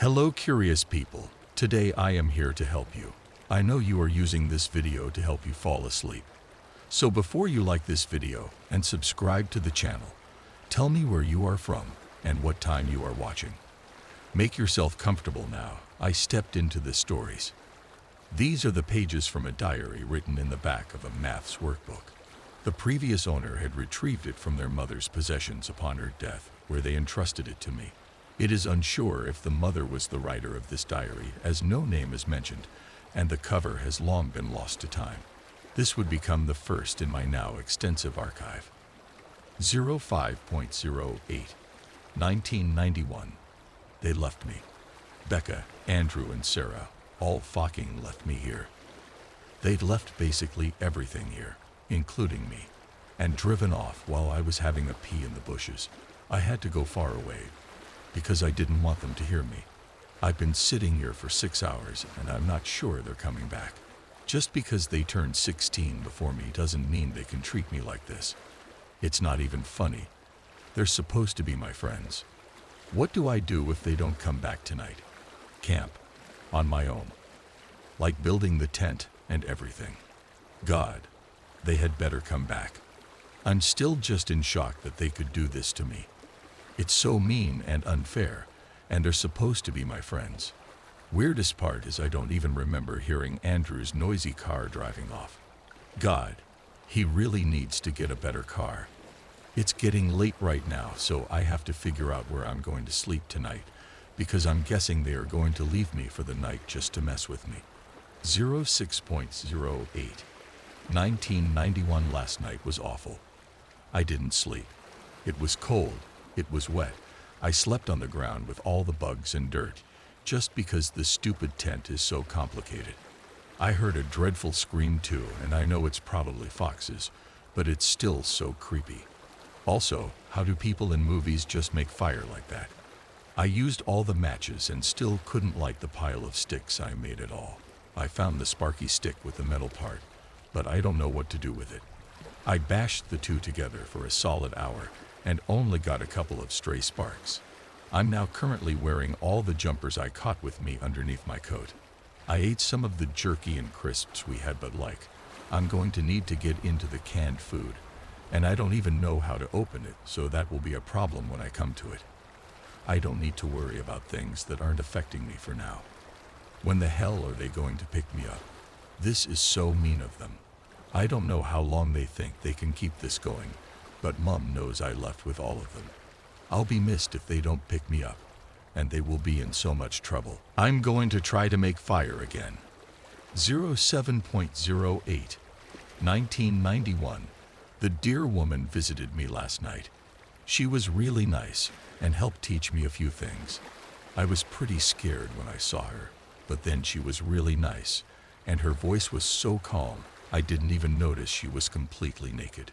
Hello curious people, today I am here to help you. I know you are using this video to help you fall asleep. So before you like this video and subscribe to the channel, tell me where you are from and what time you are watching. Make yourself comfortable now. I stepped into the stories. These are the pages from a diary written in the back of a maths workbook. The previous owner had retrieved it from their mother's possessions upon her death, where they entrusted it to me. It is unsure if the mother was the writer of this diary, as no name is mentioned, and the cover has long been lost to time. This would become the first in my now extensive archive. 05.08, 1991. They left me. Becca, Andrew, and Sarah all fucking left me here. They'd left basically everything here, including me, and driven off while I was having a pee in the bushes. I had to go far away, because I didn't want them to hear me. I've been sitting here for 6 hours, and I'm not sure they're coming back. Just because they turned 16 before me doesn't mean they can treat me like this. It's not even funny. They're supposed to be my friends. What do I do if they don't come back tonight? Camp. On my own. Like building the tent and everything. God, they had better come back. I'm still just in shock that they could do this to me. It's so mean and unfair, and they're supposed to be my friends. Weirdest part is I don't even remember hearing Andrew's noisy car driving off. God, he really needs to get a better car. It's getting late right now, so I have to figure out where I'm going to sleep tonight, because I'm guessing they are going to leave me for the night just to mess with me. 06.08, 1991. Last night was awful. I didn't sleep. It was cold. It was wet. I slept on the ground with all the bugs and dirt, just because the stupid tent is so complicated. I heard a dreadful scream too, and I know it's probably foxes, but it's still so creepy. Also, how do people in movies just make fire like that? I used all the matches and still couldn't light the pile of sticks I made at all. I found the sparky stick with the metal part, but I don't know what to do with it. I bashed the two together for a solid hour and only got a couple of stray sparks. I'm now currently wearing all the jumpers I caught with me underneath my coat. I ate some of the jerky and crisps we had, but I'm going to need to get into the canned food, and I don't even know how to open it, so that will be a problem when I come to it. I don't need to worry about things that aren't affecting me for now. When the hell are they going to pick me up? This is so mean of them. I don't know how long they think they can keep this going, but Mom knows I left with all of them. I'll be missed if they don't pick me up, and they will be in so much trouble. I'm going to try to make fire again. 07.08, 1991. The dear woman visited me last night. She was really nice and helped teach me a few things. I was pretty scared when I saw her, but then she was really nice, and her voice was so calm, I didn't even notice she was completely naked.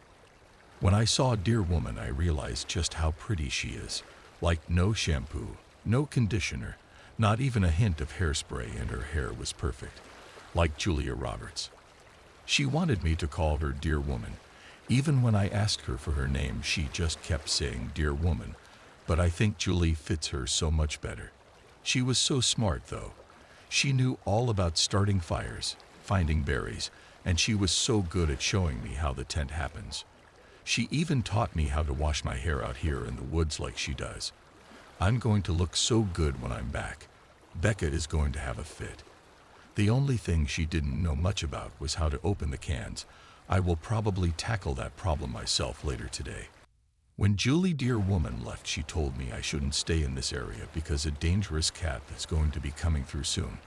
When I saw dear woman, I realized just how pretty she is. Like no shampoo, no conditioner, not even a hint of hairspray, and her hair was perfect. Like Julia Roberts. She wanted me to call her dear woman. Even when I asked her for her name, she just kept saying dear woman, but I think Julie fits her so much better. She was so smart though. She knew all about starting fires, finding berries, and she was so good at showing me how the tent happens. She even taught me how to wash my hair out here in the woods like she does. I'm going to look so good when I'm back. Becca is going to have a fit. The only thing she didn't know much about was how to open the cans. I will probably tackle that problem myself later today. When Julie dear woman left, she told me I shouldn't stay in this area because a dangerous cat is going to be coming through soon.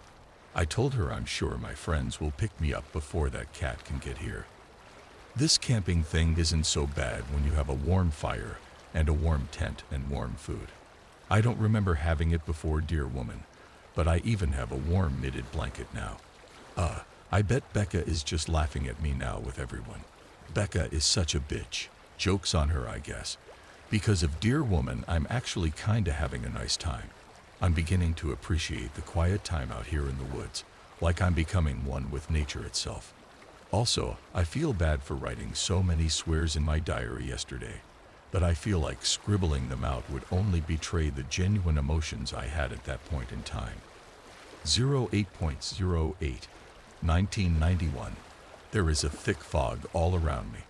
I told her I'm sure my friends will pick me up before that cat can get here. This camping thing isn't so bad when you have a warm fire and a warm tent and warm food. I don't remember having it before, dear woman, but I even have a warm knitted blanket now. I bet Becca is just laughing at me now with everyone. Becca is such a bitch. Joke's on her, I guess. Because of dear woman, I'm actually kinda having a nice time. I'm beginning to appreciate the quiet time out here in the woods, like I'm becoming one with nature itself. Also, I feel bad for writing so many swears in my diary yesterday. but I feel like scribbling them out would only betray the genuine emotions I had at that point in time. 08.08, 1991. There is a thick fog all around me.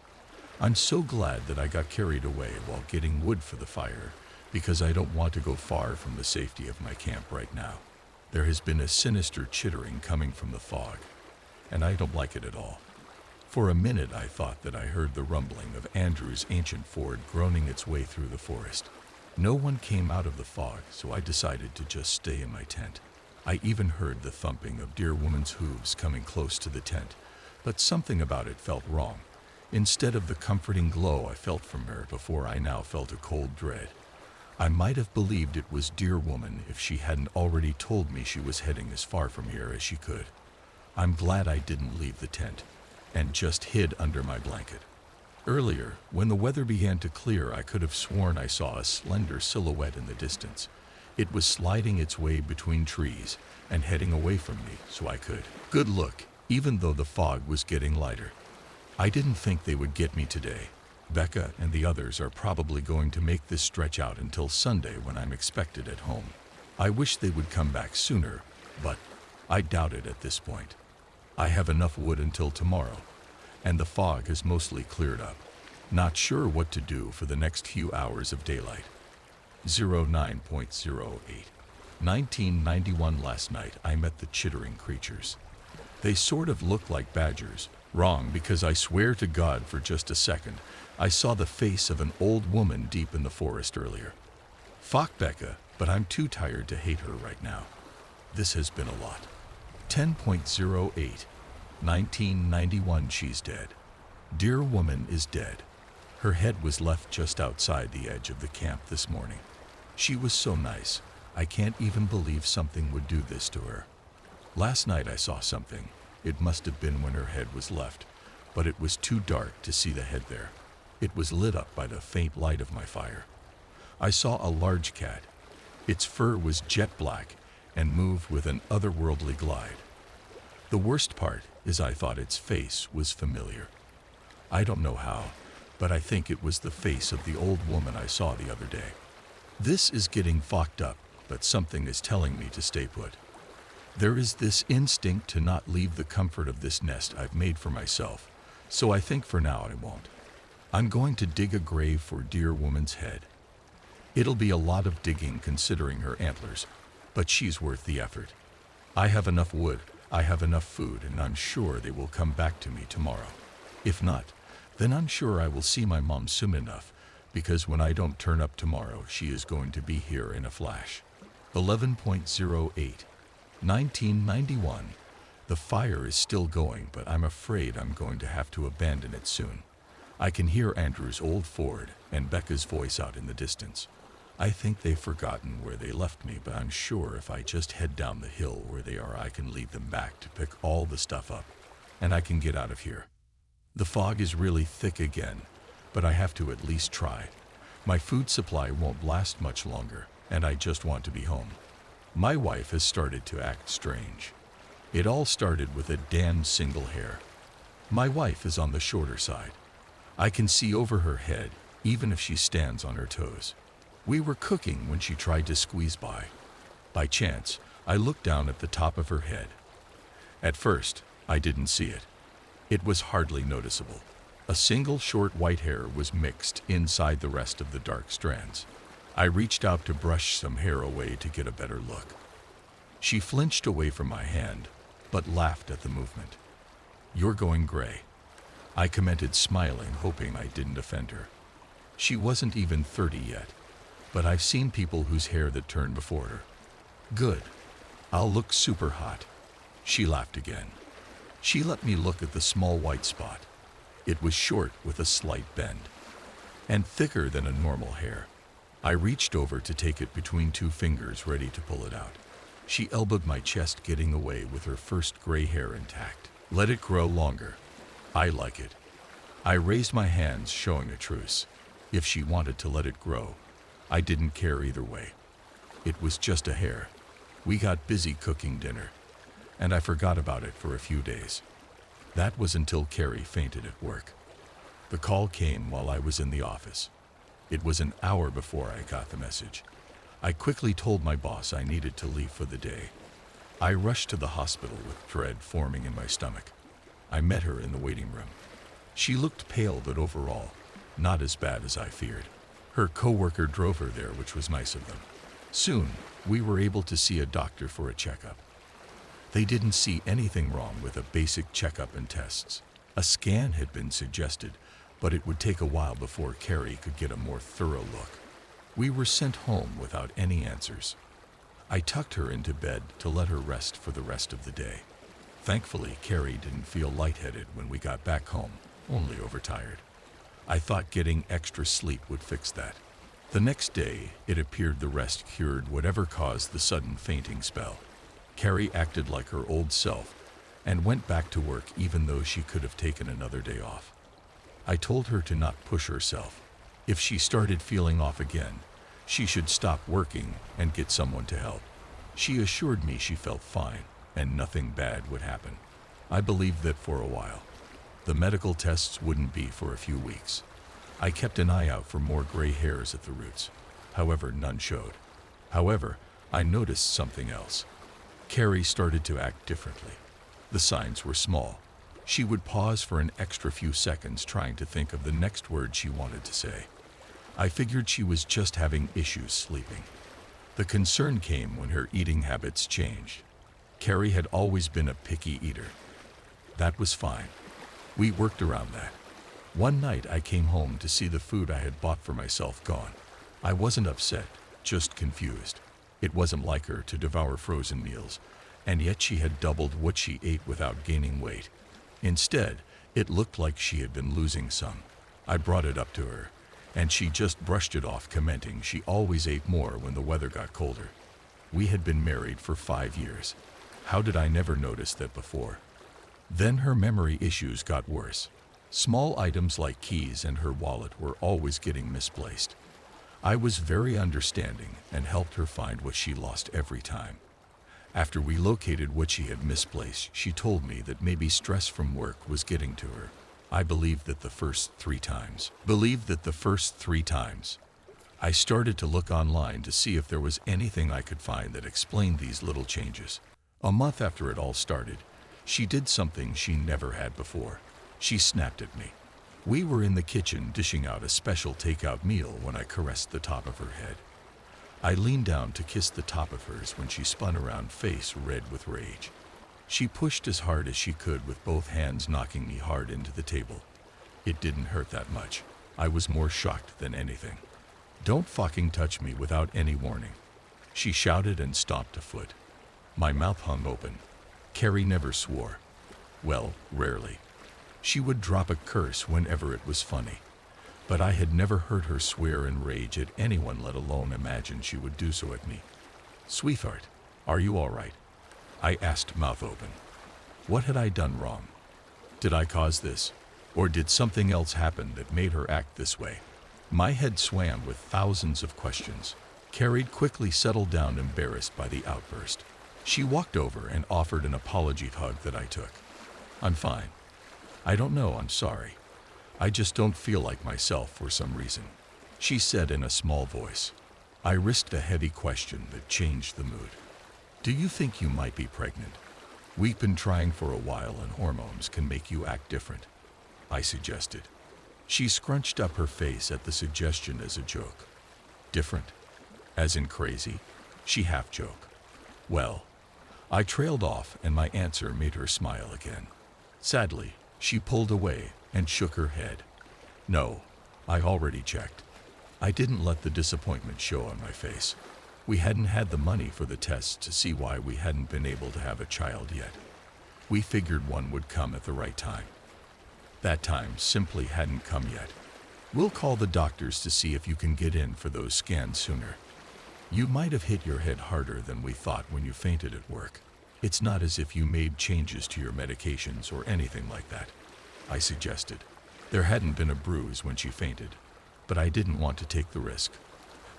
I'm so glad that I got carried away while getting wood for the fire, because I don't want to go far from the safety of my camp right now. There has been a sinister chittering coming from the fog, and I don't like it at all. For a minute I thought that I heard the rumbling of Andrew's ancient Ford groaning its way through the forest. No one came out of the fog, so I decided to just stay in my tent. I even heard the thumping of dear woman's hooves coming close to the tent, but something about it felt wrong. Instead of the comforting glow I felt from her before, I now felt a cold dread. I might have believed it was dear woman if she hadn't already told me she was heading as far from here as she could. I'm glad I didn't leave the tent and just hid under my blanket. Earlier, when the weather began to clear, I could have sworn I saw a slender silhouette in the distance. It was sliding its way between trees and heading away from me, so I could. Good look, even though the fog was getting lighter. I didn't think they would get me today. Becca and the others are probably going to make this stretch out until Sunday when I'm expected at home. I wish they would come back sooner, but I doubt it at this point. I have enough wood until tomorrow, and the fog has mostly cleared up. Not sure what to do for the next few hours of daylight. 09.08, 1991. Last night I met the chittering creatures. They sort of look like badgers. Wrong, because I swear to God for just a second, I saw the face of an old woman deep in the forest earlier. Fuck Becca, but I'm too tired to hate her right now. This has been a lot. 10.08, 1991. She's dead. Dear woman is dead. Her head was left just outside the edge of the camp this morning. She was so nice. I can't even believe something would do this to her. Last night I saw something. It must have been when her head was left, but it was too dark to see the head there. It was lit up by the faint light of my fire. I saw a large cat. Its fur was jet black and moved with an otherworldly glide. The worst part is I thought its face was familiar. I don't know how, but I think it was the face of the old woman I saw the other day. This is getting fucked up, but something is telling me to stay put. There is this instinct to not leave the comfort of this nest I've made for myself, so I think for now I won't. I'm going to dig a grave for dear woman's head. It'll be a lot of digging considering her antlers, but she's worth the effort. I have enough wood, I have enough food, and I'm sure they will come back to me tomorrow. If not, then I'm sure I will see my mom soon enough, because when I don't turn up tomorrow, she is going to be here in a flash. 11.08, 1991. The fire is still going, but I'm afraid I'm going to have to abandon it soon. I can hear Andrew's old Ford and Becca's voice out in the distance. I think they've forgotten where they left me, but I'm sure if I just head down the hill where they are, I can lead them back to pick all the stuff up, and I can get out of here. The fog is really thick again, but I have to at least try. My food supply won't last much longer, and I just want to be home. My wife has started to act strange. It all started with a damn single hair. My wife is on the shorter side. I can see over her head, even if she stands on her toes. We were cooking when she tried to squeeze by. By chance, I looked down at the top of her head. At first, I didn't see it. It was hardly noticeable. A single short white hair was mixed inside the rest of the dark strands. I reached out to brush some hair away to get a better look. She flinched away from my hand, but laughed at the movement. "You're going gray," I commented, smiling, hoping I didn't offend her. She wasn't even 30 yet, but I've seen people whose hair that turned before her. "Good. I'll look super hot." She laughed again. She let me look at the small white spot. It was short with a slight bend, and thicker than a normal hair. I reached over to take it between two fingers, ready to pull it out. She elbowed my chest, getting away with her first gray hair intact. "Let it grow longer. I like it." I raised my hands, showing a truce. If she wanted to let it grow, I didn't care either way. It was just a hair. We got busy cooking dinner, and I forgot about it for a few days. That was until Carrie fainted at work. The call came while I was in the office. It was an hour before I got the message. I quickly told my boss I needed to leave for the day. I rushed to the hospital with dread forming in my stomach. I met her in the waiting room. She looked pale, but overall, not as bad as I feared. Her coworker drove her there, which was nice of them. Soon, we were able to see a doctor for a checkup. They didn't see anything wrong with a basic checkup and tests. A scan had been suggested, but it would take a while before Carrie could get a more thorough look. We were sent home without any answers. I tucked her into bed to let her rest for the rest of the day. Thankfully, Carrie didn't feel lightheaded when we got back home, only overtired. I thought getting extra sleep would fix that. The next day, it appeared the rest cured whatever caused the sudden fainting spell. Carrie acted like her old self and went back to work even though she could have taken another day off. I told her to not push herself. If she started feeling off again, she should stop working and get someone to help. She assured me she felt fine and nothing bad would happen. I believed that for a while. The medical tests wouldn't be for a few weeks. I kept an eye out for more gray hairs at the roots. However, none showed. However, I noticed something else. Carrie started to act differently. The signs were small. She would pause for an extra few seconds trying to think of the next word she wanted to say. I figured she was just having issues sleeping. The concern came when her eating habits changed. Carrie had always been a picky eater. That was fine. We worked around that. One night I came home to see the food I had bought for myself gone. I wasn't upset, just confused. It wasn't like her to devour frozen meals, and yet she had doubled what she ate without gaining weight. Instead, it looked like she had been losing some. I brought it up to her, and she just brushed it off, commenting she always ate more when the weather got colder. We had been married for 5 years. How did I never notice that before? Then her memory issues got worse. Small items like keys and her wallet were always getting misplaced. I was very understanding and helped her find what she lost every time. After we located what she had misplaced, she told me that maybe stress from work was getting to her. I believed that the first three times. I started to look online to see if there was anything I could find that explained these little changes. A month after it all started, she did something she never had before. She snapped at me. We were in the kitchen dishing out a special takeout meal when I caressed the top of her head. I leaned down to kiss the top of hers when she spun around, face red with rage. She pushed as hard as she could with both hands, knocking me hard into the table. It didn't hurt that much. I was more shocked than anything. "Don't fucking touch me without any warning," she shouted and stomped a foot. My mouth hung open. Carrie never swore. Well, rarely. She would drop a curse whenever it was funny. But I had never heard her swear in rage at anyone, let alone imagine she would do so at me. "Sweetheart, are you all right?" I asked, mouth open. What had I done wrong? Did I cause this? Or did something else happen that made her act this way? My head swam with thousands of questions. Carrie quickly settled down, embarrassed by the outburst. She walked over and offered an apology hug that I took. "I'm fine. I don't know, I'm sorry. I just don't feel like myself for some reason," she said in a small voice. I risked a heavy question that changed the mood. "Do you think you might be pregnant? We've been trying for a while and hormones can make you act different," I suggested. She scrunched up her face at the suggestion as a joke. "Different? As in crazy?" she half-joked. Well, I trailed off and my answer made her smile again. Sadly, she pulled away and shook her head. "No, I already checked." I didn't let the disappointment show on my face. We hadn't had the money for the tests to see why we hadn't been able to have a child yet. We figured one would come at the right time. That time simply hadn't come yet. "We'll call the doctors to see if you can get in for those scans sooner. You might have hit your head harder than we thought when you fainted at work. It's not as if you made changes to your medications or anything like that," I suggested. There hadn't been a bruise when she fainted, but I didn't want to take the risk.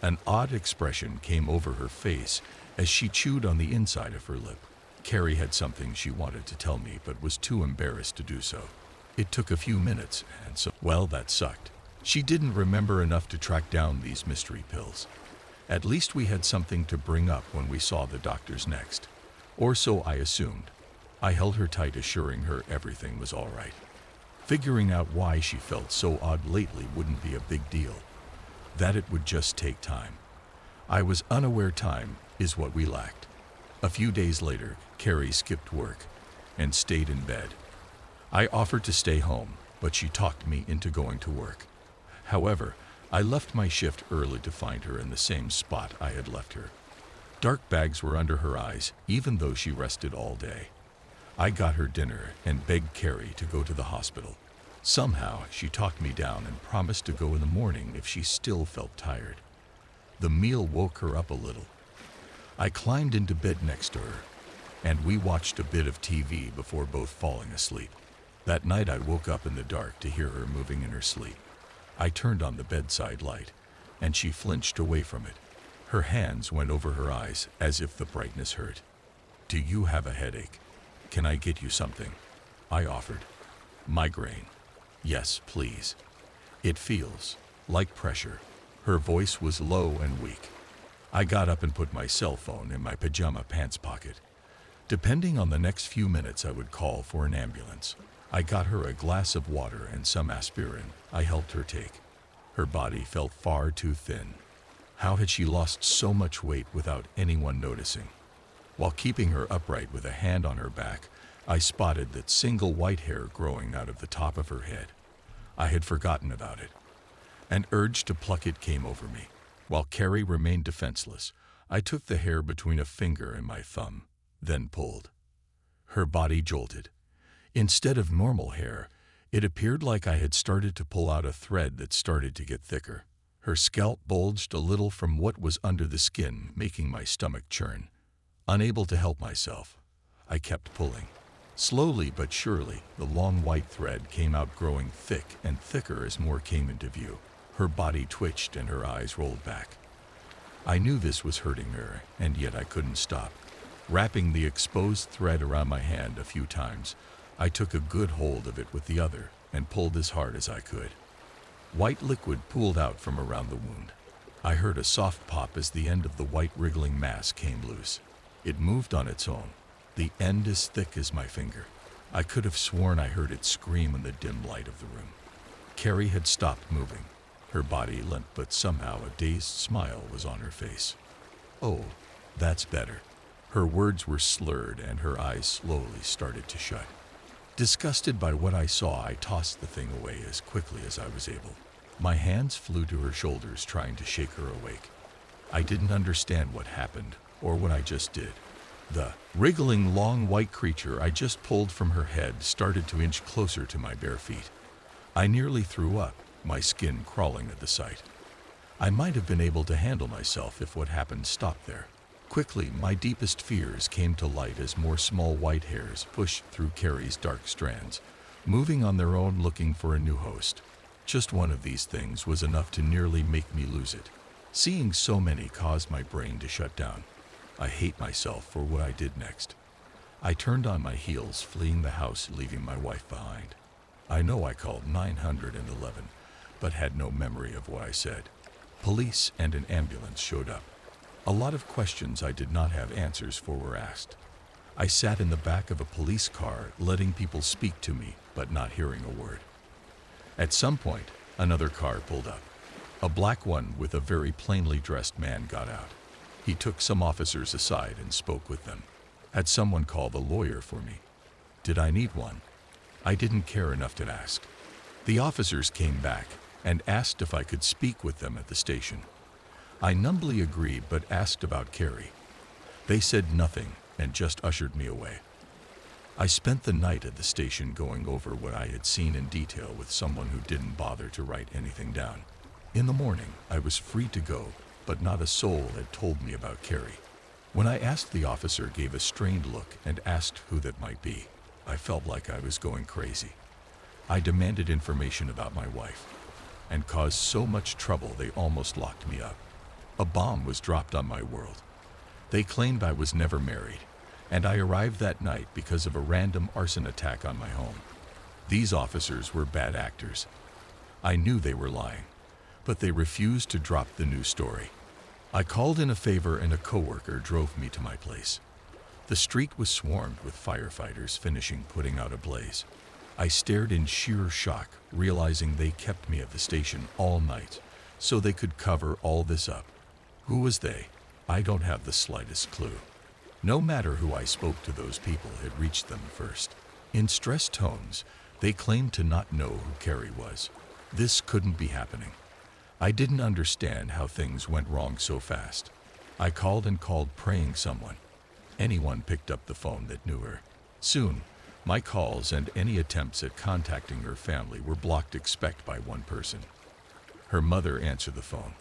An odd expression came over her face as she chewed on the inside of her lip. Carrie had something she wanted to tell me but was too embarrassed to do so. It took a few minutes, and so, well, that sucked. She didn't remember enough to track down these mystery pills. At least we had something to bring up when we saw the doctors next. Or so I assumed. I held her tight, assuring her everything was all right. Figuring out why she felt so odd lately wouldn't be a big deal. That it would just take time. I was unaware time is what we lacked. A few days later, Carrie skipped work and stayed in bed. I offered to stay home, but she talked me into going to work. However, I left my shift early to find her in the same spot I had left her. Dark bags were under her eyes, even though she rested all day. I got her dinner and begged Carrie to go to the hospital. Somehow, she talked me down and promised to go in the morning if she still felt tired. The meal woke her up a little. I climbed into bed next to her, and we watched a bit of TV before both falling asleep. That night I woke up in the dark to hear her moving in her sleep. I turned on the bedside light, and she flinched away from it. Her hands went over her eyes as if the brightness hurt. "Do you have a headache? Can I get you something?" I offered. "Migraine." "Yes, please. It feels like pressure." Her voice was low and weak. I got up and put my cell phone in my pajama pants pocket. Depending on the next few minutes, I would call for an ambulance. I got her a glass of water and some aspirin I helped her take. Her body felt far too thin. How had she lost so much weight without anyone noticing? While keeping her upright with a hand on her back, I spotted that single white hair growing out of the top of her head. I had forgotten about it. An urge to pluck it came over me. While Carrie remained defenseless, I took the hair between a finger and my thumb, then pulled. Her body jolted. Instead of normal hair, it appeared like I had started to pull out a thread that started to get thicker. Her scalp bulged a little from what was under the skin, making my stomach churn. Unable to help myself, I kept pulling. Slowly but surely, the long white thread came out, growing thick and thicker as more came into view. Her body twitched and her eyes rolled back. I knew this was hurting her, and yet I couldn't stop. Wrapping the exposed thread around my hand a few times, I took a good hold of it with the other and pulled as hard as I could. White liquid pooled out from around the wound. I heard a soft pop as the end of the white wriggling mass came loose. It moved on its own, the end as thick as my finger. I could have sworn I heard it scream in the dim light of the room. Carrie had stopped moving. Her body limp, but somehow a dazed smile was on her face. "Oh, that's better." Her words were slurred and her eyes slowly started to shut. Disgusted by what I saw, I tossed the thing away as quickly as I was able. My hands flew to her shoulders, trying to shake her awake. I didn't understand what happened or what I just did. The wriggling, long white creature I just pulled from her head started to inch closer to my bare feet. I nearly threw up, my skin crawling at the sight. I might have been able to handle myself if what happened stopped there. Quickly, my deepest fears came to light as more small white hairs pushed through Carrie's dark strands, moving on their own, looking for a new host. Just one of these things was enough to nearly make me lose it. Seeing so many caused my brain to shut down. I hate myself for what I did next. I turned on my heels, fleeing the house, leaving my wife behind. I know I called 911, but had no memory of what I said. Police and an ambulance showed up. A lot of questions I did not have answers for were asked. I sat in the back of a police car, letting people speak to me, but not hearing a word. At some point, another car pulled up. A black one with a very plainly dressed man got out. He took some officers aside and spoke with them. Had someone called a lawyer for me? Did I need one? I didn't care enough to ask. The officers came back and asked if I could speak with them at the station. I numbly agreed, but asked about Carrie. They said nothing and just ushered me away. I spent the night at the station going over what I had seen in detail with someone who didn't bother to write anything down. In the morning, I was free to go, but not a soul had told me about Carrie. When I asked, the officer gave a strained look and asked who that might be. I felt like I was going crazy. I demanded information about my wife and caused so much trouble they almost locked me up. A bomb was dropped on my world. They claimed I was never married, and I arrived that night because of a random arson attack on my home. These officers were bad actors. I knew they were lying, but they refused to drop the new story. I called in a favor and a coworker drove me to my place. The street was swarmed with firefighters finishing putting out a blaze. I stared in sheer shock, realizing they kept me at the station all night so they could cover all this up. Who was they? I don't have the slightest clue. No matter who I spoke to, those people had reached them first. In stressed tones, they claimed to not know who Carrie was. This couldn't be happening. I didn't understand how things went wrong so fast. I called and called, praying someone, anyone picked up the phone that knew her. Soon, my calls and any attempts at contacting her family were blocked except by one person. Her mother answered the phone.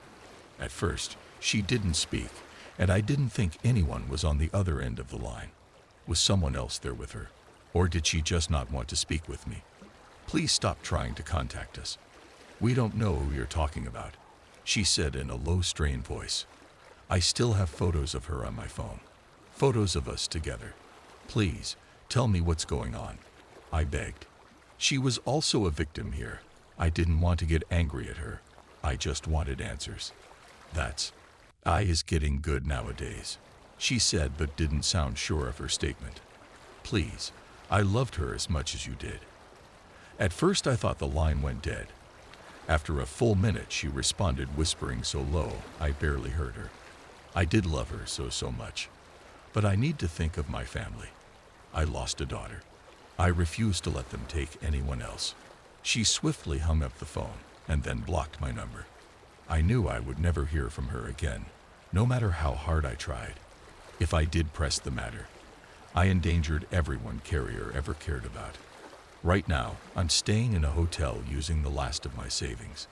At first, she didn't speak, and I didn't think anyone was on the other end of the line. Was someone else there with her? Or did she just not want to speak with me? Please stop trying to contact us. We don't know who you're talking about, she said in a low, strained voice. I still have photos of her on my phone. Photos of us together. Please, tell me what's going on, I begged. She was also a victim here. I didn't want to get angry at her. I just wanted answers. I is getting good nowadays, she said, but didn't sound sure of her statement. Please, I loved her as much as you did. At first I thought the line went dead. After a full minute she responded, whispering so low I barely heard her. I did love her so much. But I need to think of my family. I lost a daughter. I refuse to let them take anyone else. She swiftly hung up the phone and then blocked my number. I knew I would never hear from her again, no matter how hard I tried. If I did press the matter, I endangered everyone Carrier ever cared about. Right now, I'm staying in a hotel using the last of my savings.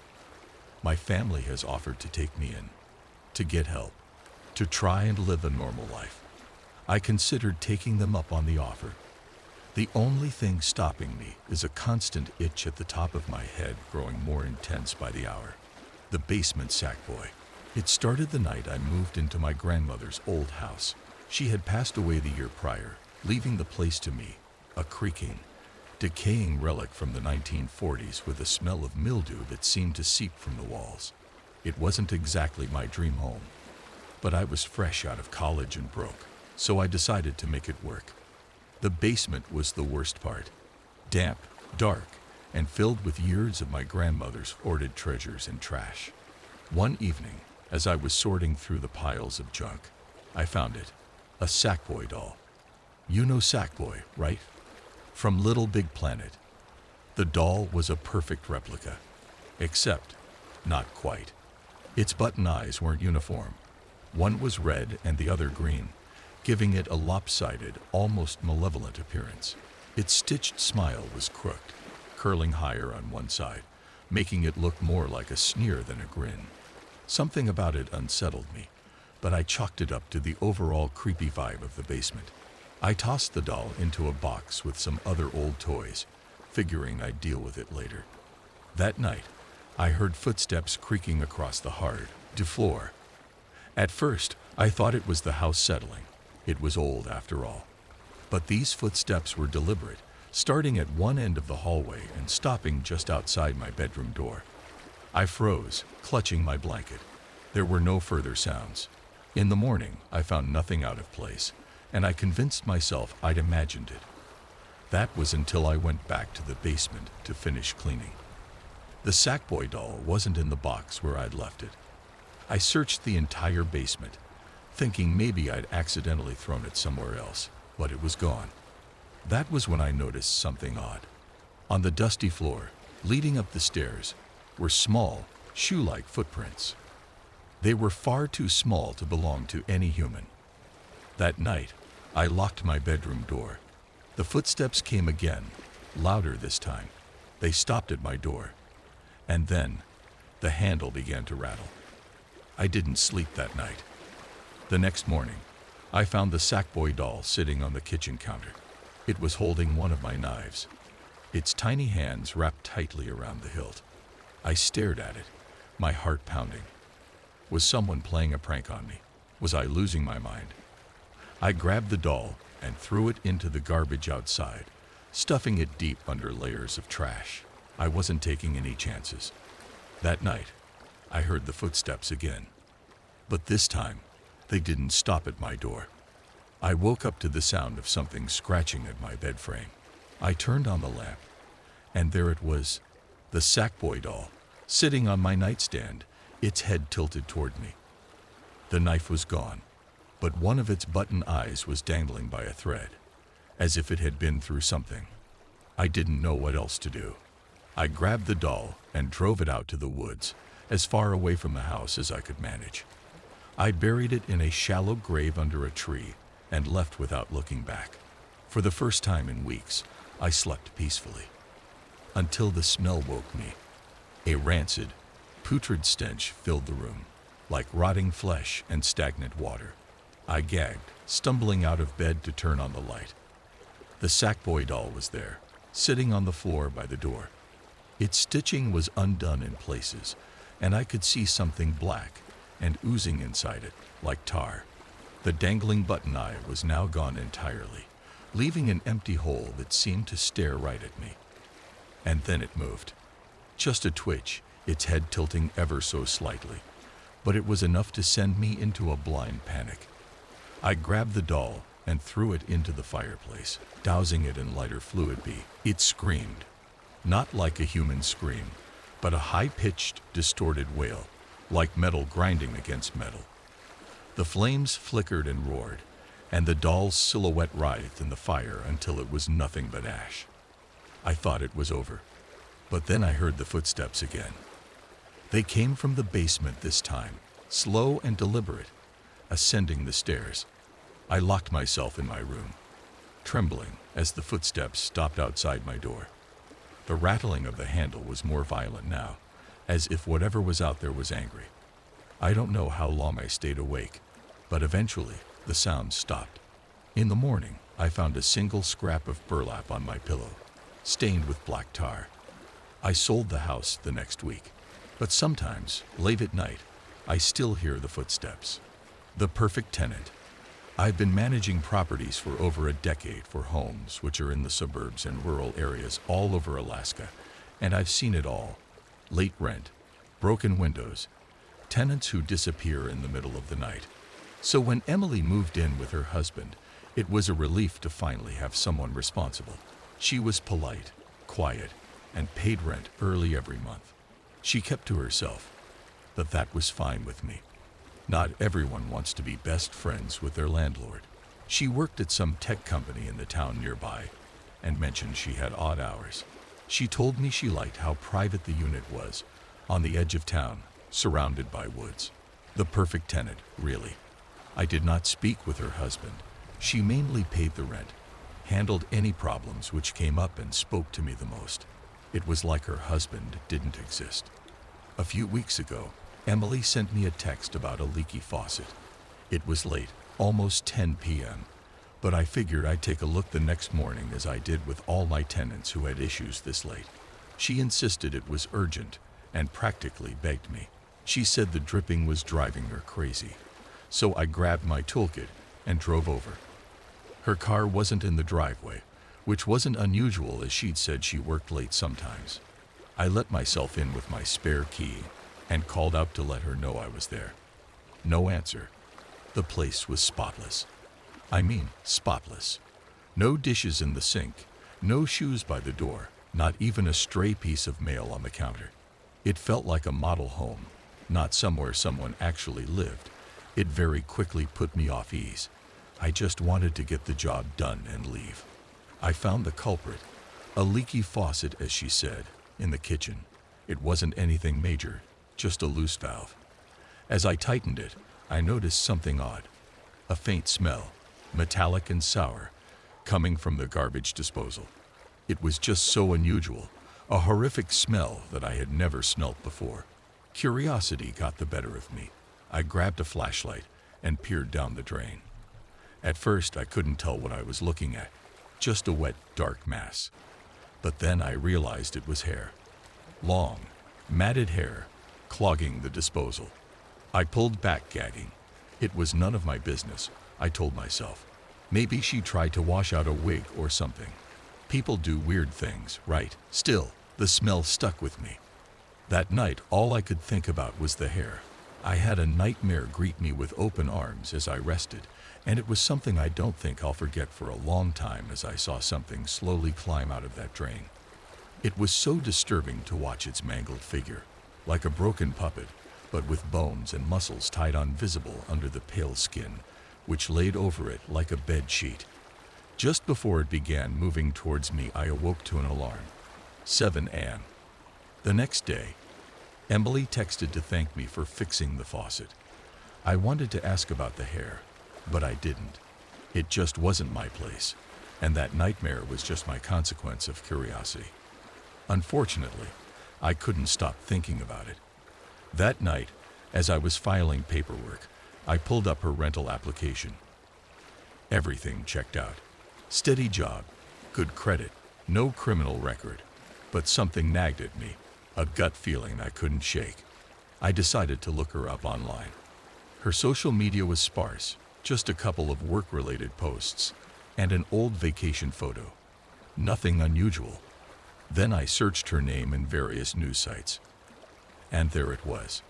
My family has offered to take me in, to get help, to try and live a normal life. I considered taking them up on the offer. The only thing stopping me is a constant itch at the top of my head, growing more intense by the hour. The basement sackboy. It started the night I moved into my grandmother's old house. She had passed away the year prior, leaving the place to me, a creaking, decaying relic from the 1940s with a smell of mildew that seemed to seep from the walls. It wasn't exactly my dream home, but I was fresh out of college and broke, so I decided to make it work. The basement was the worst part. Damp, dark, and filled with years of my grandmother's hoarded treasures and trash. One evening, as I was sorting through the piles of junk, I found it, a Sackboy doll. You know Sackboy, right? From Little Big Planet. The doll was a perfect replica, except not quite. Its button eyes weren't uniform. One was red and the other green, giving it a lopsided, almost malevolent appearance. Its stitched smile was crooked, curling higher on one side, making it look more like a sneer than a grin. Something about it unsettled me, but I chalked it up to the overall creepy vibe of the basement. I tossed the doll into a box with some other old toys, figuring I'd deal with it later. That night, I heard footsteps creaking across the hard floor. At first, I thought it was the house settling. It was old after all. But these footsteps were deliberate, starting at one end of the hallway and stopping just outside my bedroom door. I froze, clutching my blanket. There were no further sounds. In the morning, I found nothing out of place, and I convinced myself I'd imagined it. That was until I went back to the basement to finish cleaning. The Sackboy doll wasn't in the box where I'd left it. I searched the entire basement, thinking maybe I'd accidentally thrown it somewhere else, but it was gone. That was when I noticed something odd. On the dusty floor, leading up the stairs, were small, shoe-like footprints. They were far too small to belong to any human. That night, I locked my bedroom door. The footsteps came again, louder this time. They stopped at my door. And then, the handle began to rattle. I didn't sleep that night. The next morning, I found the Sackboy doll sitting on the kitchen counter. It was holding one of my knives, its tiny hands wrapped tightly around the hilt. I stared at it, my heart pounding. Was someone playing a prank on me? Was I losing my mind? I grabbed the doll and threw it into the garbage outside, stuffing it deep under layers of trash. I wasn't taking any chances. That night, I heard the footsteps again. But this time, they didn't stop at my door. I woke up to the sound of something scratching at my bed frame. I turned on the lamp, and there it was, the Sackboy doll, sitting on my nightstand, its head tilted toward me. The knife was gone, but one of its button eyes was dangling by a thread, as if it had been through something. I didn't know what else to do. I grabbed the doll and drove it out to the woods, as far away from the house as I could manage. I buried it in a shallow grave under a tree and left without looking back. For the first time in weeks, I slept peacefully. Until the smell woke me. A rancid, putrid stench filled the room, like rotting flesh and stagnant water. I gagged, stumbling out of bed to turn on the light. The Sackboy doll was there, sitting on the floor by the door. Its stitching was undone in places, and I could see something black and oozing inside it, like tar. The dangling button eye was now gone entirely, leaving an empty hole that seemed to stare right at me. And then it moved. Just a twitch, its head tilting ever so slightly, but it was enough to send me into a blind panic. I grabbed the doll and threw it into the fireplace, dousing it in lighter fluid. It screamed. Not like a human scream, but a high-pitched, distorted wail, like metal grinding against metal. The flames flickered and roared, and the doll's silhouette writhed in the fire until it was nothing but ash. I thought it was over, but then I heard the footsteps again. They came from the basement this time, slow and deliberate, ascending the stairs. I locked myself in my room, trembling as the footsteps stopped outside my door. The rattling of the handle was more violent now, as if whatever was out there was angry. I don't know how long I stayed awake, but eventually the sound stopped. In the morning, I found a single scrap of burlap on my pillow, stained with black tar. I sold the house the next week, but sometimes, late at night, I still hear the footsteps. The perfect tenant. I've been managing properties for over a decade for homes which are in the suburbs and rural areas all over Alaska, and I've seen it all. Late rent, broken windows, tenants who disappear in the middle of the night. So when Emily moved in with her husband, it was a relief to finally have someone responsible. She was polite, quiet, and paid rent early every month. She kept to herself, but that was fine with me. Not everyone wants to be best friends with their landlord. She worked at some tech company in the town nearby and mentioned she had odd hours. She told me she liked how private the unit was, on the edge of town, surrounded by woods. The perfect tenant, really. I did not speak with her husband. She mainly paid the rent, handled any problems which came up, and spoke to me the most. It was like her husband didn't exist. A few weeks ago, Emily sent me a text about a leaky faucet. It was late, almost 10 p.m., but I figured I'd take a look the next morning, as I did with all my tenants who had issues this late. She insisted it was urgent and practically begged me. She said the dripping was driving her crazy, so I grabbed my toolkit and drove over. Her car wasn't in the driveway, which wasn't unusual, as she'd said she worked late sometimes. I let myself in with my spare key and called out to let her know I was there. No answer. The place was spotless. I mean, spotless. No dishes in the sink, no shoes by the door, not even a stray piece of mail on the counter. It felt like a model home, not somewhere someone actually lived. It very quickly put me off ease. I just wanted to get the job done and leave. I found the culprit, a leaky faucet, as she said, in the kitchen. It wasn't anything major, just a loose valve. As I tightened it, I noticed something odd. A faint smell, metallic and sour, coming from the garbage disposal. It was just so unusual, a horrific smell that I had never smelt before. Curiosity got the better of me. I grabbed a flashlight and peered down the drain. At first, I couldn't tell what I was looking at, just a wet, dark mass. But then I realized it was hair. Long, matted hair, clogging the disposal. I pulled back, gagging. It was none of my business, I told myself. Maybe she tried to wash out a wig or something. People do weird things, right? Still, The smell stuck with me. That night, all I could think about was the hair. I had a nightmare greet me with open arms as I rested, and it was something I don't think I'll forget for a long time as I saw something slowly climb out of that drain. It was so disturbing to watch its mangled figure, like a broken puppet, but with bones and muscles tied on visible under the pale skin, which laid over it like a bed sheet. Just before it began moving towards me, I awoke to an alarm. 7 a.m. The next day, Emily texted to thank me for fixing the faucet. I wanted to ask about the hair, but I didn't. It just wasn't my place, and that nightmare was just my consequence of curiosity. Unfortunately, I couldn't stop thinking about it. That night, as I was filing paperwork, I pulled up her rental application. Everything checked out. Steady job, good credit, no criminal record. But something nagged at me, a gut feeling I couldn't shake. I decided to look her up online. Her social media was sparse, just a couple of work-related posts, and an old vacation photo. Nothing unusual. Then I searched her name in various news sites. And there it was.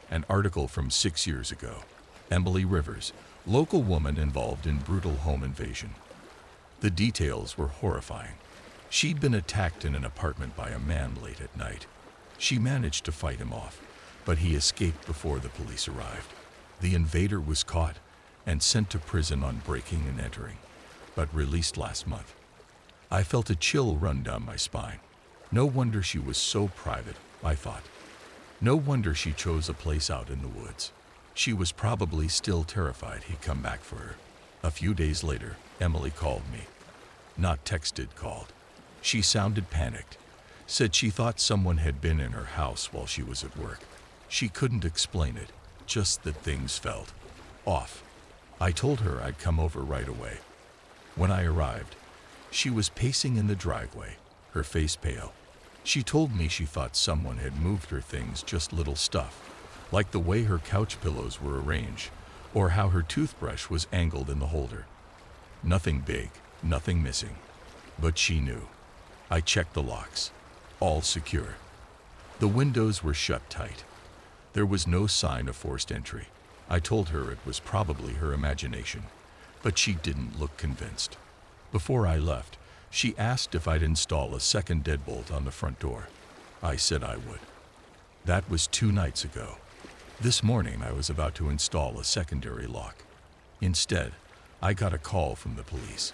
An article from 6 years ago. Emily Rivers, local woman involved in brutal home invasion. The details were horrifying. She'd been attacked in an apartment by a man late at night. She managed to fight him off, but he escaped before the police arrived. The invader was caught and sent to prison on breaking and entering, but released last month. I felt a chill run down my spine. No wonder she was so private, I thought. No wonder she chose a place out in the woods. She was probably still terrified he'd come back for her. A few days later, Emily called me. Not texted, called. She sounded panicked, said she thought someone had been in her house while she was at work. She couldn't explain it, just that things felt off. I told her I'd come over right away. When I arrived, she was pacing in the driveway, her face pale. She told me she thought someone had moved her things, just little stuff, like the way her couch pillows were arranged, or how her toothbrush was angled in the holder. Nothing big, nothing missing. But she knew. I checked the locks. All secure. The windows were shut tight. There was no sign of forced entry. I told her it was probably her imagination, but she didn't look convinced. Before I left, she asked if I'd install a second deadbolt on the front door. I said I would. That was 2 nights ago. This morning I was about to install a secondary lock. Instead, I got a call from the police.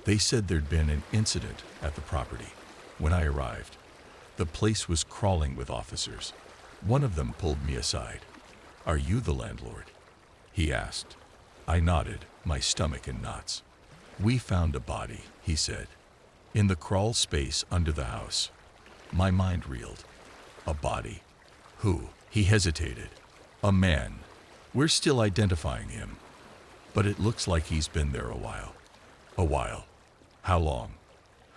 They said there'd been an incident at the property. When I arrived, the place was crawling with officers. One of them pulled me aside. "Are you the landlord?" he asked. I nodded, my stomach in knots. "We found a body," he said, "in the crawl space under the house." My mind reeled. A body? Who? He hesitated. "A man. We're still identifying him. But it looks like he's been there a while." A while? How long?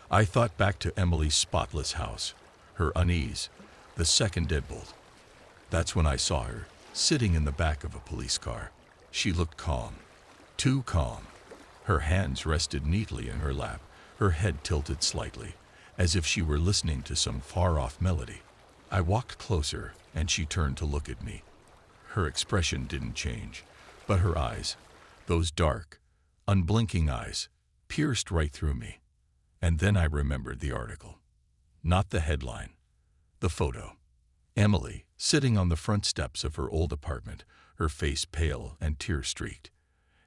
I thought back to Emily's spotless house, her unease, the second deadbolt. That's when I saw her, sitting in the back of a police car. She looked calm. Too calm. Her hands rested neatly in her lap, her head tilted slightly, as if she were listening to some far-off melody. I walked closer, and she turned to look at me. Her expression didn't change, but her eyes, those dark, unblinking eyes, pierced right through me. And then I remembered the article. Not the headline. The photo. Emily, sitting on the front steps of her old apartment, her face pale and tear-streaked.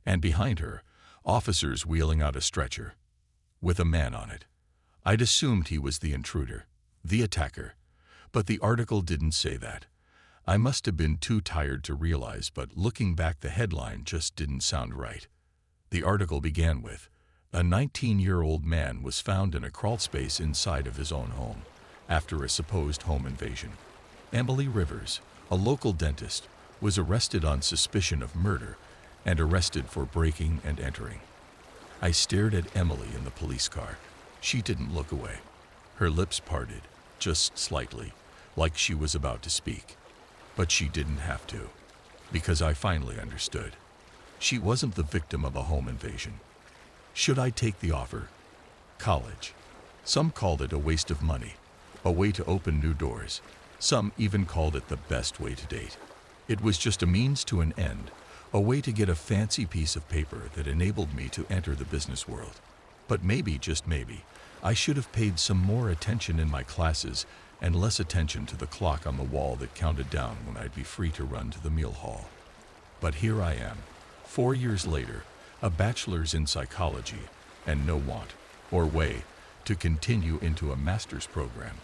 And behind her, officers wheeling out a stretcher, with a man on it. I'd assumed he was the intruder, the attacker, but the article didn't say that. I must have been too tired to realize, but looking back, the headline just didn't sound right. The article began with, "A 19-year-old man was found in a crawlspace inside of his own home after a supposed home invasion." Emily Rivers, a local dentist, was arrested on suspicion of murder and arrested for breaking and entering. I stared at Emily in the police car. She didn't look away. Her lips parted, just slightly, like she was about to speak. But she didn't have to, because I finally understood. She wasn't the victim of a home invasion. Should I take the offer? College. Some called it a waste of money. a way to open new doors. Some even called it the best way to date. It was just a means to an end, a way to get a fancy piece of paper that enabled me to enter the business world. But maybe, just maybe, I should have paid some more attention in my classes and less attention to the clock on the wall that counted down when I'd be free to run to the meal hall. But here I am, 4 years later, a bachelor's in psychology, and no want, or way, to continue into a master's program,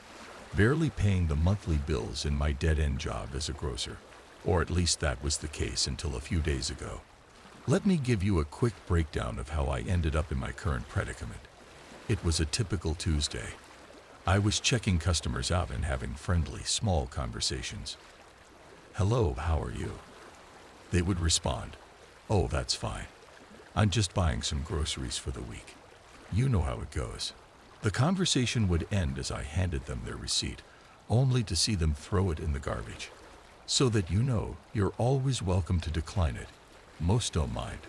barely paying the monthly bills in my dead-end job as a grocer. Or at least that was the case until a few days ago. Let me give you a quick breakdown of how I ended up in my current predicament. It was a typical Tuesday. I was checking customers out and having friendly, small conversations. "Hello, how are you?" They would respond, "Oh, that's fine. I'm just buying some groceries for the week." You know how it goes. The conversation would end as I handed them their receipt, only to see them throw it in the garbage. So that you know, you're always welcome to decline it. Most don't mind.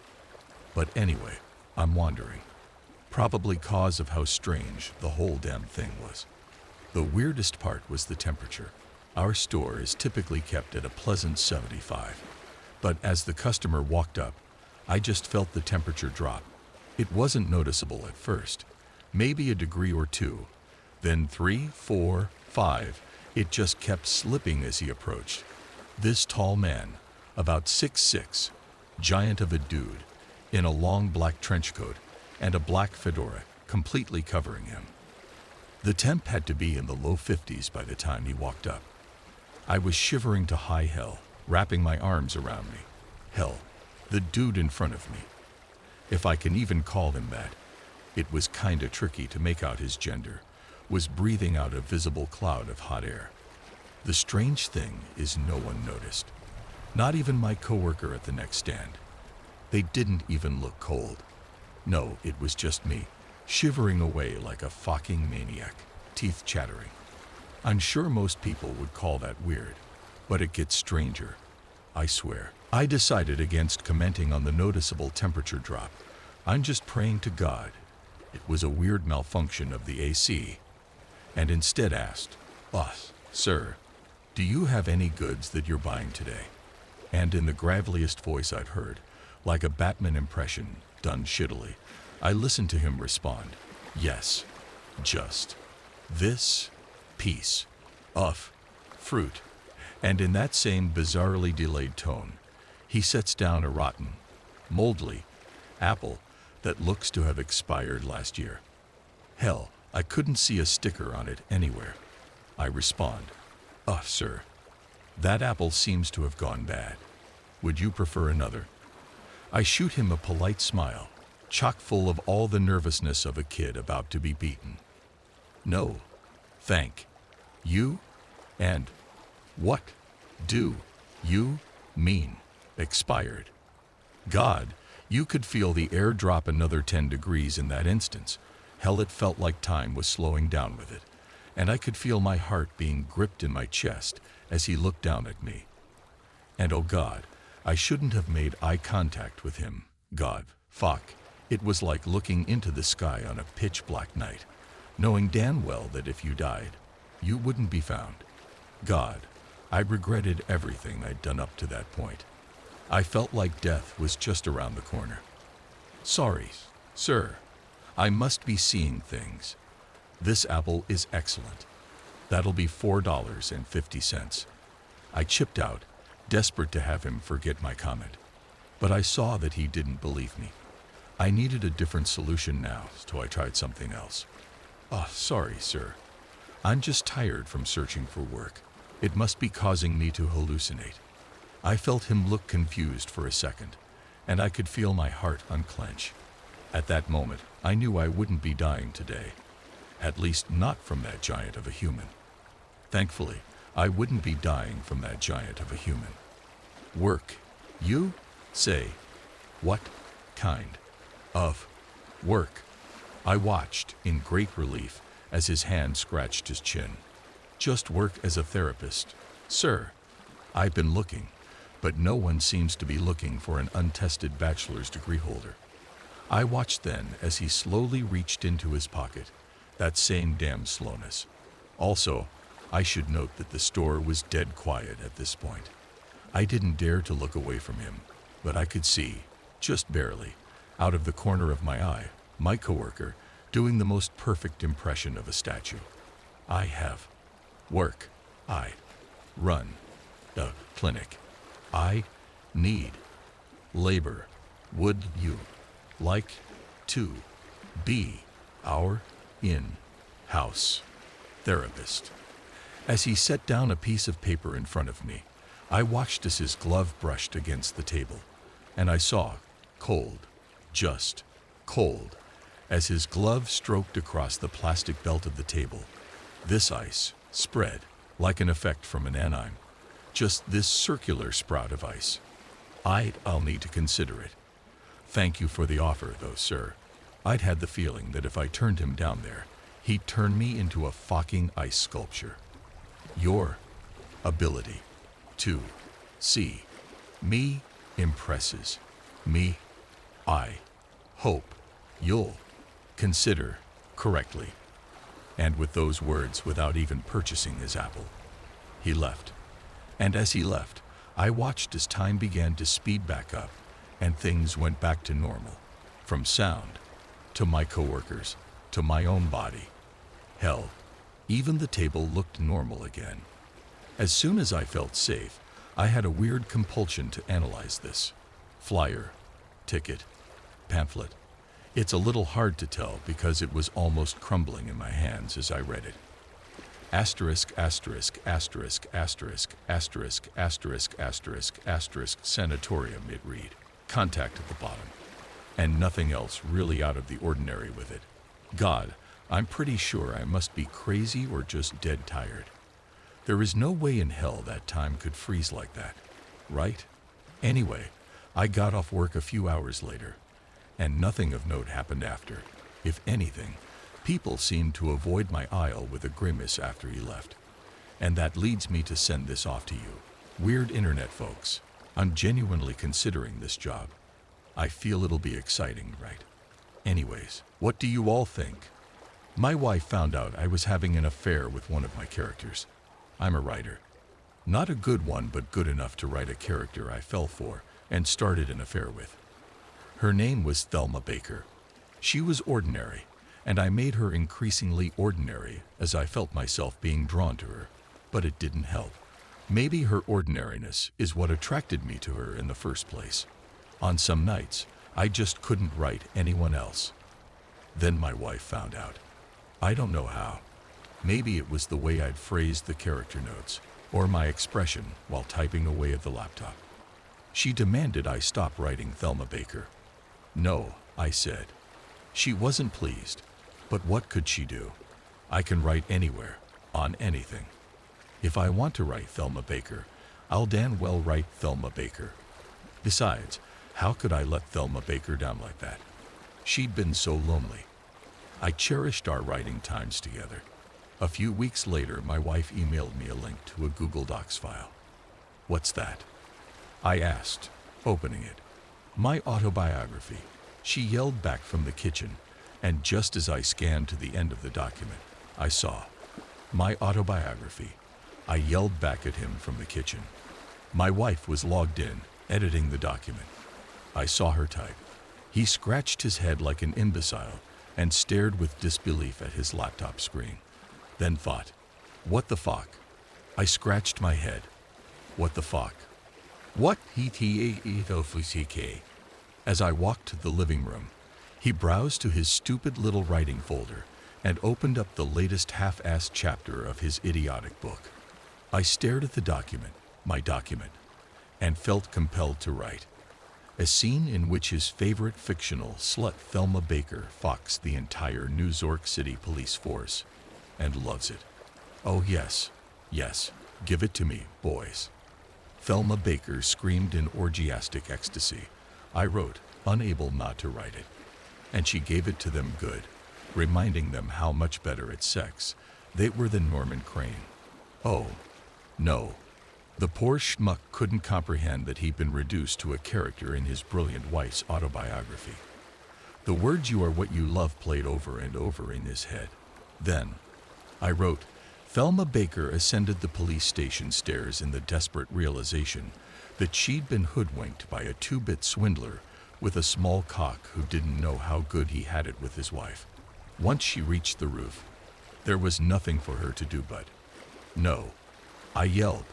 But anyway, I'm wandering. Probably cause of how strange the whole damn thing was. The weirdest part was the temperature. Our store is typically kept at a pleasant 75. But as the customer walked up, I just felt the temperature drop. It wasn't noticeable at first. Maybe a degree or two. Then 3, 4, 5. It just kept slipping as he approached. This tall man, about 6'6", giant of a dude, in a long black trench coat and a black fedora completely covering him. The temp had to be in the low 50s by the time he walked up. I was shivering to high hell, wrapping my arms around me. Hell, the dude in front of me. If I can even call him that. It was kinda tricky to make out his gender, was breathing out a visible cloud of hot air. The strange thing is no one noticed. Not even my coworker at the next stand. They didn't even look cold. No, it was just me, shivering away like a fucking maniac, teeth chattering. I'm sure most people would call that weird, but it gets stranger. I swear. I decided against commenting on the noticeable temperature drop. I'm just praying to God it was a weird malfunction of the AC, and instead asked, "Sir, do you have any goods that you're buying today?" And in the graveliest voice I'd heard, like a Batman impression done shittily, I listened to him respond, "Yes, just this piece of fruit." And in that same bizarrely delayed tone, he sets down a rotten, moldly apple that looks to have expired last year. Hell, I couldn't see a sticker on it anywhere. I respond, "Sir, that apple seems to have gone bad. Would you prefer another?" I shoot him a polite smile, chock full of all the nervousness of a kid about to be beaten. "No, thank you, and what do you mean, expired?" God, you could feel the air drop another 10 degrees in that instance. Hell, it felt like time was slowing down with it, and I could feel my heart being gripped in my chest as he looked down at me. And oh God, I shouldn't have made eye contact with him. God, fuck. It was like looking into the sky on a pitch-black night, knowing damn well that if you died, you wouldn't be found. God, I regretted everything I'd done up to that point. I felt like death was just around the corner. "Sorry, sir. I must be seeing things. This apple is excellent. That'll be $4.50. I chipped out, desperate to have him forget my comment. But I saw that he didn't believe me. I needed a different solution now, so I tried something else. Sorry, sir. I'm just tired from searching for work. It must be causing me to hallucinate." I felt him look confused for a second, and I could feel my heart unclench. At that moment, I knew I wouldn't be dying today. At least not from that giant of a human. Thankfully, I wouldn't be dying from that giant of a human. "Work, you say? What kind of work?" I watched in great relief as his hand scratched his chin. "Just work as a therapist, sir. I've been looking, but no one seems to be looking for an untested bachelor's degree holder." I watched then as he slowly reached into his pocket, that same damn slowness. Also, I should note that the store was dead quiet at this point. I didn't dare to look away from him, but I could see, just barely, out of the corner of my eye, my coworker doing the most perfect impression of a statue. I have work. I run a clinic. I need labor. Would you like to be our in-house therapist? As he set down a piece of paper in front of me, I watched as his glove brushed against the table, and I saw cold, just cold, as his glove stroked across the plastic belt of the table. This ice spread like an effect from an anime. Just this circular sprout of ice. I'll need to consider it. Thank you for the offer, though, sir. I'd had the feeling that if I turned him down there, he'd turn me into a fucking ice sculpture. Your ability to see me impresses me. I hope you'll consider correctly. And with those words, without even purchasing his apple, he left. And as he left, I watched as time began to speed back up and things went back to normal. From sound, to my coworkers, to my own body. Hell, even the table looked normal again. As soon as I felt safe, I had a weird compulsion to analyze this. Flyer, ticket, pamphlet. It's a little hard to tell because it was almost crumbling in my hands as I read it. Asterisk, asterisk, asterisk, asterisk, asterisk, asterisk, asterisk, asterisk, sanatorium, it read. Contact at the bottom. And nothing else really out of the ordinary with it. God, I'm pretty sure I must be crazy or just dead tired. There is no way in hell that time could freeze like that, right? Anyway, I got off work a few hours later, and nothing of note happened after. If anything, people seemed to avoid my aisle with a grimace after he left. And that leads me to send this off to you. Weird internet folks, I'm genuinely considering this job. I feel it'll be exciting, right? Anyways, what do you all think? My wife found out I was having an affair with one of my characters. I'm a writer. Not a good one, but good enough to write a character I fell for and started an affair with. Her name was Thelma Baker. She was ordinary, and I made her increasingly ordinary as I felt myself being drawn to her, but it didn't help. Maybe her ordinariness is what attracted me to her in the first place. On some nights, I just couldn't write anyone else. Then my wife found out. I don't know how. Maybe it was the way I'd phrased the character notes, or my expression while typing away at the laptop. She demanded I stop writing Thelma Baker. No, I said. She wasn't pleased, but what could she do? I can write anywhere, on anything. If I want to write Thelma Baker, I'll damn well write Thelma Baker. Besides, how could I let Thelma Baker down like that? She'd been so lonely. I cherished our writing times together. A few weeks later, my wife emailed me a link to a Google Docs file. What's that? I asked, opening it. My autobiography, she yelled back from the kitchen, and just as I scanned to the end of the document, I saw, my autobiography. I yelled back at him from the kitchen. My wife was logged in, editing the document. I saw her type. He scratched his head like an imbecile and stared with disbelief at his laptop screen. Then thought, what the fuck? I scratched my head. What the fuck? What he. As I walked to the living room, he browsed to his stupid little writing folder and opened up the latest half-assed chapter of his idiotic book. I stared at the document, my document, and felt compelled to write. A scene in which his favorite fictional slut Thelma Baker foxed the entire New York City police force and loves it. Oh yes, yes, give it to me, boys. Thelma Baker screamed in orgiastic ecstasy. I wrote, unable not to write it. And she gave it to them good, reminding them how much better at sex they were than Norman Crane. Oh, no. The poor schmuck couldn't comprehend that he'd been reduced to a character in his brilliant wife's autobiography. The words "you are what you love" played over and over in his head. Then, I wrote, Thelma Baker ascended the police station stairs in the desperate realization that she'd been hoodwinked by a two-bit swindler with a small cock who didn't know how good he had it with his wife. Once she reached the roof, there was nothing for her to do but, "No." I yelled,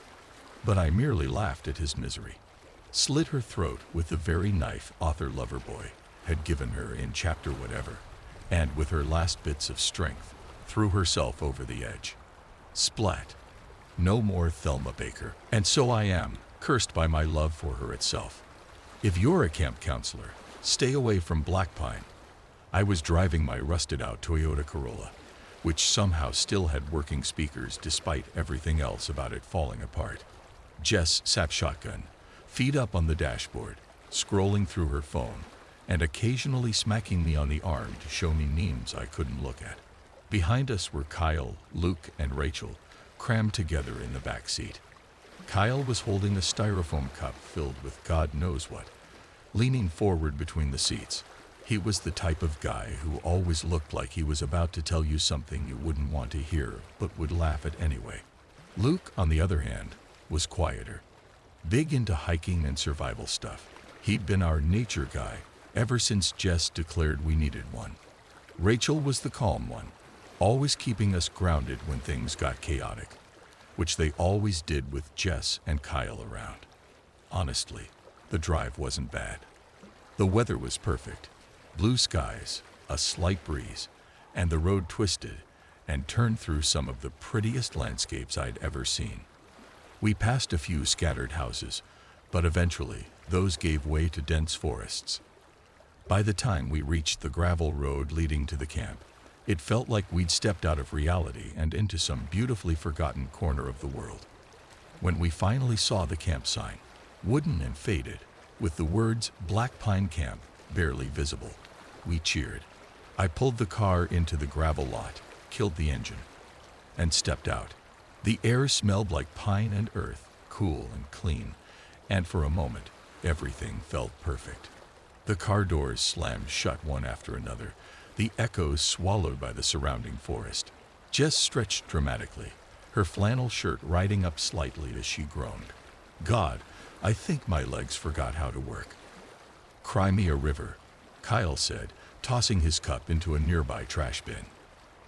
but I merely laughed at his misery. Slit her throat with the very knife Author Loverboy had given her in chapter whatever, and with her last bits of strength, threw herself over the edge. Splat. No more Thelma Baker. And so I am, cursed by my love for her itself. If you're a camp counselor, stay away from Black Pine. I was driving my rusted-out Toyota Corolla, which somehow still had working speakers despite everything else about it falling apart. Jess sat shotgun, feet up on the dashboard, scrolling through her phone, and occasionally smacking me on the arm to show me memes I couldn't look at. Behind us were Kyle, Luke, and Rachel, crammed together in the back seat. Kyle was holding a styrofoam cup filled with God knows what, leaning forward between the seats. He was the type of guy who always looked like he was about to tell you something you wouldn't want to hear but would laugh at anyway. Luke, on the other hand, was quieter, big into hiking and survival stuff. He'd been our nature guy ever since Jess declared we needed one. Rachel was the calm one, always keeping us grounded when things got chaotic, which they always did with Jess and Kyle around. Honestly, the drive wasn't bad. The weather was perfect. Blue skies, a slight breeze, and the road twisted and turned through some of the prettiest landscapes I'd ever seen. We passed a few scattered houses, but eventually those gave way to dense forests. By the time we reached the gravel road leading to the camp, it felt like we'd stepped out of reality and into some beautifully forgotten corner of the world. When we finally saw the camp sign, wooden and faded, with the words Black Pine Camp barely visible, we cheered. I pulled the car into the gravel lot, killed the engine, and stepped out. The air smelled like pine and earth, cool and clean, and for a moment, everything felt perfect. The car doors slammed shut one after another, the echoes swallowed by the surrounding forest. Jess stretched dramatically, her flannel shirt riding up slightly as she groaned. God, I think my legs forgot how to work. Cry me a river, Kyle said, tossing his cup into a nearby trash bin.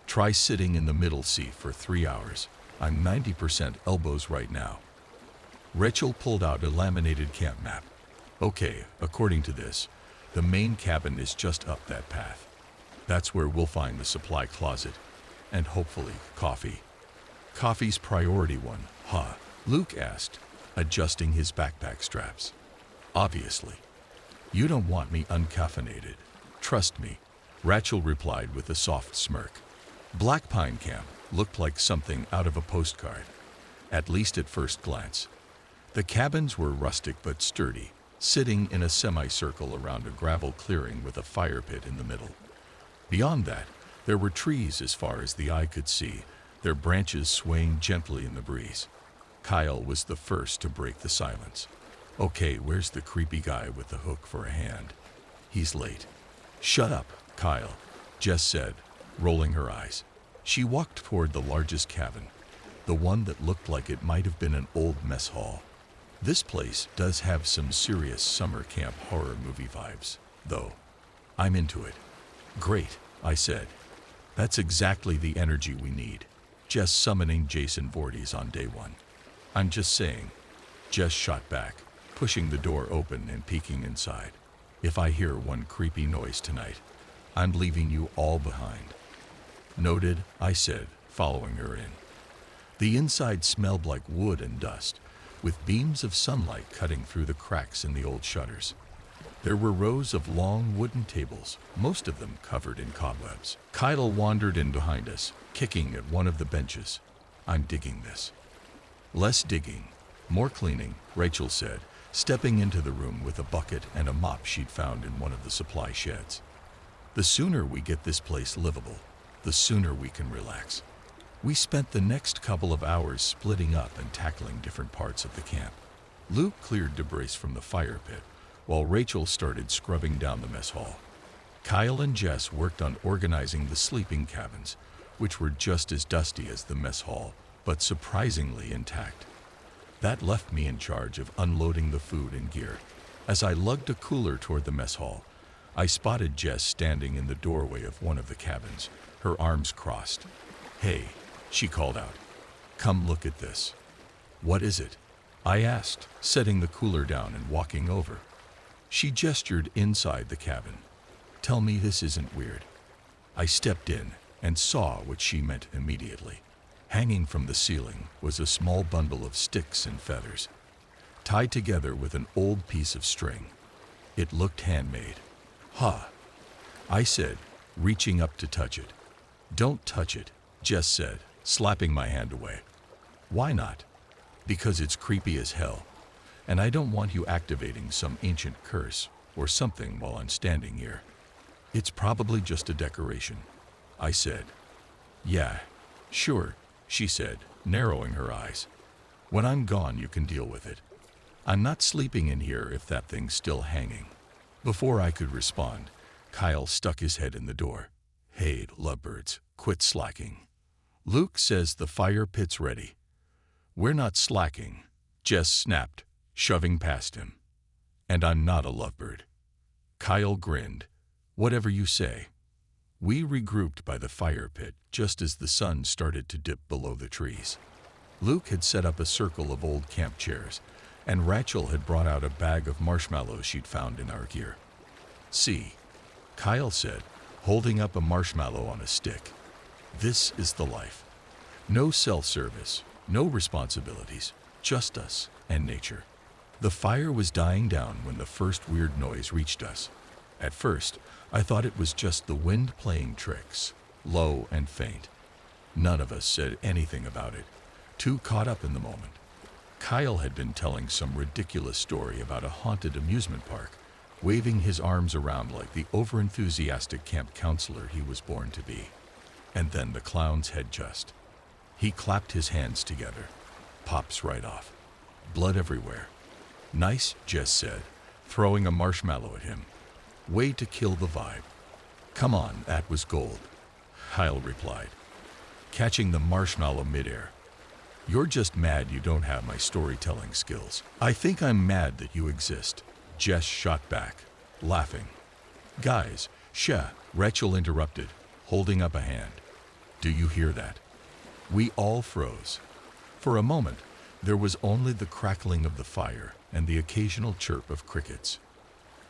Try sitting in the middle seat for 3 hours. I'm 90% elbows right now. Rachel pulled out a laminated camp map. Okay, according to this, the main cabin is just up that path. That's where we'll find the supply closet, and hopefully coffee. Coffee's priority one, huh? Luke asked, adjusting his backpack straps. Obviously. You don't want me uncaffeinated. Trust me, Rachel replied with a soft smirk. Black Pine Camp looked like something out of a postcard, at least at first glance. The cabins were rustic but sturdy, sitting in a semicircle around a gravel clearing with a fire pit in the middle. Beyond that, there were trees as far as the eye could see, their branches swaying gently in the breeze. Kyle was the first to break the silence. Okay, where's the creepy guy with the hook for a hand? He's late. Shut up, Kyle, Jess said, rolling her eyes. She walked toward the largest cabin, the one that looked like it might have been an old mess hall. This place does have some serious summer camp horror movie vibes, though. I'm into it. Great, I said. That's exactly the energy we need. Jess summoning Jason Voorhees on day one. I'm just saying. Jess shot back, pushing the door open and peeking inside. If I hear one creepy noise tonight, I'm leaving you all behind. Noted, I said, following her in. The inside smelled like wood and dust, with beams of sunlight cutting through the cracks in the old shutters. There were rows of long wooden tables, most of them covered in cobwebs. Kyle wandered in behind us, kicking at one of the benches. I'm digging this. Less digging, more cleaning, Rachel said, stepping into the room with a bucket and a mop she'd found in one of the supply sheds. The sooner we get this place livable, the sooner we can relax. We spent the next couple of hours splitting up and tackling different parts of the camp. Luke cleared debris from the fire pit, while Rachel started scrubbing down the mess hall. Kyle and Jess worked on organizing the sleeping cabins, which were just as dusty as the mess hall, but surprisingly intact. That left me in charge of unloading the food and gear. As I lugged a cooler toward the mess hall, I spotted Jess standing in the doorway of one of the cabins, her arms crossed. "Hey," she called out. "Come look at this." "What is it?" I asked, setting the cooler down and walking over. She gestured inside the cabin. "Tell me this isn't weird." I stepped in and saw what she meant immediately. Hanging from the ceiling was a small bundle of sticks and feathers, tied together with an old piece of string. It looked handmade. "Huh," I said, reaching up to touch it. "Don't touch it," Jess said, slapping my hand away. "Why not?" "Because it's creepy as hell, and I don't want you activating some ancient curse or something while I'm standing here." "It's probably just a decoration," I said. "Yeah, sure," she said, narrowing her eyes. "When I'm gone, you can deal with it. I'm not sleeping in here if that thing's still hanging." Before I could respond, Kyle stuck his head in the door. "Hey, lovebirds, quit slacking. Luke says the fire pit's ready." "We're not slacking," Jess snapped, shoving past him. "And I'm not a lovebird." Kyle grinned. "Whatever you say." We regrouped by the fire pit just as the sun started to dip below the trees. Luke had set up a circle of old camp chairs, and Rachel had brought out a bag of marshmallows she'd found in our gear. "See," Kyle said, holding up a marshmallow on a stick. "This is the life. No self-service, no responsibilities, just us and nature." The fire was dying down when the first weird noise reached us. At first, I thought it was just the wind playing tricks, low and faint. None of us said anything about it, too caught up in the moment. Kyle had been telling some ridiculous story about a haunted amusement park, waving his arms around like the overenthusiastic camp counselor he was born to be. And then the clown's head just. He clapped his hands together. Pops right off. Blood everywhere. "Nice," Jess said, throwing a marshmallow at him. "Way to kill the vibe." "Come on, that was gold," Kyle replied, catching the marshmallow midair. "You're just mad you don't have my storytelling skills." "I think I'm mad that you exist," Jess shot back, laughing. "Guys, Rachel interrupted, holding up a hand. "Do you hear that?" We all froze. For a moment, there was only the crackling of the fire and the occasional chirp of crickets.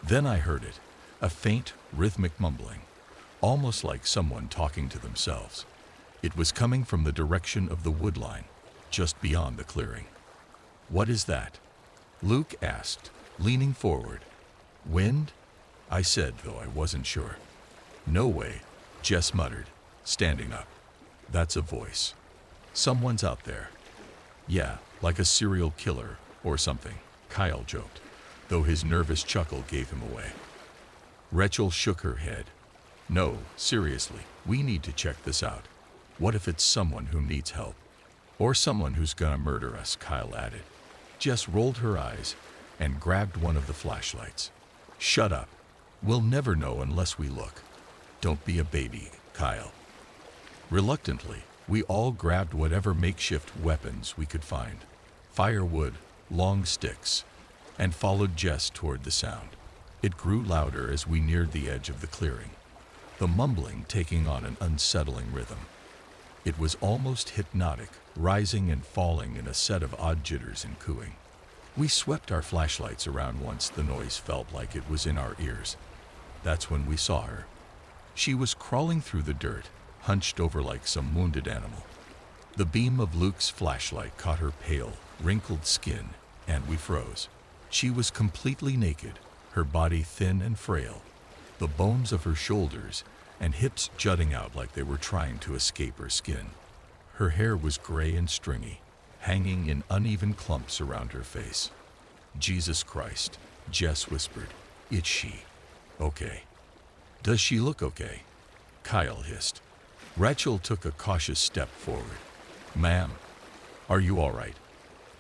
Then I heard it, a faint, rhythmic mumbling, almost like someone talking to themselves. It was coming from the direction of the wood line, just beyond the clearing. "What is that?" Luke asked, leaning forward. "Wind?" I said, though I wasn't sure. "No way," Jess muttered, standing up. "That's a voice. Someone's out there." "Yeah, like a serial killer or something," Kyle joked, though his nervous chuckle gave him away. Rachel shook her head. "No, seriously, we need to check this out. What if it's someone who needs help? Or someone who's gonna murder us," Kyle added. Jess rolled her eyes and grabbed one of the flashlights. "Shut up. We'll never know unless we look." "Don't be a baby, Kyle." Reluctantly, we all grabbed whatever makeshift weapons we could find, firewood, long sticks, and followed Jess toward the sound. It grew louder as we neared the edge of the clearing, the mumbling taking on an unsettling rhythm. It was almost hypnotic, rising and falling in a set of odd jitters and cooing. We swept our flashlights around once the noise felt like it was in our ears. That's when we saw her. She was crawling through the dirt, hunched over like some wounded animal. The beam of Luke's flashlight caught her pale, wrinkled skin, and we froze. She was completely naked, her body thin and frail, the bones of her shoulders and hips jutting out like they were trying to escape her skin. Her hair was gray and stringy, hanging in uneven clumps around her face. "Jesus Christ," Jess whispered. "It's she." "Okay." "Does she look okay?" Kyle hissed. Rachel took a cautious step forward. "Ma'am, are you all right?"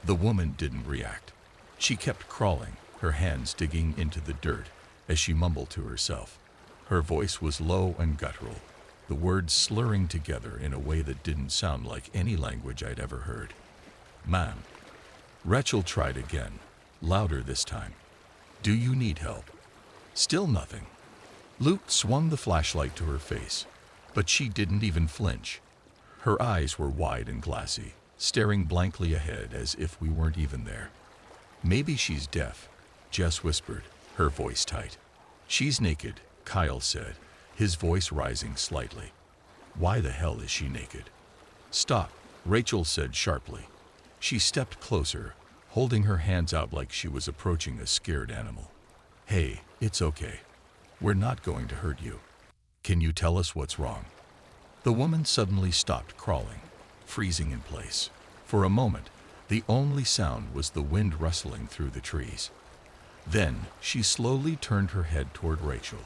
The woman didn't react. She kept crawling, her hands digging into the dirt as she mumbled to herself. Her voice was low and guttural. the words slurring together in a way that didn't sound like any language I'd ever heard. "Ma'am." Rachel tried again, louder this time. "Do you need help?" Still nothing. Luke swung the flashlight to her face, but she didn't even flinch. Her eyes were wide and glassy, staring blankly ahead as if we weren't even there. "Maybe she's deaf," Jess whispered, her voice tight. "She's naked," Kyle said, his voice rising slightly. "Why the hell is she naked?" "Stop," Rachel said sharply. She stepped closer, holding her hands out like she was approaching a scared animal. "Hey, it's okay. We're not going to hurt you. Can you tell us what's wrong?" The woman suddenly stopped crawling, freezing in place. For a moment, the only sound was the wind rustling through the trees. Then, she slowly turned her head toward Rachel.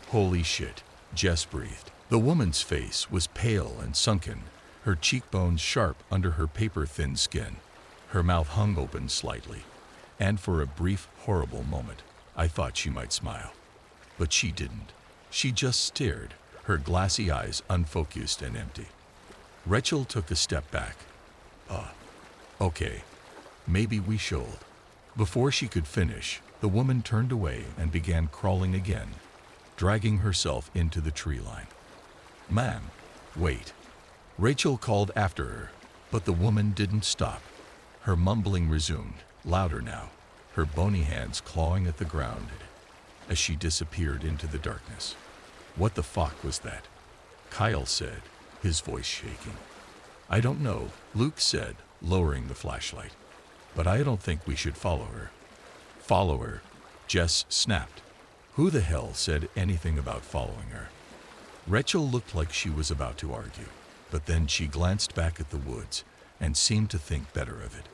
"Holy shit," Jess breathed. The woman's face was pale and sunken, her cheekbones sharp under her paper-thin skin. Her mouth hung open slightly, and for a brief, horrible moment, I thought she might smile. But she didn't. She just stared, her glassy eyes unfocused and empty. Rachel took a step back. Okay, maybe we should." Before she could finish, the woman turned away and began crawling again, dragging herself into the tree line. "Ma'am, wait." Rachel called after her, but the woman didn't stop. Her mumbling resumed, louder now, her bony hands clawing at the ground as she disappeared into the darkness. "What the fuck was that?" Kyle said, his voice shaking. "I don't know," Luke said, lowering the flashlight. "But I don't think we should follow her." "Follow her?" Jess snapped. Who the hell said anything about following her? Rachel looked like she was about to argue, but then she glanced back at the woods and seemed to think better of it.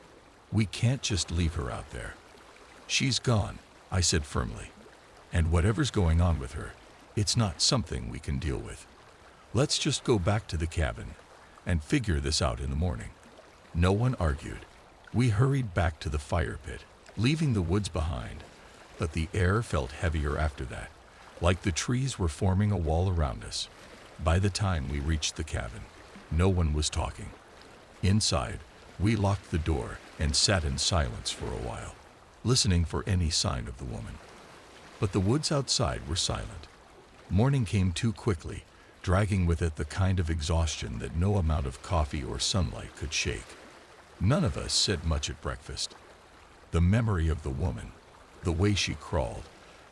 "We can't just leave her out there." "She's gone," I said firmly. "And whatever's going on with her, it's not something we can deal with. Let's just go back to the cabin and figure this out in the morning." No one argued. We hurried back to the fire pit, leaving the woods behind, but the air felt heavier after that, like the trees were forming a wall around us. By the time we reached the cabin, no one was talking. Inside, we locked the door and sat in silence for a while, listening for any sign of the woman. But the woods outside were silent. Morning came too quickly, dragging with it the kind of exhaustion that no amount of coffee or sunlight could shake. None of us said much at breakfast. The memory of the woman, the way she crawled,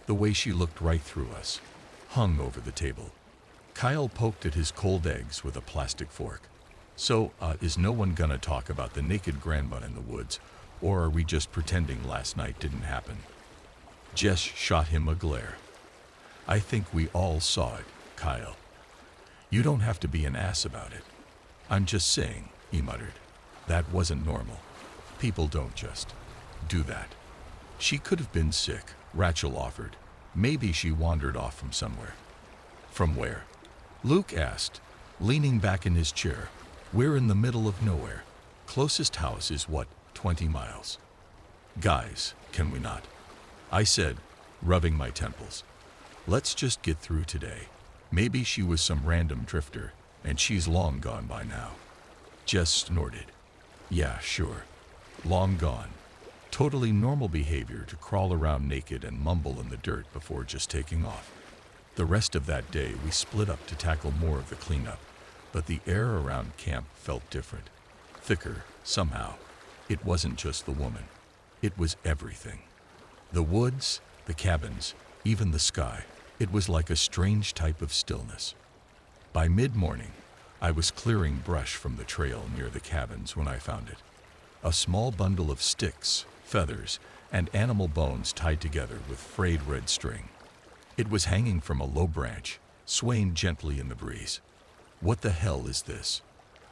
the way she looked right through us, hung over the table. Kyle poked at his cold eggs with a plastic fork. "So, is no one gonna talk about the naked grandma in the woods, or are we just pretending last night didn't happen?" Jess shot him a glare. "I think we all saw it, Kyle. You don't have to be an ass about it." "I'm just saying," he muttered. "That wasn't normal. People don't just do that." "She could have been sick," Rachel offered. "Maybe she wandered off from somewhere." "From where?" Luke asked, leaning back in his chair. "We're in the middle of nowhere. Closest house is, 20 miles. Guys, can we not?" I said, rubbing my temples. "Let's just get through today. Maybe she was some random drifter, and she's long gone by now." Jess snorted. "Yeah, sure. Long gone. Totally normal behavior to crawl around naked and mumble in the dirt before just taking off." The rest of that day we split up to tackle more of the cleanup, but the air around camp felt different. Thicker, somehow. It wasn't just the woman. It was everything. The woods, the cabins, even the sky. It was like a strange type of stillness. By mid-morning, I was clearing brush from the trail near the cabins when I found it. A small bundle of sticks, feathers, and animal bones tied together with frayed red string. It was hanging from a low branch, swaying gently in the breeze. "What the hell is this?"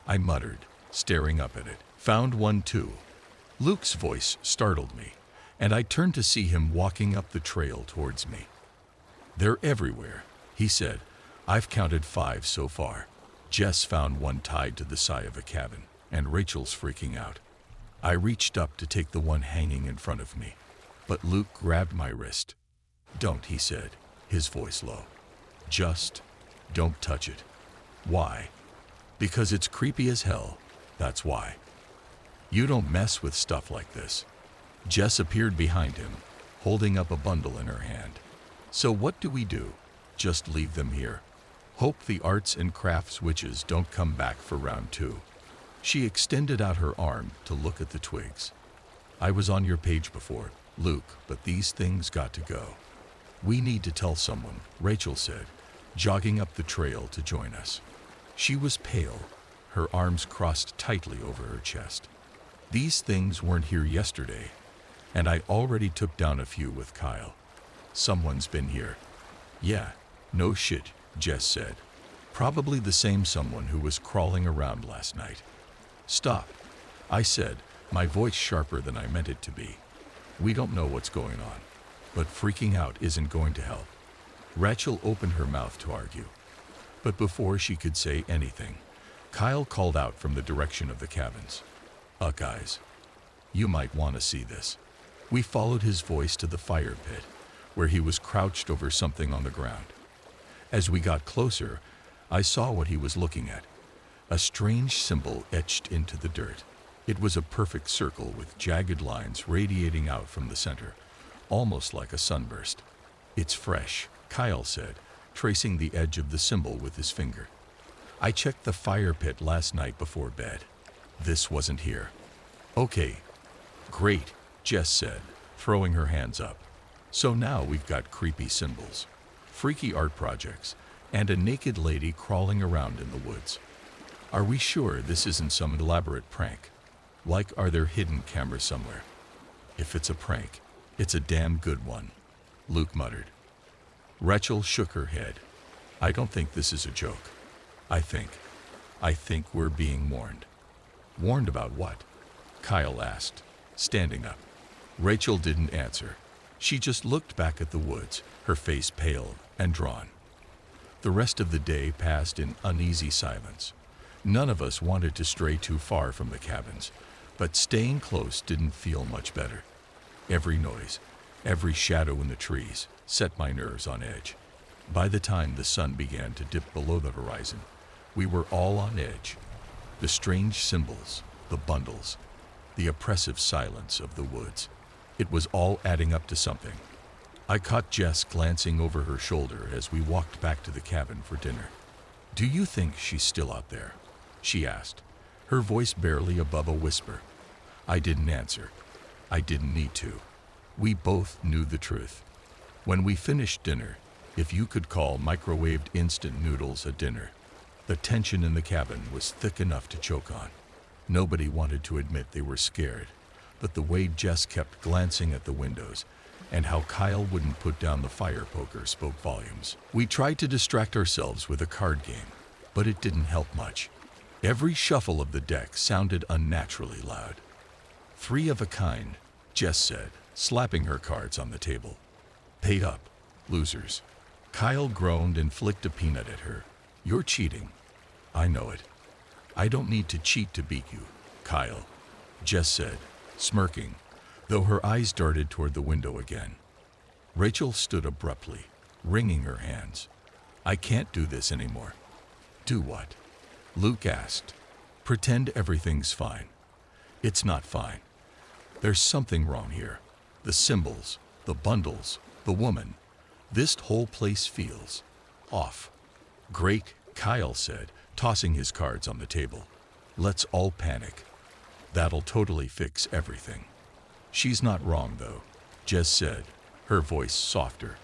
I muttered, staring up at it. "Found one too." Luke's voice startled me, and I turned to see him walking up the trail towards me. "They're everywhere," he said. "I've counted 5 so far." Jess found one tied to the side of a cabin, and Rachel's freaking out. I reached up to take the one hanging in front of me, but Luke grabbed my wrist. "Don't," he said, his voice low. "Just don't touch it." Why? Because it's creepy as hell. That's why. You don't mess with stuff like this. Jess appeared behind him, holding up a bundle in her hand. So what do we do? Just leave them here. Hope the arts and crafts witches don't come back for round 2. She extended out her arm to look at the twigs. I was on your page before, Luke, but these things got to go. We need to tell someone, Rachel said, jogging up the trail to join us. She was pale, her arms crossed tightly over her chest. These things weren't here yesterday, and I already took down a few with Kyle. Someone's been here. Yeah, no shit, Jess said. Probably the same someone who was crawling around last night. Stop, I said, my voice sharper than I meant it to be. We don't know what's going on, but freaking out isn't going to help. Rachel opened her mouth to argue, but before she could say anything, Kyle called out from the direction of the cabins. Guys, you might want to see this. We followed his voice to the fire pit, where he was crouched over something on the ground. As we got closer, I saw what he was looking at. A strange symbol etched into the dirt. It was a perfect circle with jagged lines radiating out from the center, almost like a sunburst. It's fresh, Kyle said, tracing the edge of the symbol with his finger. I checked the fire pit last night before bed. This wasn't here. Okay, great, Jess said, throwing her hands up. So now we've got creepy symbols, freaky art projects, and a naked lady crawling around in the woods. Are we sure this isn't some elaborate prank? Like, are there hidden cameras somewhere? If it's a prank, it's a damn good one, Luke muttered. Rachel shook her head. I don't think this is a joke. I think we're being warned. Warned about what? Kyle asked, standing up. Rachel didn't answer. She just looked back at the woods, her face pale and drawn. The rest of the day passed in uneasy silence. None of us wanted to stray too far from the cabins, but staying close didn't feel much better. Every noise, every shadow in the trees set my nerves on edge. By the time the sun began to dip below the horizon, we were all on edge. The strange symbols, the bundles, the oppressive silence of the woods. It was all adding up to something. I caught Jess glancing over her shoulder as we walked back to the cabin for dinner. Do you think she's still out there? She asked, her voice barely above a whisper. I didn't answer. I didn't need to. We both knew the truth. When we finished dinner, if you could call microwaved instant noodles a dinner, the tension in the cabin was thick enough to choke on. Nobody wanted to admit they were scared, but the way Jess kept glancing at the windows and how Kyle wouldn't put down the fire poker spoke volumes. We tried to distract ourselves with a card game, but it didn't help much. Every shuffle of the deck sounded unnaturally loud. 3 of a kind, Jess said, slapping her cards on the table. Paid up, losers. Kyle groaned and flicked a peanut at her. You're cheating. I know it. I don't need to cheat to beat you, Kyle, Jess said, smirking, though her eyes darted toward the window again. Rachel stood abruptly, wringing her hands. I can't do this anymore. Do what? Luke asked. Pretend everything's fine. It's not fine. There's something wrong here. The symbols, the bundles, the woman. This whole place feels off. Great, Kyle said, tossing his cards on the table. Let's all panic. That'll totally fix everything. She's not wrong, though, Jess said, her voice softer.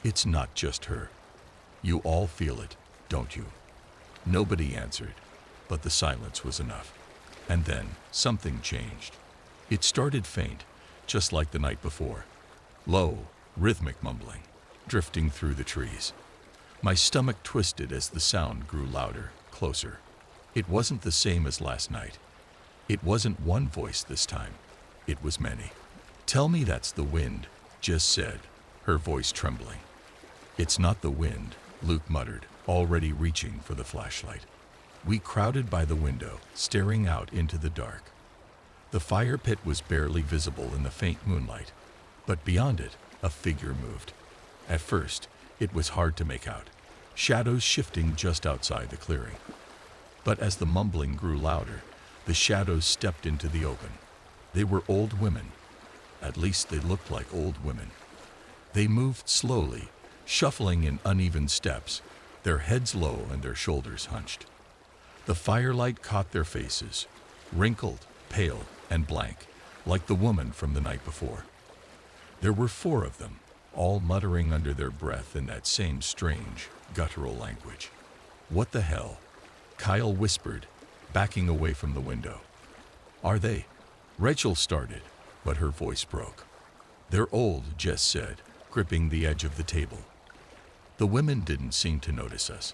It's not just her. You all feel it, don't you? Nobody answered, but the silence was enough. And then something changed. It started faint, just like the night before. Low, rhythmic mumbling, drifting through the trees. My stomach twisted as the sound grew louder, closer. It wasn't the same as last night. It wasn't one voice this time. It was many. Tell me that's the wind, Jess said, her voice trembling. It's not the wind, Luke muttered, already reaching for the flashlight. We crowded by the window, staring out into the dark. The fire pit was barely visible in the faint moonlight, but beyond it, a figure moved. At first, it was hard to make out. shadows shifting just outside the clearing. But as the mumbling grew louder, the shadows stepped into the open. They were old women. At least they looked like old women. They moved slowly, shuffling in uneven steps, their heads low and their shoulders hunched. The firelight caught their faces, wrinkled, pale, and blank, like the woman from the night before. There were 4 of them, all muttering under their breath in that same strange, guttural language. "What the hell?" Kyle whispered, backing away from the window. "Are they?" Rachel started, but her voice broke. "They're old," Jess said, gripping the edge of the table. The women didn't seem to notice us.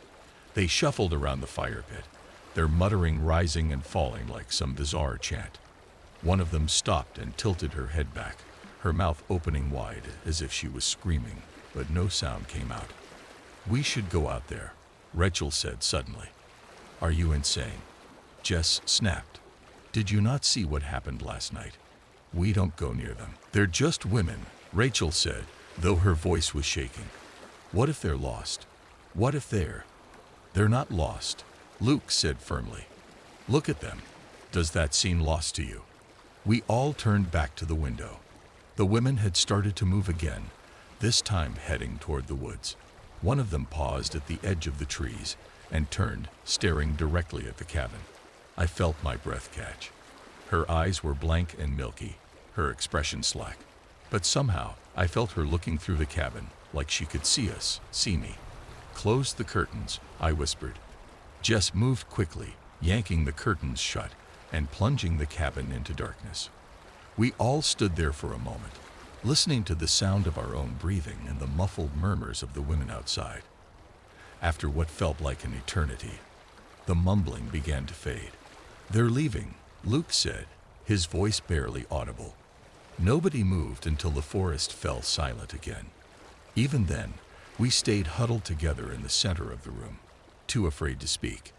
They shuffled around the fire pit, their muttering rising and falling like some bizarre chant. One of them stopped and tilted her head back, her mouth opening wide as if she was screaming, but no sound came out. "We should go out there," Rachel said suddenly. "Are you insane?" Jess snapped. "Did you not see what happened last night? We don't go near them. They're just women," Rachel said, though her voice was shaking. "What if they're lost? What if they're not lost," Luke said firmly. "Look at them. Does that seem lost to you?" We all turned back to the window. The women had started to move again, this time heading toward the woods. One of them paused at the edge of the trees and turned, staring directly at the cabin. I felt my breath catch. Her eyes were blank and milky, her expression slack. But somehow, I felt her looking through the cabin, like she could see us, see me. "Close the curtains," I whispered. Jess moved quickly, yanking the curtains shut and plunging the cabin into darkness. We all stood there for a moment, listening to the sound of our own breathing and the muffled murmurs of the women outside. After what felt like an eternity, the mumbling began to fade. "They're leaving," Luke said, his voice barely audible. Nobody moved until the forest fell silent again. Even then, we stayed huddled together in the center of the room, too afraid to speak.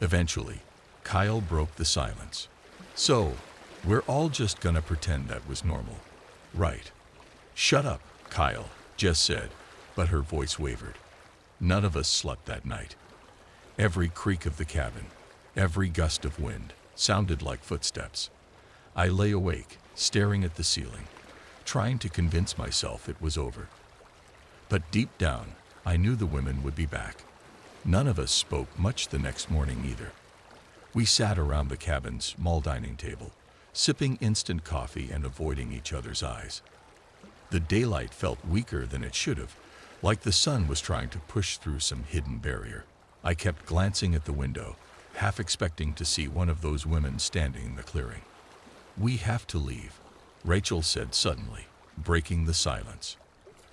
Eventually, Kyle broke the silence. "So, we're all just gonna pretend that was normal, right?" "Shut up, Kyle," Jess said, but her voice wavered. None of us slept that night. Every creak of the cabin, every gust of wind, sounded like footsteps. I lay awake, staring at the ceiling, trying to convince myself it was over. But deep down, I knew the women would be back. None of us spoke much the next morning either. We sat around the cabin's small dining table, sipping instant coffee and avoiding each other's eyes. The daylight felt weaker than it should have, like the sun was trying to push through some hidden barrier. I kept glancing at the window, half expecting to see one of those women standing in the clearing. "We have to leave," Rachel said suddenly, breaking the silence.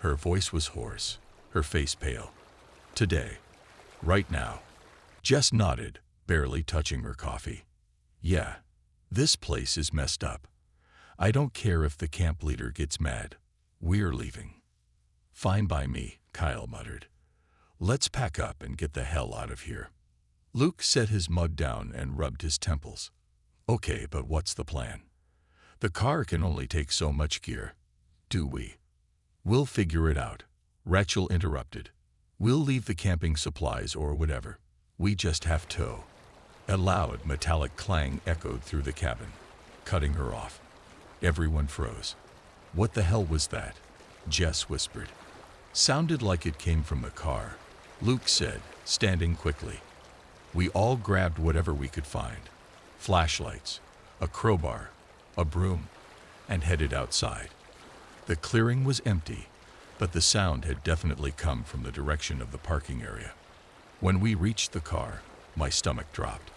Her voice was hoarse, her face pale. "Today. Right now." Jess nodded, barely touching her coffee. "Yeah, this place is messed up. I don't care if the camp leader gets mad. We're leaving." "Fine by me," Kyle muttered. "Let's pack up and get the hell out of here." Luke set his mug down and rubbed his temples. "Okay, but what's the plan? The car can only take so much gear. Do we?" "We'll figure it out," Rachel interrupted. "We'll leave the camping supplies or whatever. We just have to." A loud metallic clang echoed through the cabin, cutting her off. Everyone froze. "What the hell was that?" Jess whispered. "Sounded like it came from the car," Luke said, standing quickly. We all grabbed whatever we could find, flashlights, a crowbar, a broom, and headed outside. The clearing was empty, but the sound had definitely come from the direction of the parking area. When we reached the car, my stomach dropped.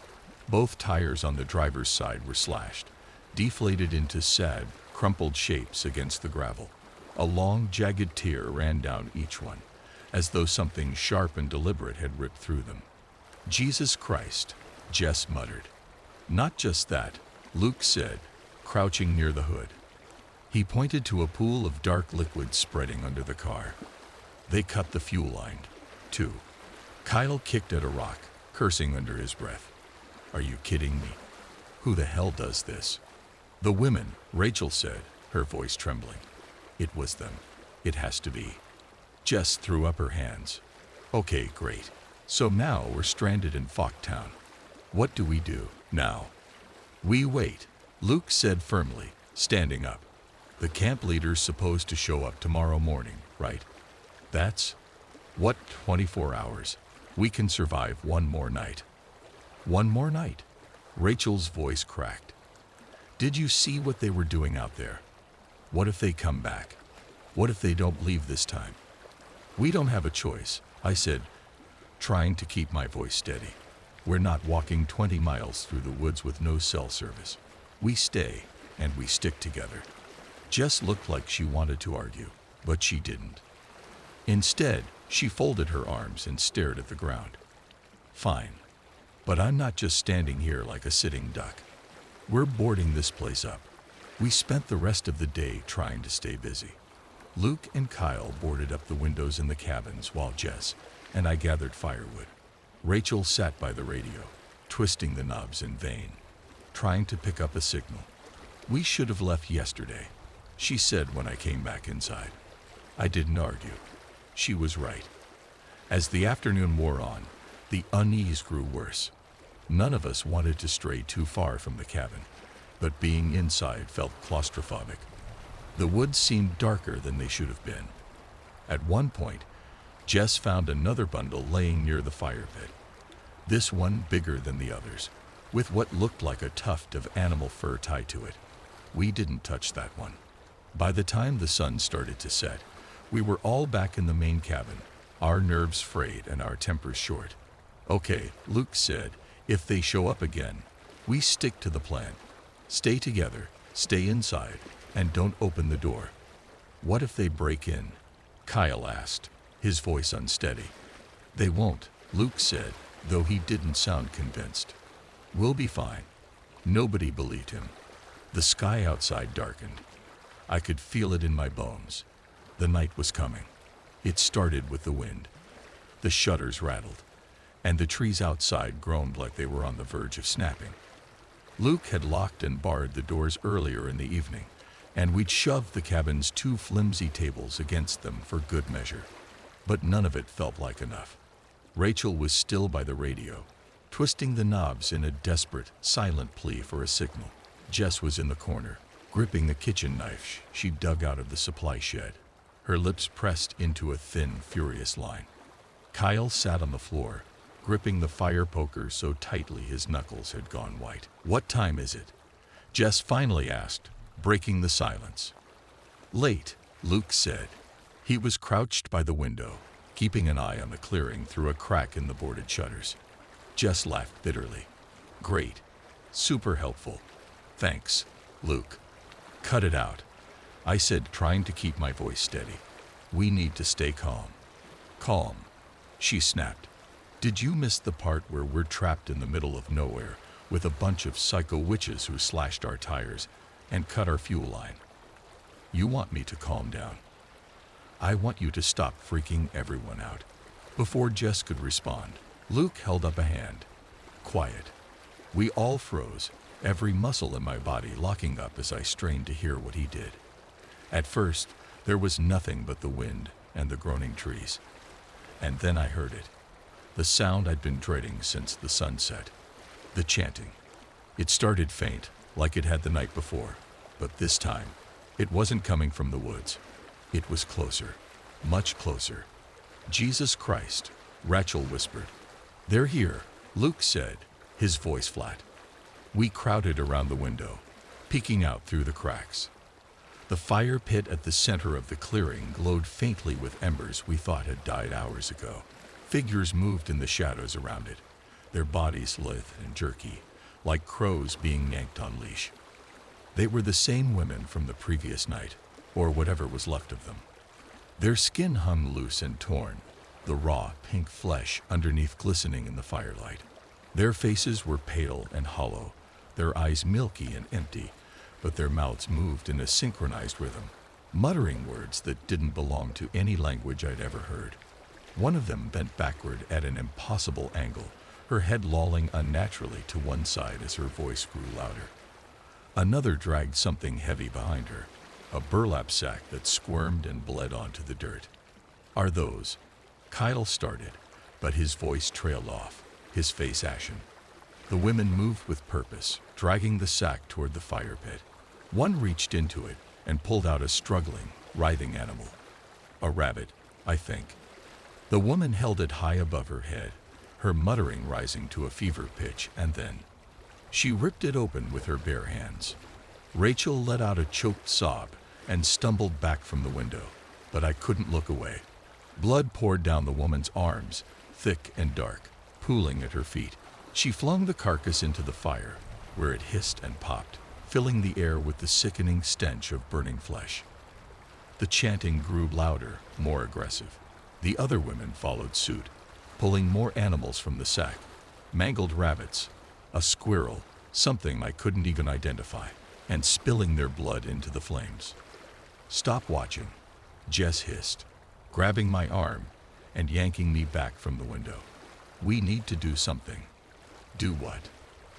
Both tires on the driver's side were slashed, deflated into sad, crumpled shapes against the gravel. A long, jagged tear ran down each one, as though something sharp and deliberate had ripped through them. "Jesus Christ," Jess muttered. "Not just that," Luke said, crouching near the hood. He pointed to a pool of dark liquid spreading under the car. "They cut the fuel line, too." Kyle kicked at a rock, cursing under his breath. "Are you kidding me? Who the hell does this?" "The women," Rachel said, her voice trembling. "It was them. It has to be." Jess threw up her hands. Okay, great. So now we're stranded in Town. What do we do now? We wait, Luke said firmly, standing up. The camp leader's supposed to show up tomorrow morning, right? That's what, 24 hours. We can survive one more night. One more night? Rachel's voice cracked. Did you see what they were doing out there? What if they come back? What if they don't leave this time? We don't have a choice, I said, trying to keep my voice steady. We're not walking 20 miles through the woods with no cell service. We stay, and we stick together. Jess looked like she wanted to argue, but she didn't. Instead, she folded her arms and stared at the ground. Fine. But I'm not just standing here like a sitting duck. We're boarding this place up. We spent the rest of the day trying to stay busy. Luke and Kyle boarded up the windows in the cabins while Jess and I gathered firewood. Rachel sat by the radio, twisting the knobs in vain, trying to pick up a signal. We should have left yesterday, she said when I came back inside. I didn't argue. She was right. As the afternoon wore on, the unease grew worse. None of us wanted to stray too far from the cabin, but being inside felt claustrophobic. The woods seemed darker than they should have been. At one point, Jess found another bundle laying near the fire pit. This one bigger than the others, with what looked like a tuft of animal fur tied to it. We didn't touch that one. By the time the sun started to set, we were all back in the main cabin, our nerves frayed and our tempers short. Okay, Luke said, if they show up again, we stick to the plan. Stay together, stay inside, and don't open the door. What if they break in? Kyle asked, his voice unsteady. They won't, Luke said, though he didn't sound convinced. We'll be fine. Nobody believed him. The sky outside darkened. I could feel it in my bones. The night was coming. It started with the wind. The shutters rattled, and the trees outside groaned like they were on the verge of snapping. Luke had locked and barred the doors earlier in the evening, and we'd shoved the cabin's 2 flimsy tables against them for good measure. But none of it felt like enough. Rachel was still by the radio, twisting the knobs in a desperate, silent plea for a signal. Jess was in the corner, gripping the kitchen knife she dug out of the supply shed, her lips pressed into a thin, furious line. Kyle sat on the floor, gripping the fire poker so tightly his knuckles had gone white. What time is it? Jess finally asked, breaking the silence. Late, Luke said. He was crouched by the window, keeping an eye on the clearing through a crack in the boarded shutters. Jess laughed bitterly. Great. Super helpful. Thanks, Luke. Cut it out, I said, trying to keep my voice steady. We need to stay calm. Calm, she snapped. Did you miss the part where we're trapped in the middle of nowhere with a bunch of psycho witches who slashed our tires and cut our fuel line? You want me to calm down. I want you to stop freaking everyone out. Before Jess could respond, Luke held up a hand. Quiet. We all froze, every muscle in my body locking up as I strained to hear what he did. At first, there was nothing but the wind and the groaning trees. And then I heard it. The sound I'd been dreading since the sunset. The chanting. It started faint, like it had the night before, but this time, it wasn't coming from the woods. It was closer, much closer. Jesus Christ, Rachel whispered. They're here, Luke said, his voice flat. We crowded around the window, peeking out through the cracks. The fire pit at the center of the clearing glowed faintly with embers we thought had died hours ago. Figures moved in the shadows around it, their bodies lithe and jerky, like crows being yanked on leash. They were the same women from the previous night, or whatever was left of them. Their skin hung loose and torn, the raw, pink flesh underneath glistening in the firelight. Their faces were pale and hollow, their eyes milky and empty, but their mouths moved in a synchronized rhythm, muttering words that didn't belong to any language I'd ever heard. One of them bent backward at an impossible angle, her head lolling unnaturally to one side as her voice grew louder. Another dragged something heavy behind her, a burlap sack that squirmed and bled onto the dirt. Are those? Kyle started, but his voice trailed off, his face ashen. The women moved with purpose, dragging the sack toward the fire pit. One reached into it and pulled out a struggling, writhing animal. A rabbit, I think. The woman held it high above her head, her muttering rising to a fever pitch, and then she ripped it open with her bare hands. Rachel let out a choked sob and stumbled back from the window, but I couldn't look away. Blood poured down the woman's arms, thick and dark, pooling at her feet. She flung the carcass into the fire, where it hissed and popped, filling the air with the sickening stench of burning flesh. The chanting grew louder, more aggressive. The other women followed suit, pulling more animals from the sack. Mangled rabbits, a squirrel, something I couldn't even identify, and spilling their blood into the flames. "Stop watching," Jess hissed, grabbing my arm and yanking me back from the window. "We need to do something." "Do what?"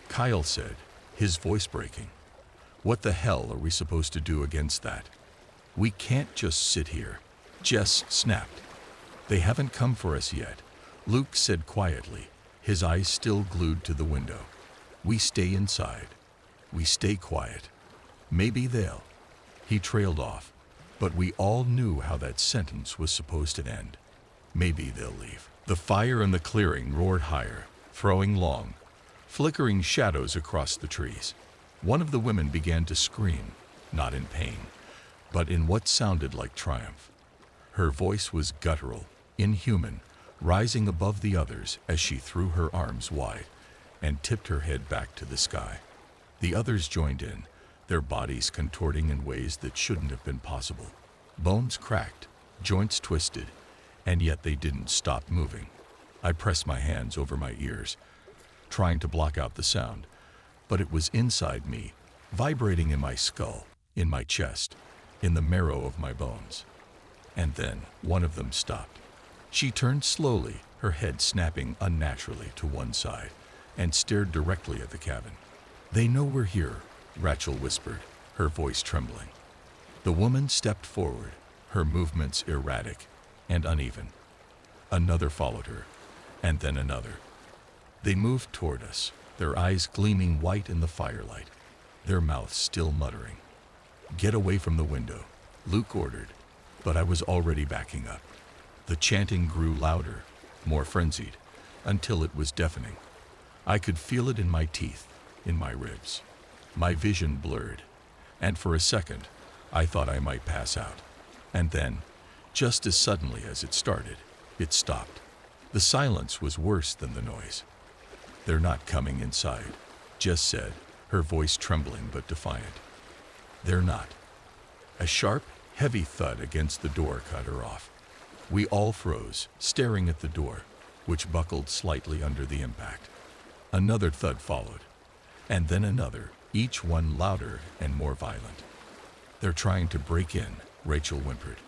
Kyle said, his voice breaking. "What the hell are we supposed to do against that? We can't just sit here," Jess snapped. "They haven't come for us yet," Luke said quietly, his eyes still glued to the window. "We stay inside. We stay quiet. Maybe they'll..." He trailed off, but we all knew how that sentence was supposed to end. Maybe they'll leave. The fire in the clearing roared higher, throwing long, flickering shadows across the trees. One of the women began to scream, not in pain, but in what sounded like triumph. Her voice was guttural, inhuman, rising above the others as she threw her arms wide and tipped her head back to the sky. The others joined in, their bodies contorting in ways that shouldn't have been possible. Bones cracked, joints twisted, and yet they didn't stop moving. I pressed my hands over my ears, trying to block out the sound, but it was inside me, vibrating in my skull, in my chest, in the marrow of my bones. And then one of them stopped. She turned slowly, her head snapping unnaturally to one side, and stared directly at the cabin. "They know we're here," Rachel whispered, her voice trembling. The woman stepped forward, her movements erratic and uneven. Another followed her, and then another. They moved toward us, their eyes gleaming white in the firelight, their mouths still muttering. "Get away from the window," Luke ordered, but I was already backing up. The chanting grew louder, more frenzied, until it was deafening. I could feel it in my teeth, in my ribs. My vision blurred, and for a second, I thought I might pass out. And then, just as suddenly as it started, it stopped. The silence was worse than the noise. "They're not coming inside," Jess said, her voice trembling but defiant. "They're not." A sharp, heavy thud against the door cut her off. We all froze, staring at the door, which buckled slightly under the impact. Another thud followed, and then another, each one louder and more violent. "They're trying to break in," Rachel whimpered.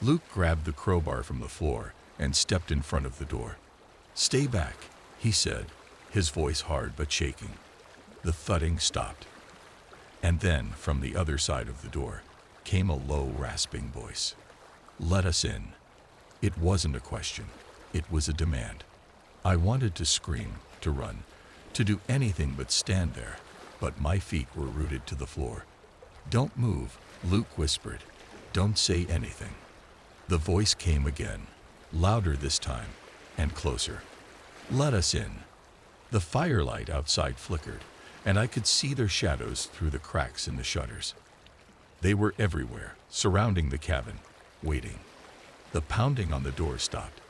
Luke grabbed the crowbar from the floor and stepped in front of the door. "Stay back," he said, his voice hard but shaking. The thudding stopped. And then, from the other side of the door, came a low, rasping voice. "Let us in." It wasn't a question. It was a demand. I wanted to scream, to run, to do anything but stand there, but my feet were rooted to the floor. "Don't move," Luke whispered. "Don't say anything." The voice came again, louder this time, and closer. "Let us in." The firelight outside flickered, and I could see their shadows through the cracks in the shutters. They were everywhere, surrounding the cabin, waiting. The pounding on the door stopped.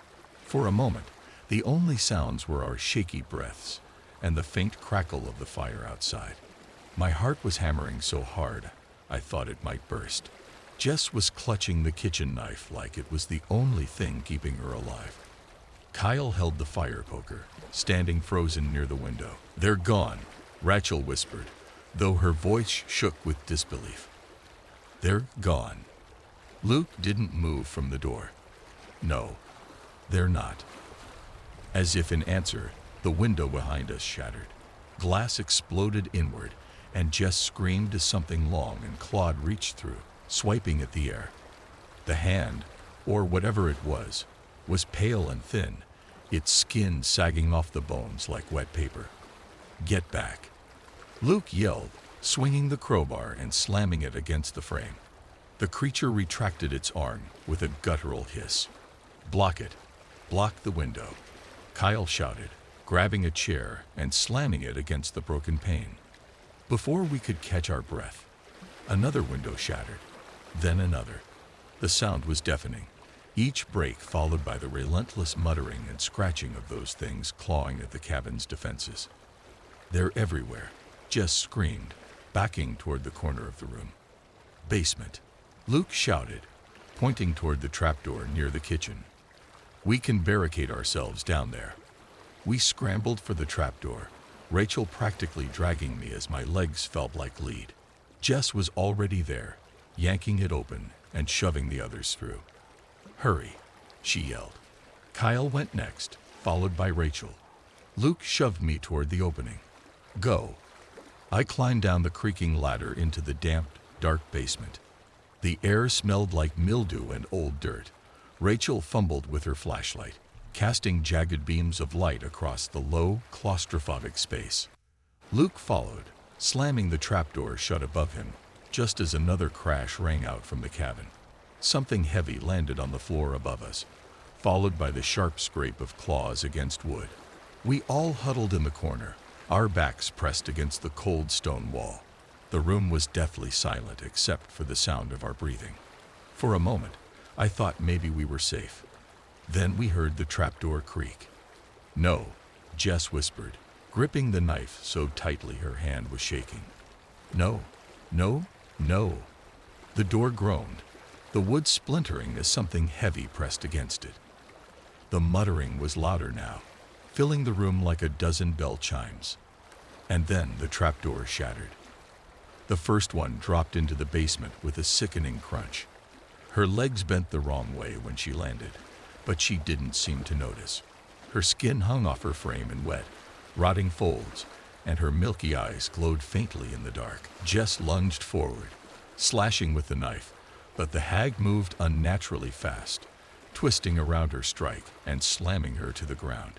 For a moment, the only sounds were our shaky breaths and the faint crackle of the fire outside. My heart was hammering so hard, I thought it might burst. Jess was clutching the kitchen knife like it was the only thing keeping her alive. Kyle held the fire poker, standing frozen near the window. "They're gone," Rachel whispered, though her voice shook with disbelief. "They're gone." Luke didn't move from the door. "No, they're not." As if in answer, the window behind us shattered. Glass exploded inward, and Jess screamed as something long and clawed reached through, swiping at the air. The hand, or whatever it was pale and thin, its skin sagging off the bones like wet paper. "Get back!" Luke yelled, swinging the crowbar and slamming it against the frame. The creature retracted its arm with a guttural hiss. "Block it! Block the window!" Kyle shouted, grabbing a chair and slamming it against the broken pane. Before we could catch our breath, another window shattered, then another. The sound was deafening, each break followed by the relentless muttering and scratching of those things clawing at the cabin's defenses. "They're everywhere," Jess screamed, backing toward the corner of the room. "Basement," Luke shouted, pointing toward the trapdoor near the kitchen. "We can barricade ourselves down there." We scrambled for the trapdoor, Rachel practically dragging me as my legs felt like lead. Jess was already there, yanking it open and shoving the others through. "Hurry," she yelled. Kyle went next, followed by Rachel. Luke shoved me toward the opening. "Go." I climbed down the creaking ladder into the damp, dark basement. The air smelled like mildew and old dirt. Rachel fumbled with her flashlight, casting jagged beams of light across the low, claustrophobic space. Luke followed, slamming the trapdoor shut above him, just as another crash rang out from the cabin. Something heavy landed on the floor above us, followed by the sharp scrape of claws against wood. We all huddled in the corner, our backs pressed against the cold stone wall. The room was deathly silent except for the sound of our breathing. For a moment, I thought maybe we were safe. Then we heard the trapdoor creak. "No," Jess whispered, gripping the knife so tightly her hand was shaking. "No, no, no." The door groaned, the wood splintering as something heavy pressed against it. The muttering was louder now, filling the room like a dozen bell chimes. And then the trapdoor shattered. The first one dropped into the basement with a sickening crunch. Her legs bent the wrong way when she landed, but she didn't seem to notice. Her skin hung off her frame in wet, rotting folds, and her milky eyes glowed faintly in the dark. Jess lunged forward, slashing with the knife, but the hag moved unnaturally fast, twisting around her strike and slamming her to the ground.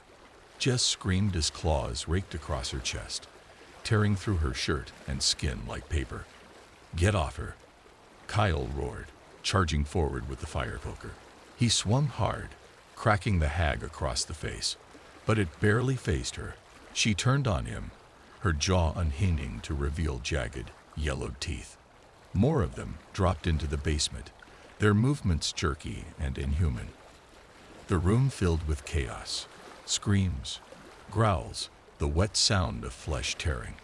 Jess screamed as claws raked across her chest, tearing through her shirt and skin like paper. "Get off her!" Kyle roared, charging forward with the fire poker. He swung hard, cracking the hag across the face, but it barely phased her. She turned on him, her jaw unhinging to reveal jagged, yellowed teeth. More of them dropped into the basement, their movements jerky and inhuman. The room filled with chaos, screams, growls, the wet sound of flesh tearing.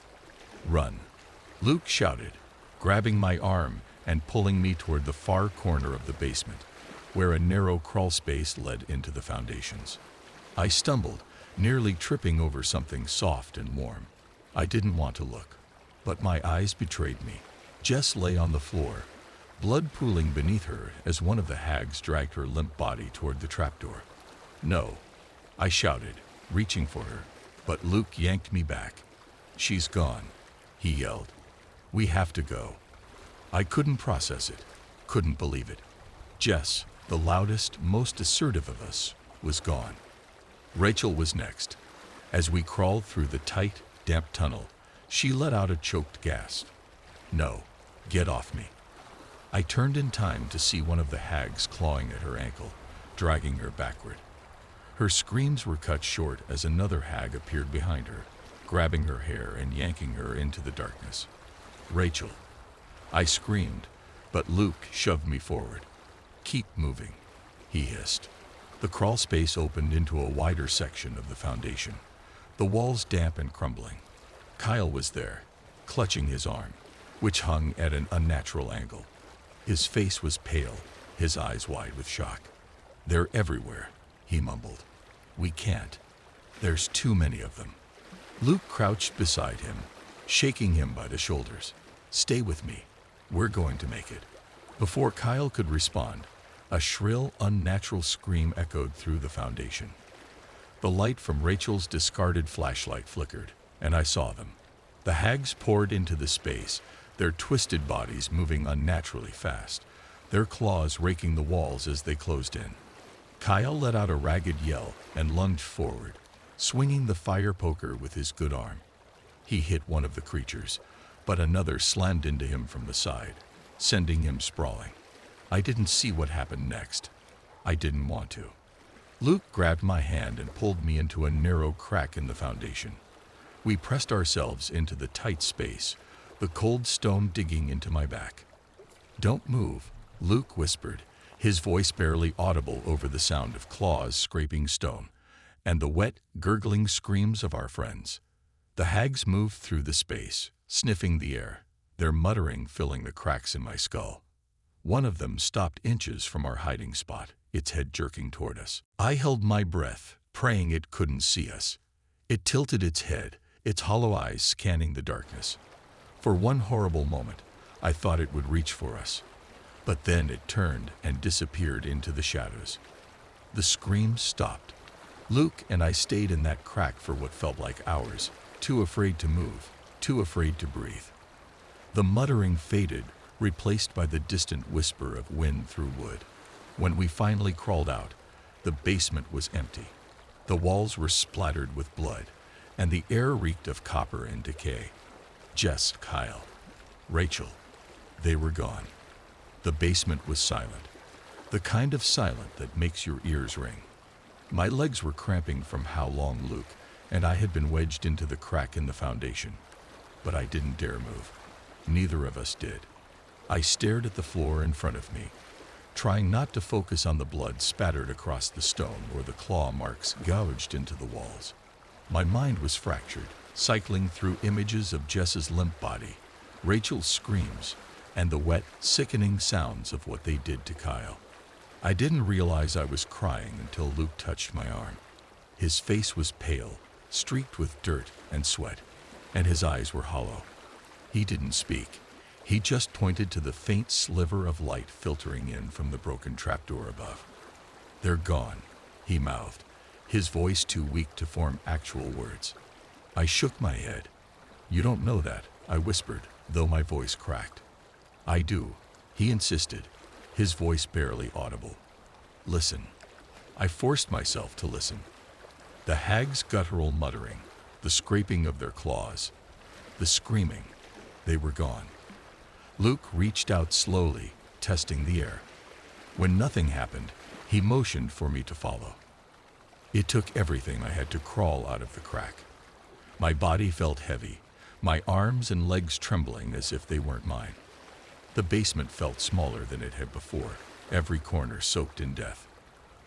"Run," Luke shouted, grabbing my arm and pulling me toward the far corner of the basement, where a narrow crawl space led into the foundations. I stumbled, nearly tripping over something soft and warm. I didn't want to look, but my eyes betrayed me. Jess lay on the floor, blood pooling beneath her as one of the hags dragged her limp body toward the trapdoor. "No," I shouted, reaching for her, but Luke yanked me back. "She's gone," he yelled. "We have to go." I couldn't process it, couldn't believe it. Jess, the loudest, most assertive of us, was gone. Rachel was next. As we crawled through the tight, damp tunnel, she let out a choked gasp. "No, get off me." I turned in time to see one of the hags clawing at her ankle, dragging her backward. Her screams were cut short as another hag appeared behind her, grabbing her hair and yanking her into the darkness. "Rachel," I screamed, but Luke shoved me forward. "Keep moving," he hissed. The crawl space opened into a wider section of the foundation, the walls damp and crumbling. Kyle was there, clutching his arm, which hung at an unnatural angle. His face was pale, his eyes wide with shock. "They're everywhere," he mumbled. "We can't. There's too many of them." Luke crouched beside him, shaking him by the shoulders. "Stay with me. We're going to make it." Before Kyle could respond, a shrill, unnatural scream echoed through the foundation. The light from Rachel's discarded flashlight flickered, and I saw them. The hags poured into the space, their twisted bodies moving unnaturally fast, their claws raking the walls as they closed in. Kyle let out a ragged yell and lunged forward, swinging the fire poker with his good arm. He hit one of the creatures, but another slammed into him from the side, sending him sprawling. I didn't see what happened next. I didn't want to. Luke grabbed my hand and pulled me into a narrow crack in the foundation. We pressed ourselves into the tight space, the cold stone digging into my back. "Don't move," Luke whispered, his voice barely audible over the sound of claws scraping stone and the wet, gurgling screams of our friends. The hags moved through the space, sniffing the air, their muttering filling the cracks in my skull. One of them stopped inches from our hiding spot, its head jerking toward us. I held my breath, praying it couldn't see us. It tilted its head, its hollow eyes scanning the darkness. For one horrible moment, I thought it would reach for us. But then it turned and disappeared into the shadows. The screams stopped. Luke and I stayed in that crack for what felt like hours, too afraid to move, too afraid to breathe. The muttering faded, replaced by the distant whisper of wind through wood. When we finally crawled out, the basement was empty. The walls were splattered with blood, and the air reeked of copper and decay. Jess, Kyle, Rachel, they were gone. The basement was silent, the kind of silent that makes your ears ring. My legs were cramping from how long Luke and I had been wedged into the crack in the foundation. But I didn't dare move. Neither of us did. I stared at the floor in front of me, trying not to focus on the blood spattered across the stone or the claw marks gouged into the walls. My mind was fractured, cycling through images of Jess's limp body, Rachel's screams, and the wet, sickening sounds of what they did to Kyle. I didn't realize I was crying until Luke touched my arm. His face was pale, streaked with dirt and sweat, and his eyes were hollow. He didn't speak. He just pointed to the faint sliver of light filtering in from the broken trapdoor above. "They're gone," he mouthed, his voice too weak to form actual words. I shook my head. "You don't know that," I whispered, though my voice cracked. "I do," he insisted, his voice barely audible. "Listen." I forced myself to listen. The hag's guttural muttering, the scraping of their claws, the screaming, they were gone. Luke reached out slowly, testing the air. When nothing happened, he motioned for me to follow. It took everything I had to crawl out of the crack. My body felt heavy, my arms and legs trembling as if they weren't mine. The basement felt smaller than it had before, every corner soaked in death.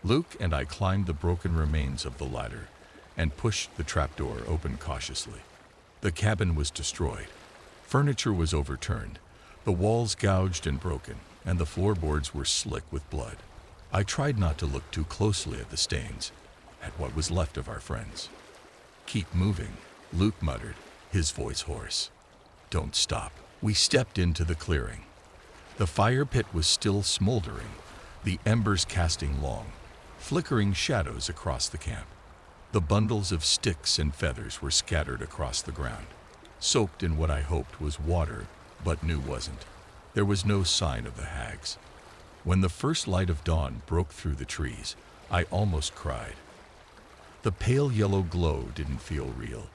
Luke and I climbed the broken remains of the ladder and pushed the trapdoor open cautiously. The cabin was destroyed. Furniture was overturned, the walls gouged and broken, and the floorboards were slick with blood. I tried not to look too closely at the stains, at what was left of our friends. "Keep moving," Luke muttered, his voice hoarse. "Don't stop." We stepped into the clearing. The fire pit was still smoldering, the embers casting long, flickering shadows across the camp. The bundles of sticks and feathers were scattered across the ground, soaked in what I hoped was water, but knew wasn't. There was no sign of the hags. When the first light of dawn broke through the trees, I almost cried. The pale yellow glow didn't feel real,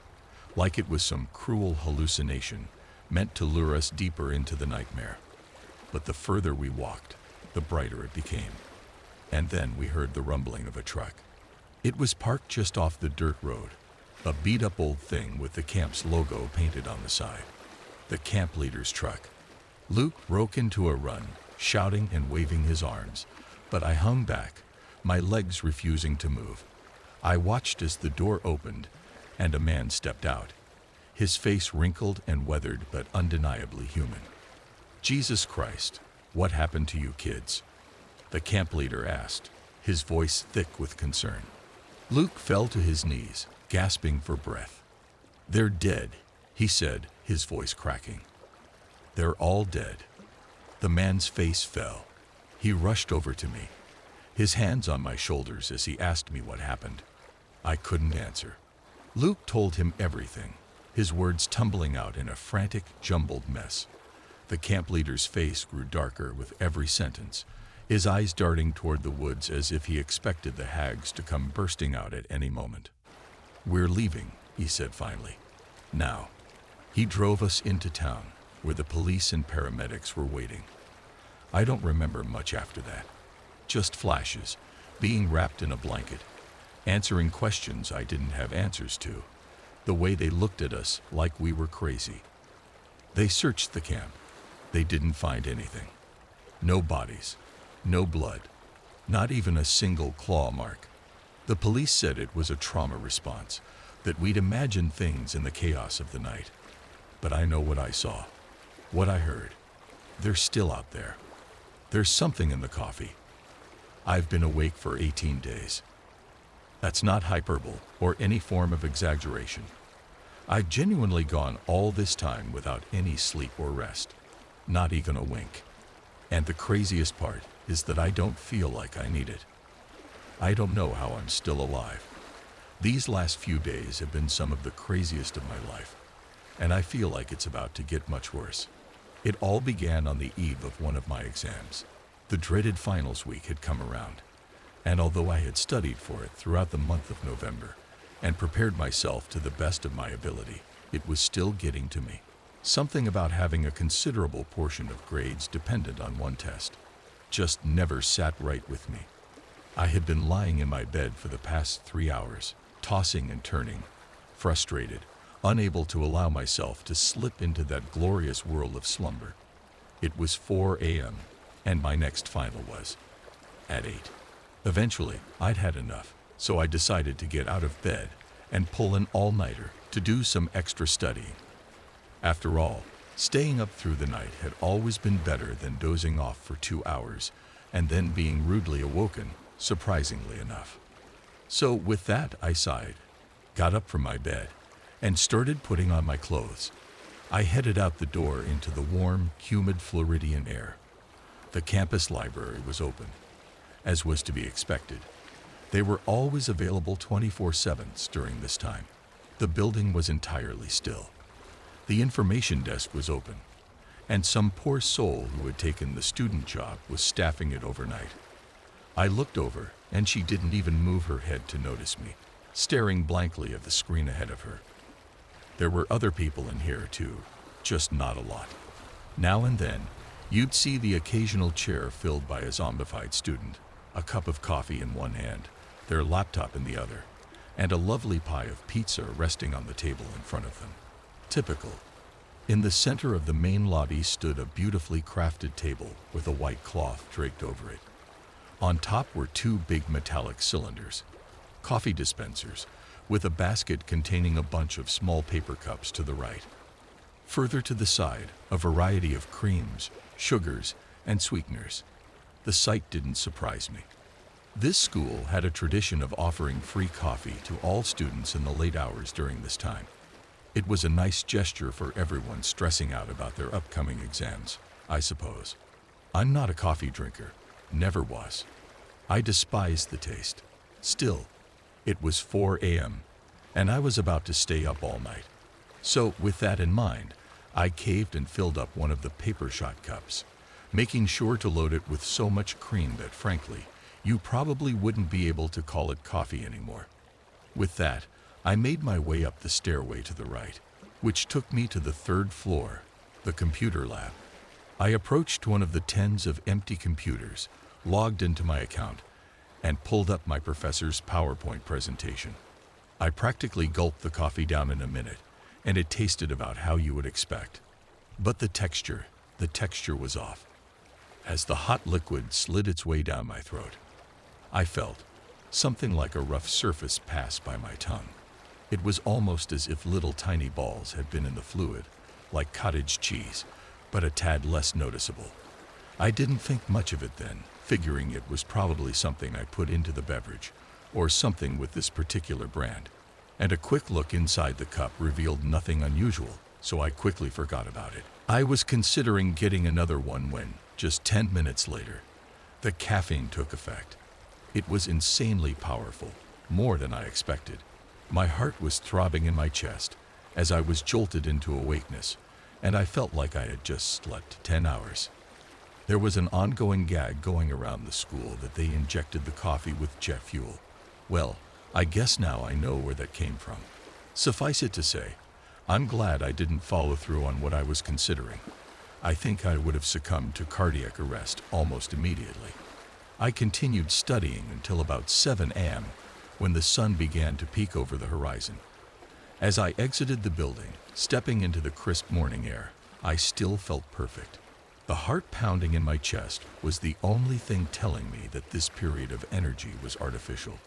like it was some cruel hallucination meant to lure us deeper into the nightmare. But the further we walked, the brighter it became. And then we heard the rumbling of a truck. It was parked just off the dirt road, a beat-up old thing with the camp's logo painted on the side. The camp leader's truck. Luke broke into a run, shouting and waving his arms, but I hung back, my legs refusing to move. I watched as the door opened, and a man stepped out, his face wrinkled and weathered but undeniably human. "Jesus Christ, what happened to you kids?" the camp leader asked, his voice thick with concern. Luke fell to his knees, gasping for breath. "They're dead," he said, his voice cracking. "They're all dead." The man's face fell. He rushed over to me, his hands on my shoulders as he asked me what happened. I couldn't answer. Luke told him everything, his words tumbling out in a frantic, jumbled mess. The camp leader's face grew darker with every sentence, his eyes darting toward the woods as if he expected the hags to come bursting out at any moment. "We're leaving," he said finally. "Now." He drove us into town, where the police and paramedics were waiting. I don't remember much after that. Just flashes, being wrapped in a blanket, answering questions I didn't have answers to, the way they looked at us like we were crazy. They searched the camp. They didn't find anything. No bodies, no blood, not even a single claw mark. The police said it was a trauma response, that we'd imagined things in the chaos of the night. But I know what I saw, what I heard. They're still out there. There's something in the coffee. I've been awake for 18 days. That's not hyperbole or any form of exaggeration. I've genuinely gone all this time without any sleep or rest, not even a wink. And the craziest part is that I don't feel like I need it. I don't know how I'm still alive. These last few days have been some of the craziest of my life, and I feel like it's about to get much worse. It all began on the eve of one of my exams. The dreaded finals week had come around, and although I had studied for it throughout the month of November and prepared myself to the best of my ability, it was still getting to me. Something about having a considerable portion of grades dependent on one test just never sat right with me. I had been lying in my bed for the past 3 hours, tossing and turning, frustrated, unable to allow myself to slip into that glorious world of slumber. It was 4 a.m., and my next final was at 8. Eventually, I'd had enough, so I decided to get out of bed and pull an all-nighter to do some extra studying. After all, staying up through the night had always been better than dozing off for 2 hours and then being rudely awoken, surprisingly enough. So with that, I sighed, got up from my bed, and started putting on my clothes. I headed out the door into the warm, humid Floridian air. The campus library was open, as was to be expected. They were always available 24/7 during this time. The building was entirely still. The information desk was open, and some poor soul who had taken the student job was staffing it overnight. I looked over, and she didn't even move her head to notice me, staring blankly at the screen ahead of her. There were other people in here too, just not a lot. Now and then, you'd see the occasional chair filled by a zombified student, a cup of coffee in one hand, their laptop in the other, and a lovely pie of pizza resting on the table in front of them. Typical. In the center of the main lobby stood a beautifully crafted table with a white cloth draped over it. On top were 2 big metallic cylinders, coffee dispensers, with a basket containing a bunch of small paper cups to the right. Further to the side, a variety of creams, sugars, and sweeteners. The sight didn't surprise me. This school had a tradition of offering free coffee to all students in the late hours during this time. It was a nice gesture for everyone stressing out about their upcoming exams, I suppose. I'm not a coffee drinker, never was. I despised the taste. Still, it was 4 a.m., and I was about to stay up all night. So, with that in mind, I caved and filled up one of the paper shot cups, making sure to load it with so much cream that, frankly, you probably wouldn't be able to call it coffee anymore. With that, I made my way up the stairway to the right, which took me to the 3rd floor, the computer lab. I approached one of the tens of empty computers, logged into my account, and pulled up my professor's PowerPoint presentation. I practically gulped the coffee down in a minute, and it tasted about how you would expect. But the texture was off. As the hot liquid slid its way down my throat, I felt something like a rough surface pass by my tongue. It was almost as if little tiny balls had been in the fluid, like cottage cheese, but a tad less noticeable. I didn't think much of it then, figuring it was probably something I put into the beverage, or something with this particular brand. And a quick look inside the cup revealed nothing unusual, so I quickly forgot about it. I was considering getting another one when, just 10 minutes later, the caffeine took effect. It was insanely powerful, more than I expected. My heart was throbbing in my chest as I was jolted into awakeness, and I felt like I had just slept 10 hours. There was an ongoing gag going around the school that they injected the coffee with jet fuel. Well, I guess now I know where that came from. Suffice it to say, I'm glad I didn't follow through on what I was considering. I think I would have succumbed to cardiac arrest almost immediately. I continued studying until about 7 a.m. when the sun began to peek over the horizon. As I exited the building, stepping into the crisp morning air, I still felt perfect. The heart pounding in my chest was the only thing telling me that this period of energy was artificial.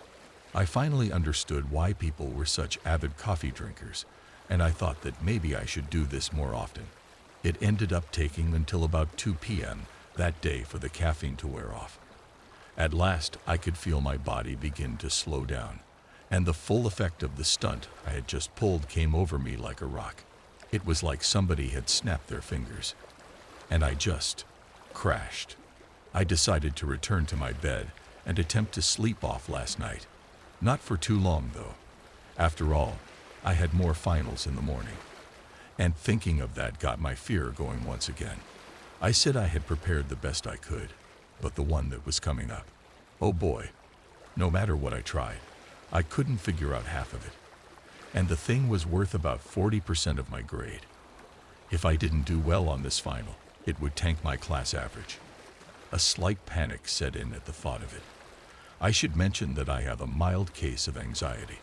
I finally understood why people were such avid coffee drinkers, and I thought that maybe I should do this more often. It ended up taking until about 2 p.m. that day for the caffeine to wear off. At last, I could feel my body begin to slow down, and the full effect of the stunt I had just pulled came over me like a rock. It was like somebody had snapped their fingers, and I just crashed. I decided to return to my bed and attempt to sleep off last night. Not for too long, though. After all, I had more finals in the morning. And thinking of that got my fear going once again. I said I had prepared the best I could, but the one that was coming up, oh boy, no matter what I tried, I couldn't figure out half of it. And the thing was worth about 40% of my grade. If I didn't do well on this final, it would tank my class average. A slight panic set in at the thought of it. I should mention that I have a mild case of anxiety.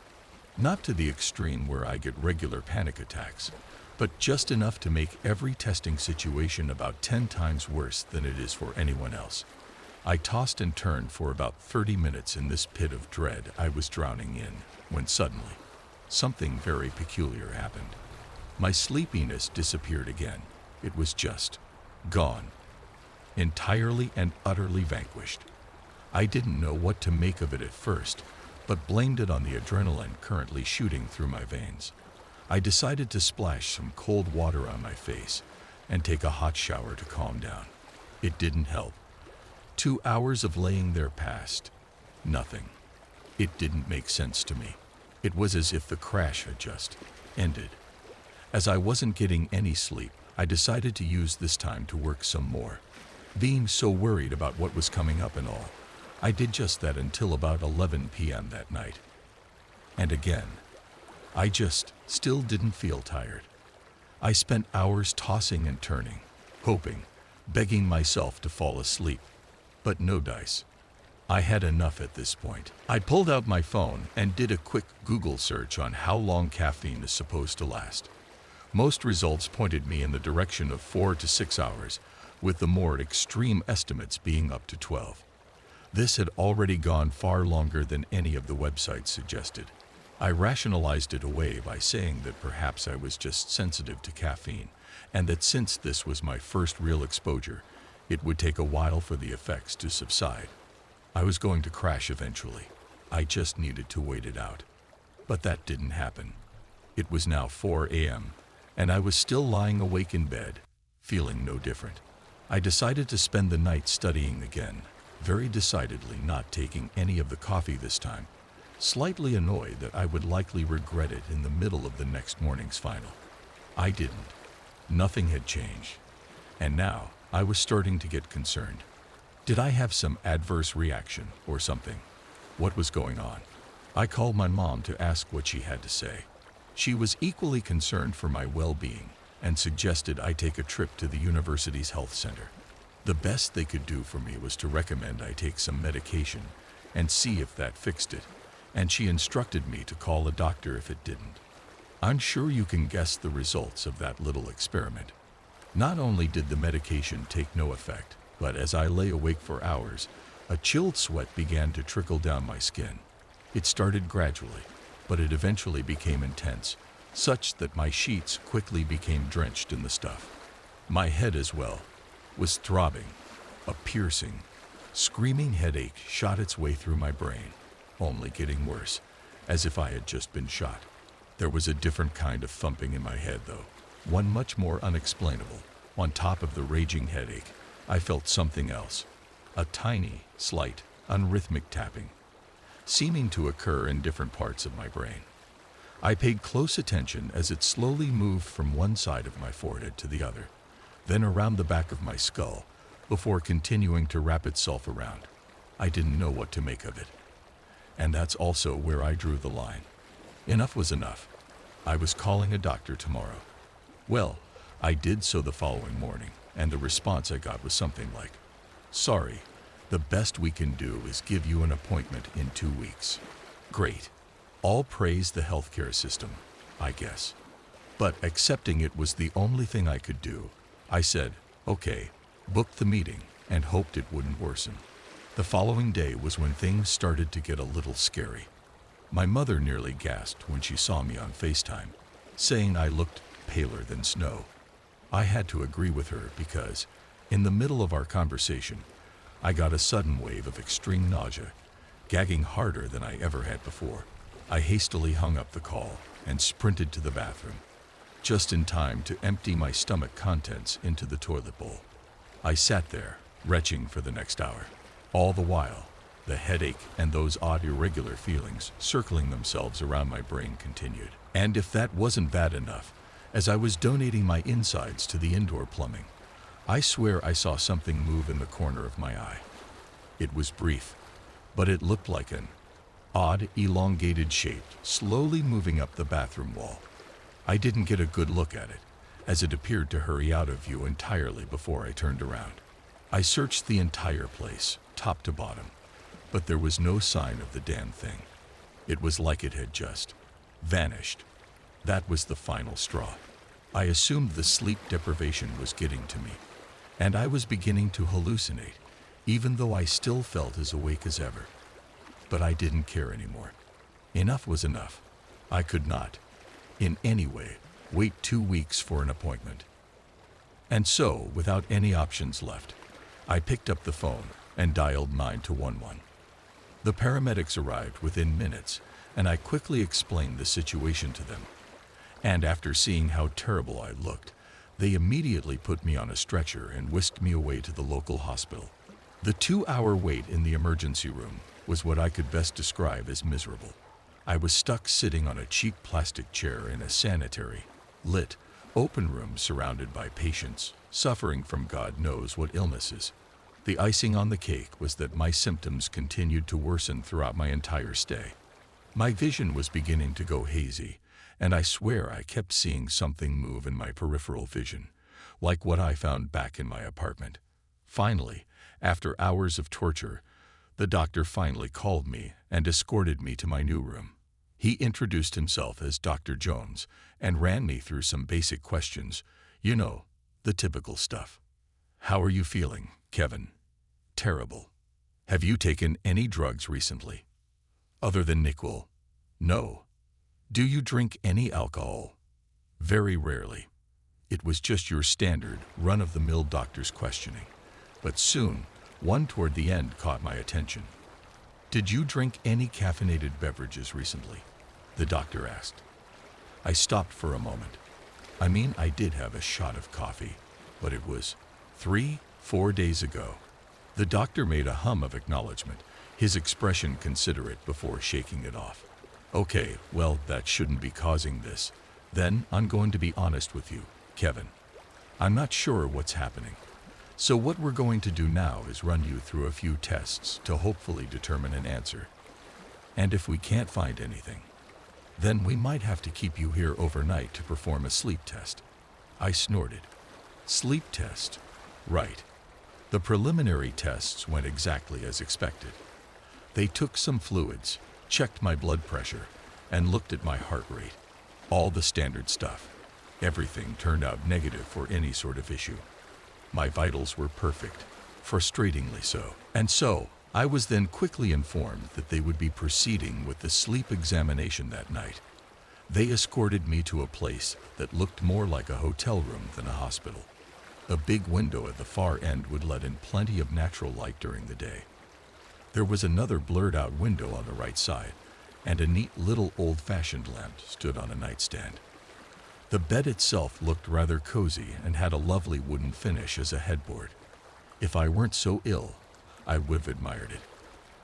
Not to the extreme where I get regular panic attacks, but just enough to make every testing situation about 10 times worse than it is for anyone else. I tossed and turned for about 30 minutes in this pit of dread I was drowning in, when suddenly, something very peculiar happened. My sleepiness disappeared again. It was just gone. Entirely and utterly vanquished. I didn't know what to make of it at first, but blamed it on the adrenaline currently shooting through my veins. I decided to splash some cold water on my face and take a hot shower to calm down. It didn't help. 2 hours of laying there passed. Nothing. It didn't make sense to me. It was as if the crash had just ended. As I wasn't getting any sleep, I decided to use this time to work some more. Being so worried about what was coming up and all, I did just that until about 11 p.m. that night. And again, I just still didn't feel tired. I spent hours tossing and turning, hoping, begging myself to fall asleep. But no dice. I had enough at this point. I pulled out my phone and did a quick Google search on how long caffeine is supposed to last. Most results pointed me in the direction of 4 to 6 hours, with the more extreme estimates being up to 12. This had already gone far longer than any of the websites suggested. I rationalized it away by saying that perhaps I was just sensitive to caffeine, and that since this was my first real exposure, it would take a while for the effects to subside. I was going to crash eventually. I just needed to wait it out. But that didn't happen. It was now 4 a.m., and I was still lying awake in bed, feeling no different. I decided to spend the night studying again, very decidedly not taking any of the coffee this time, slightly annoyed that I would likely regret it in the middle of the next morning's final. I didn't. Nothing had changed. And now, I was starting to get concerned. Did I have some adverse reaction or something? What was going on? I called my mom to ask what she had to say. She was equally concerned for my well-being and suggested I take a trip to the university's health center. The best they could do for me was to recommend I take some medication and see if that fixed it, and she instructed me to call a doctor if it didn't. I'm sure you can guess the results of that little experiment. Not only did the medication take no effect, but as I lay awake for hours, a chilled sweat began to trickle down my skin. It started gradually, but it eventually became intense, such that my sheets quickly became drenched in the stuff. My head as well was throbbing. A piercing, screaming headache shot its way through my brain, only getting worse, as if I had just been shot. There was a different kind of thumping in my head, though, one much more unexplainable. On top of the raging headache, I felt something else, a tiny, slight, unrhythmic tapping, seeming to occur in different parts of my brain. I paid close attention as it slowly moved from one side of my forehead to the other, then around the back of my skull, before continuing to wrap itself around. I didn't know what to make of it. And that's also where I drew the line. Enough was enough. I was calling a doctor tomorrow. Well, I did so the following morning, and the response I got was something like, "Sorry, the best we can do is give you an appointment in 2 weeks." Great. All praise the healthcare system, I guess. But accepting it was the only thing I could do. I said, okay, booked the meeting, and hoped it wouldn't worsen. The following day was when things started to get a little scary. My mother nearly gasped when she saw me on FaceTime, saying I looked paler than snow. I had to agree with her because, in the middle of our conversation, I got a sudden wave of extreme nausea, gagging harder than I ever had before. I hastily hung up the call and sprinted to the bathroom, just in time to empty my stomach contents into the toilet bowl. I sat there, retching for the next hour. All the while, the headache and those odd irregular feelings circling themselves around my brain continued. And if that wasn't bad enough, as I was donating my insides to the indoor plumbing, I swear I saw something move in the corner of my eye. It was brief, but it looked like an odd, elongated shape slowly moving up the bathroom wall. I didn't get a good look at it, as it appeared to hurry out of view entirely before I turned around. I searched the entire place, top to bottom, but there was no sign of the damn thing. It was like it had just vanished. That was the final straw. I assumed the sleep deprivation was getting to me, and I was beginning to hallucinate, even though I still felt as awake as ever. But I didn't care anymore. Enough was enough. I could not, in any way, wait 2 weeks for an appointment. And so, without any options left, I picked up the phone and dialed 911. The paramedics arrived within minutes, and I quickly explained the situation to them. And after seeing how terrible I looked, they immediately put me on a stretcher and whisked me away to the local hospital. The 2-hour wait in the emergency room was what I could best describe as miserable. I was stuck sitting on a cheap plastic chair in a sanitary, lit, open room surrounded by patients suffering from God knows what illnesses. The icing on the cake was that my symptoms continued to worsen throughout my entire stay. My vision was beginning to go hazy, and I swear I kept seeing something move in my peripheral vision, like what I found back in my apartment. Finally, after hours of torture, the doctor finally called me and escorted me to my new room. He introduced himself as Dr. Jones and ran me through some basic questions, you know, the typical stuff. "How are you feeling, Kevin?" "Terrible." "Have you taken any drugs recently?" "Other than Nyquil?" "No." "Do you drink any alcohol?" "Very rarely." It was just your standard, run-of-the-mill doctor's questioning. But soon, one toward the end caught my attention. "Did you drink any caffeinated beverages recently?" the doctor asked. I stopped for a moment. I mean, I did have a shot of coffee, but it was 3-4 days ago. The doctor made a hum of acknowledgement, his expression considerate before shaking it off. "Okay, well, that shouldn't be causing this. Then I'm going to be honest with you, Kevin. I'm not sure what's happening. So what we're going to do now is run you through a few tests to hopefully determine an answer. And if we can't find anything, then we might have to keep you here overnight to perform a sleep test." I snorted. Sleep test? Right. The preliminary tests went exactly as expected. They took some fluids, checked my blood pressure, and looked at my heart rate. All the standard stuff. Everything turned out negative for any sort of issue. My vitals were perfect, frustratingly so. And so, I was then quickly informed that they would be proceeding with the sleep examination that night. They escorted me to a place that looked more like a hotel room than a hospital. A big window at the far end would let in plenty of natural light during the day. There was another blurred-out window on the right side, and a neat little old-fashioned lamp stood on a nightstand. The bed itself looked rather cozy and had a lovely wooden finish as a headboard. If I weren't so ill, I would have admired it.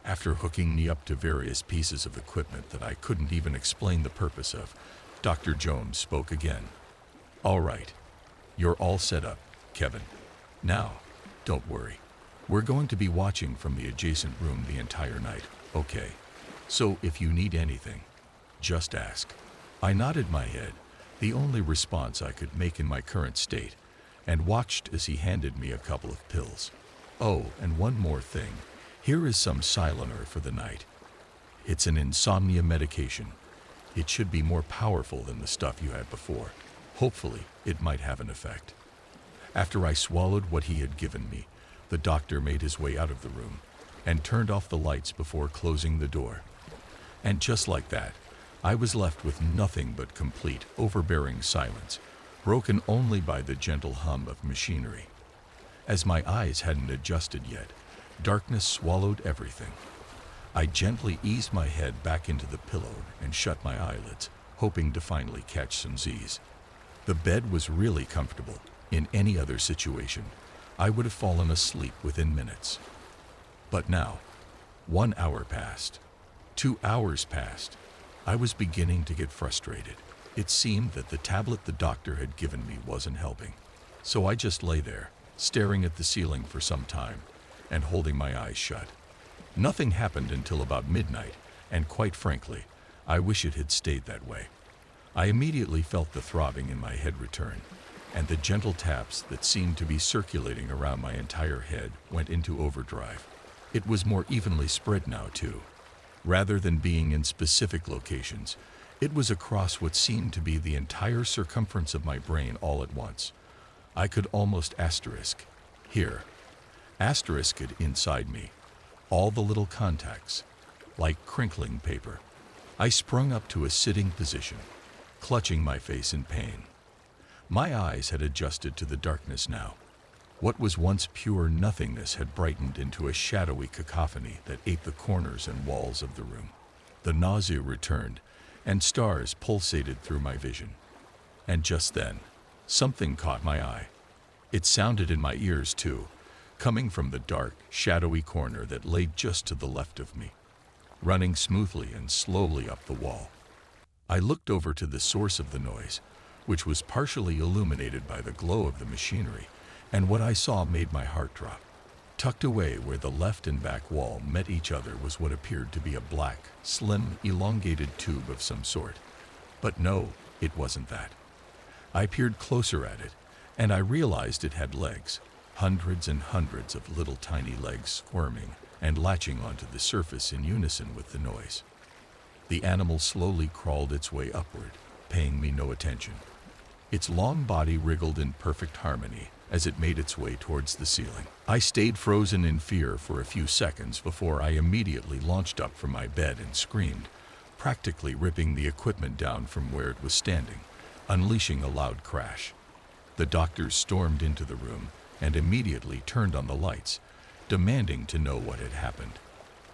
After hooking me up to various pieces of equipment that I couldn't even explain the purpose of, Dr. Jones spoke again. "All right, you're all set up, Kevin. Now, Don't worry. We're going to be watching from the adjacent room the entire night, okay? So if you need anything, just ask." I nodded my head, the only response I could make in my current state, and watched as he handed me a couple of pills. "Oh, and one more thing. Here is some Silener for the night. It's an insomnia medication. It should be more powerful than the stuff you had before. Hopefully, it might have an effect." After I swallowed what he had given me, the doctor made his way out of the room and turned off the lights before closing the door. And just like that, I was left with nothing but complete, overbearing silence, broken only by the gentle hum of machinery. As my eyes hadn't adjusted yet, darkness swallowed everything. I gently eased my head back into the pillow and shut my eyelids, hoping to finally catch some Z's. The bed was really comfortable. In any other situation, I would have fallen asleep within minutes. But now, 1 hour passed. 2 hours passed. I was beginning to get frustrated. It seemed that the tablet the doctor had given me wasn't helping. So I just lay there, staring at the ceiling for some time and holding my eyes shut. Nothing happened until about midnight, and quite frankly, I wish it had stayed that way. I immediately felt the throbbing in my head return, and the gentle taps that seemed to be circulating around my entire head went into overdrive. It was more evenly spread now, too. Rather than being in specific locations, it was across what seemed to be the entire circumference of my brain all at once. I could almost asterisk it inside me, all the little contacts, like crinkling paper. I sprung up to a sitting position, clutching my face in pain. My eyes had adjusted to the darkness now. What was once pure nothingness had brightened into a shadowy cacophony that ate the corners and walls of the room. The nausea returned, and stars pulsated through my vision. And just then, something caught my eye. It sounded in my ears, too, coming from the dark, shadowy corner that lay just to the left of me, running smoothly and slowly up the wall. I looked over to the source of the noise, which was partially illuminated by the glow of the machinery, and what I saw made my heart drop. Tucked away where the left and back wall met each other was what appeared to be a black, slim, elongated tube of some sort. But no, it wasn't that. I peered closer at it, and I realized it had legs, hundreds and hundreds of little tiny legs squirming and latching onto the surface in unison with the noise. The animal slowly crawled its way upward, paying me no attention. Its long body wriggled in perfect harmony as it made its way towards the ceiling. I stayed frozen in fear for a few seconds before I immediately launched up from my bed and screamed, practically ripping the equipment down from where it was standing, unleashing a loud crash. The doctors stormed into the room and immediately turned on the lights, demanding to know what had happened.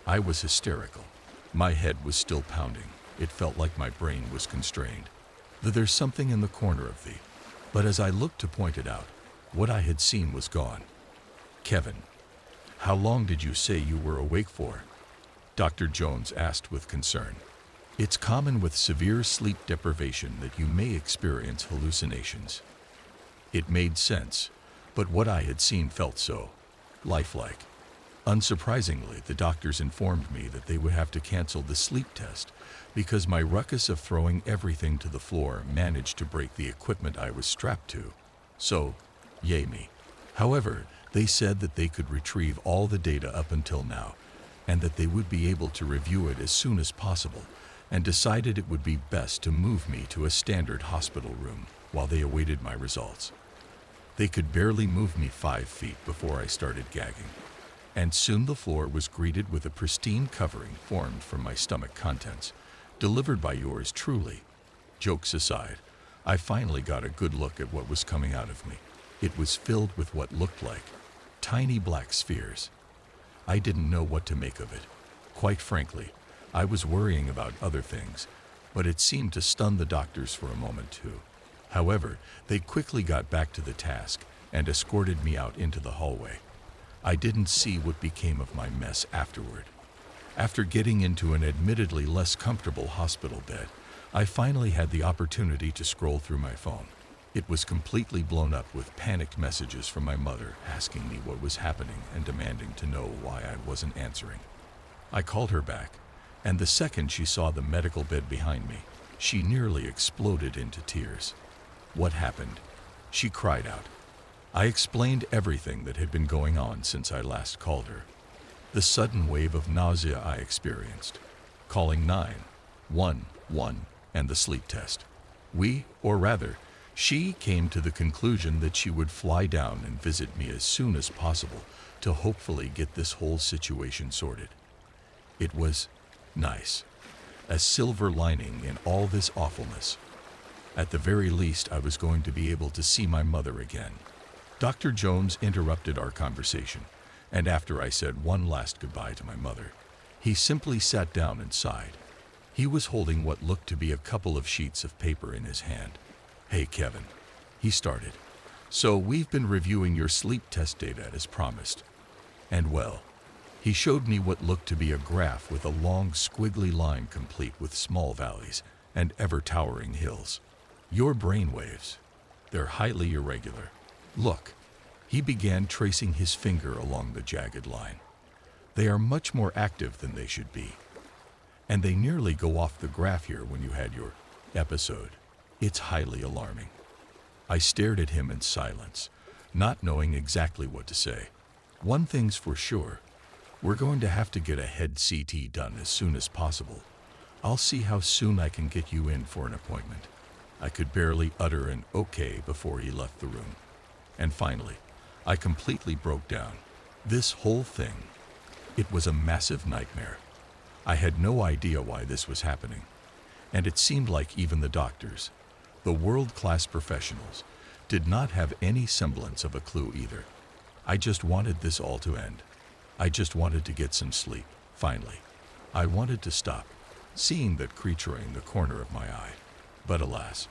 I was hysterical. My head was still pounding. It felt like my brain was constrained. There's something in the corner of the... But as I looked to point it out, what I had seen was gone. "Kevin, how long did you say you were awake for?" Dr. Jones asked with concern. "It's common with severe sleep deprivation that you may experience hallucinations." It made sense, but what I had seen felt so lifelike. Unsurprisingly, the doctors informed me that they would have to cancel the sleep test because my ruckus of throwing everything to the floor managed to break the equipment I was strapped to. So, yay me. However, they said that they could retrieve all the data up until now, and that they would be able to review it as soon as possible, and decided it would be best to move me to a standard hospital room while they awaited my results. They could barely move me 5 feet before I started gagging, and soon the floor was greeted with a pristine covering formed from my stomach contents, delivered by yours truly. Jokes aside, I finally got a good look at what was coming out of me. It was filled with what looked like tiny black spheres. I didn't know what to make of it. Quite frankly, I was worrying about other things, but it seemed to stun the doctors for a moment too. However, they quickly got back to the task and escorted me out into the hallway. I didn't see what became of my mess afterward. After getting into an admittedly less comfortable hospital bed, I finally had the opportunity to scroll through my phone. It was completely blown up with panicked messages from my mother asking me what was happening and demanding to know why I wasn't answering. I called her back, and the second she saw the medical bed behind me, she nearly exploded into tears. What happened? She cried out. I explained everything that had been going on since I last called her. The sudden wave of nausea I experienced, calling 911 and the sleep test. She came to the conclusion that she would fly down and visit me as soon as possible to hopefully get this whole situation sorted. It was nice. A silver lining in all this awfulness. At the very least, I was going to be able to see my mother again. Dr. Jones interrupted our conversation, and after I said one last goodbye to my mother, he simply sat down and sighed. He was holding what looked to be a couple of sheets of paper in his hand. Hey, Kevin, he started. So we've been reviewing your sleep test data as promised. And well, he showed me what looked to be a graph with a long squiggly line complete with small valleys and ever-towering hills. Your brain waves, they're highly irregular. Look, he began tracing his finger along the jagged line. They are much more active than they should be. And they nearly go off the graph here when you had your episode. It's highly alarming. I stared at him in silence, not knowing exactly what to say. One thing's for sure, we're going to have to get a head CT done as soon as possible. I'll see how soon I can get you in for an appointment. I could barely utter an okay before he left the room. And finally, I completely broke down. This whole thing, it was a massive nightmare. I had no idea why this was happening. And it seemed like even the doctors, the world-class professionals, did not have any semblance of a clue either. I just wanted this all to end. I just wanted to get some sleep, finally. I wanted to stop seeing that creature in the corner of my eye. But alas,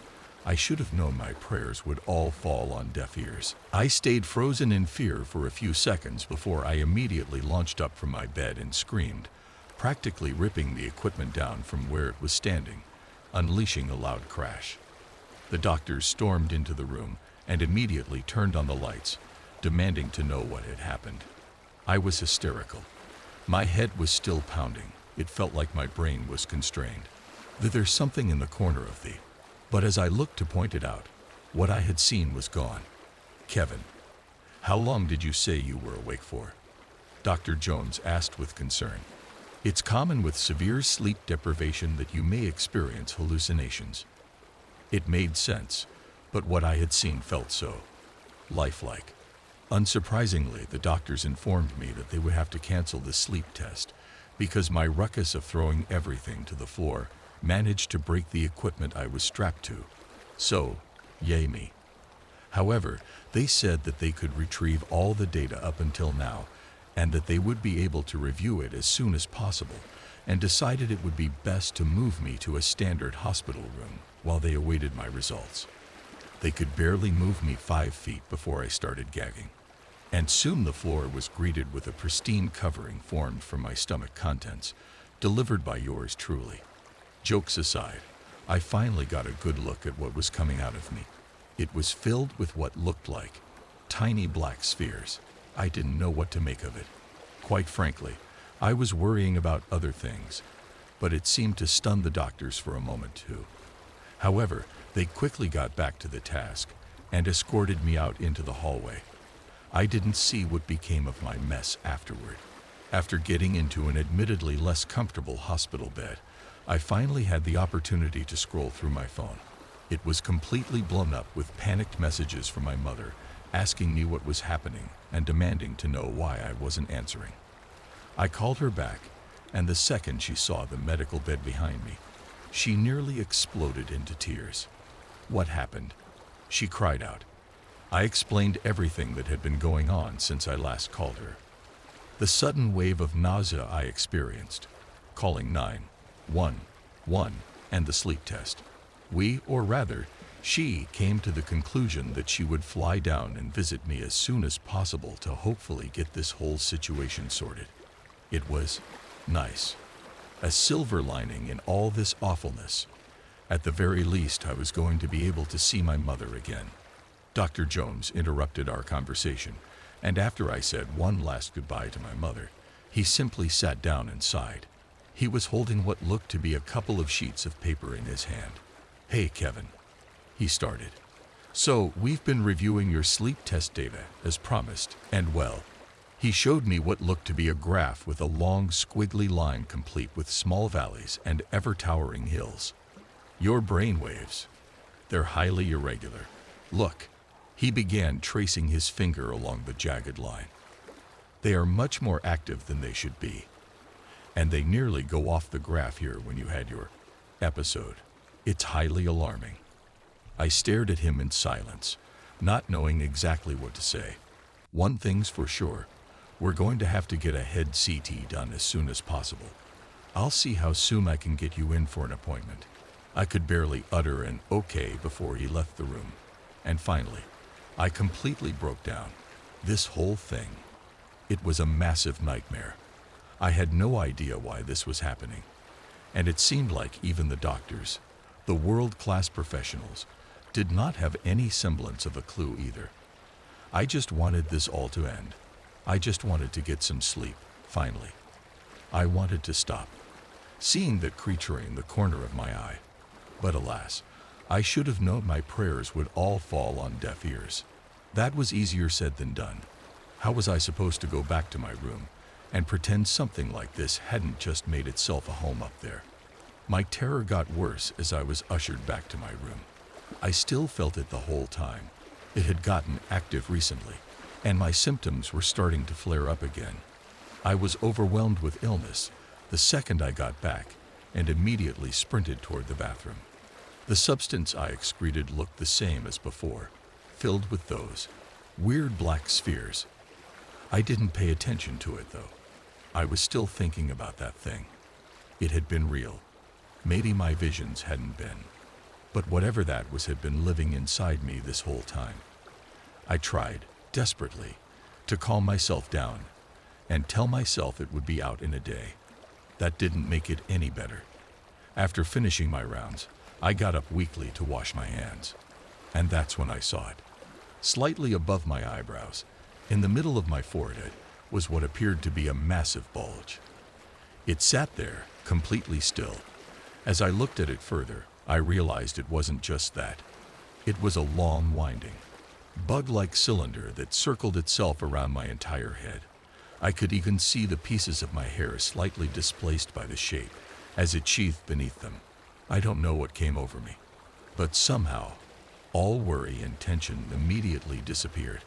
I should have known my prayers would all fall on deaf ears. I stayed frozen in fear for a few seconds before I immediately launched up from my bed and screamed, practically ripping the equipment down from where it was standing, unleashing a loud crash. The doctors stormed into the room and immediately turned on the lights, demanding to know what had happened. I was hysterical. My head was still pounding. It felt like my brain was constrained. There's something in the corner of the... But as I looked to point it out, what I had seen was gone. Kevin, how long did you say you were awake for? Dr. Jones asked with concern. It's common with severe sleep deprivation that you may experience hallucinations. It made sense, but what I had seen felt so lifelike. Unsurprisingly, the doctors informed me that they would have to cancel the sleep test because my ruckus of throwing everything to the floor managed to break the equipment I was strapped to. So, yay me. However, they said that they could retrieve all the data up until now and that they would be able to review it as soon as possible, and decided it would be best to move me to a standard hospital room while they awaited my results. They could barely move me 5 feet before I started gagging, and soon the floor was greeted with a pristine covering formed from my stomach contents, delivered by yours truly. Jokes aside, I finally got a good look at what was coming out of me. It was filled with what looked like tiny black spheres. I didn't know what to make of it. Quite frankly, I was worrying about other things, but it seemed to stun the doctors for a moment too. However, they quickly got back to the task and escorted me out into the hallway. I didn't see what became of my mess afterward. After getting into an admittedly less comfortable hospital bed, I finally had the opportunity to scroll through my phone. It was completely blown up with panicked messages from my mother, asking me what was happening and demanding to know why I wasn't answering. I called her back, and the second she saw the medical bed behind me, she nearly exploded into tears. What happened? She cried out. I explained everything that had been going on since I last called her. The sudden wave of nausea I experienced, calling 911 and the sleep test. She came to the conclusion that she would fly down and visit me as soon as possible to hopefully get this whole situation sorted. It was nice. A silver lining in all this awfulness. At the very least, I was going to be able to see my mother again. Dr. Jones interrupted our conversation, and after I said one last goodbye to my mother, he simply sat down and sighed. He was holding what looked to be a couple of sheets of paper in his hand. "Hey, Kevin," he started. "So, we've been reviewing your sleep test data, as promised, and well," he showed me what looked to be a graph with a long, squiggly line complete with small valleys and ever-towering hills. "Your brain waves, they're highly irregular. Look," he began tracing his finger along the jagged line. "They are much more active than they should be. And they nearly go off the graph here when you had your episode. It's highly alarming." I stared at him in silence, not knowing exactly what to say. "One thing's for sure, we're going to have to get a head CT done as soon as possible. I'll see how soon I can get you in for an appointment." I could barely utter an okay before he left the room. And finally, I completely broke down. This whole thing, it was a massive nightmare. I had no idea why this was happening. And it seemed like even the doctors, the world-class professionals, did not have any semblance of a clue either. I just wanted this all to end. I just wanted to get some sleep, finally. I wanted to stop seeing that creature in the corner of my eye. But alas, I should have known my prayers would all fall on deaf ears. That was easier said than done. How was I supposed to go back to my room and pretend something like this hadn't just made itself a home up there? My terror got worse as I was ushered back to my room. I still felt it the whole time. It had gotten active recently, and my symptoms were starting to flare up again. I was overwhelmed with illness the second I got back and immediately sprinted toward the bathroom. The substance I excreted looked the same as before, filled with those weird black spheres. I didn't pay attention to it, though. I was still thinking about that thing. It had been real. Maybe my visions hadn't been. But whatever that was had been living inside me this whole time. I tried, desperately, to calm myself down and tell myself it would be out in a day. That didn't make it any better. After finishing my rounds, I got up weakly to wash my hands. And that's when I saw it. Slightly above my eyebrows, in the middle of my forehead, was what appeared to be a massive bulge. It sat there, completely still. As I looked at it further, I realized it wasn't just that. It was a long, winding, bug-like cylinder that circled itself around my entire head. I could even see the pieces of my hair slightly displaced by the shape, as it sheathed beneath them. I don't know what came over me, but somehow, all worry and tension immediately disappeared.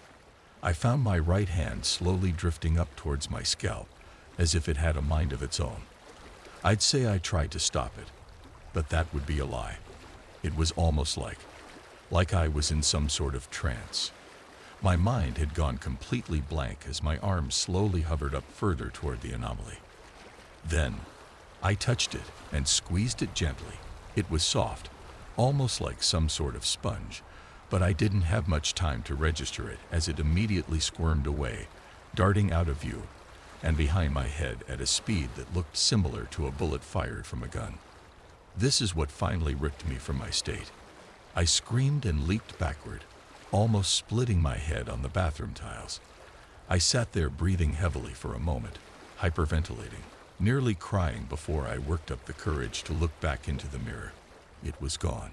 I found my right hand slowly drifting up towards my scalp, as if it had a mind of its own. I'd say I tried to stop it, but that would be a lie. It was almost like I was in some sort of trance. My mind had gone completely blank as my arm slowly hovered up further toward the anomaly. Then, I touched it and squeezed it gently. It was soft, almost like some sort of sponge, but I didn't have much time to register it as it immediately squirmed away, darting out of view and behind my head at a speed that looked similar to a bullet fired from a gun. This is what finally ripped me from my state. I screamed and leaped backward, almost splitting my head on the bathroom tiles. I sat there breathing heavily for a moment, hyperventilating, nearly crying before I worked up the courage to look back into the mirror. It was gone.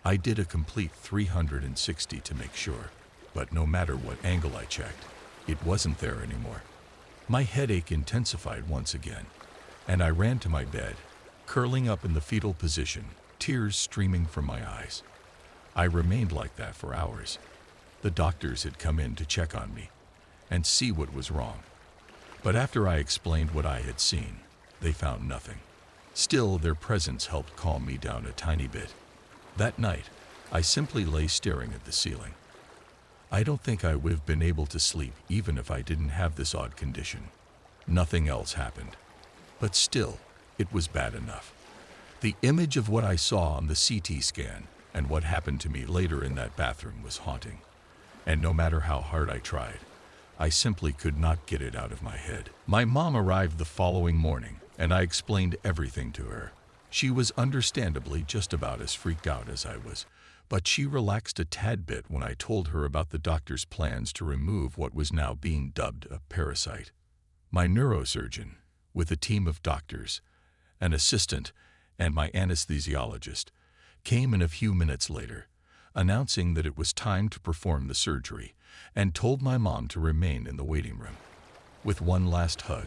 I did a complete 360 to make sure, but no matter what angle I checked, it wasn't there anymore. My headache intensified once again, and I ran to my bed, curling up in the fetal position, tears streaming from my eyes. I remained like that for hours. The doctors had come in to check on me and see what was wrong. But after I explained what I had seen, they found nothing. Still, their presence helped calm me down a tiny bit. That night, I simply lay staring at the ceiling. I don't think I would have been able to sleep even if I didn't have this odd condition. Nothing else happened. But still, it was bad enough. The image of what I saw on the CT scan and what happened to me later in that bathroom was haunting. And no matter how hard I tried, I simply could not get it out of my head. My mom arrived the following morning, and I explained everything to her. She was understandably just about as freaked out as I was, but she relaxed a tad bit when I told her about the doctor's plans to remove what was now being dubbed a parasite. My neurosurgeon, with a team of doctors, an assistant, and my anesthesiologist, came in a few minutes later, announcing that it was time to perform the surgery, and told my mom to remain in the waiting room. With one last hug,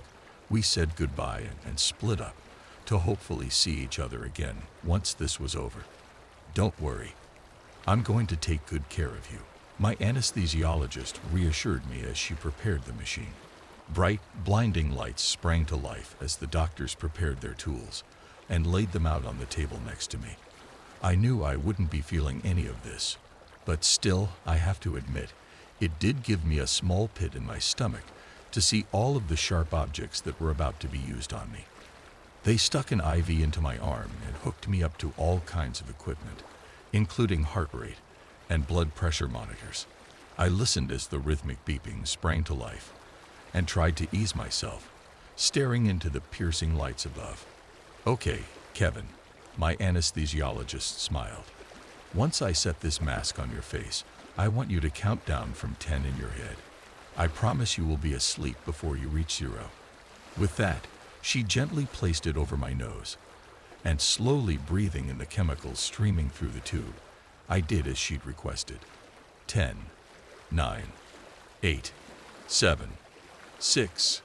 we said goodbye and split up to hopefully see each other again once this was over. "Don't worry, I'm going to take good care of you," my anesthesiologist reassured me as she prepared the machine. Bright, blinding lights sprang to life as the doctors prepared their tools and laid them out on the table next to me. I knew I wouldn't be feeling any of this, but still, I have to admit, it did give me a small pit in my stomach to see all of the sharp objects that were about to be used on me. They stuck an IV into my arm and hooked me up to all kinds of equipment, including heart rate and blood pressure monitors. I listened as the rhythmic beeping sprang to life and tried to ease myself, staring into the piercing lights above. "Okay, Kevin," my anesthesiologist smiled. "Once I set this mask on your face, I want you to count down from 10 in your head. I promise you will be asleep before you reach 0. With that, she gently placed it over my nose, and slowly breathing in the chemicals streaming through the tube, I did as she'd requested. 10, 9, 8, 7, 6,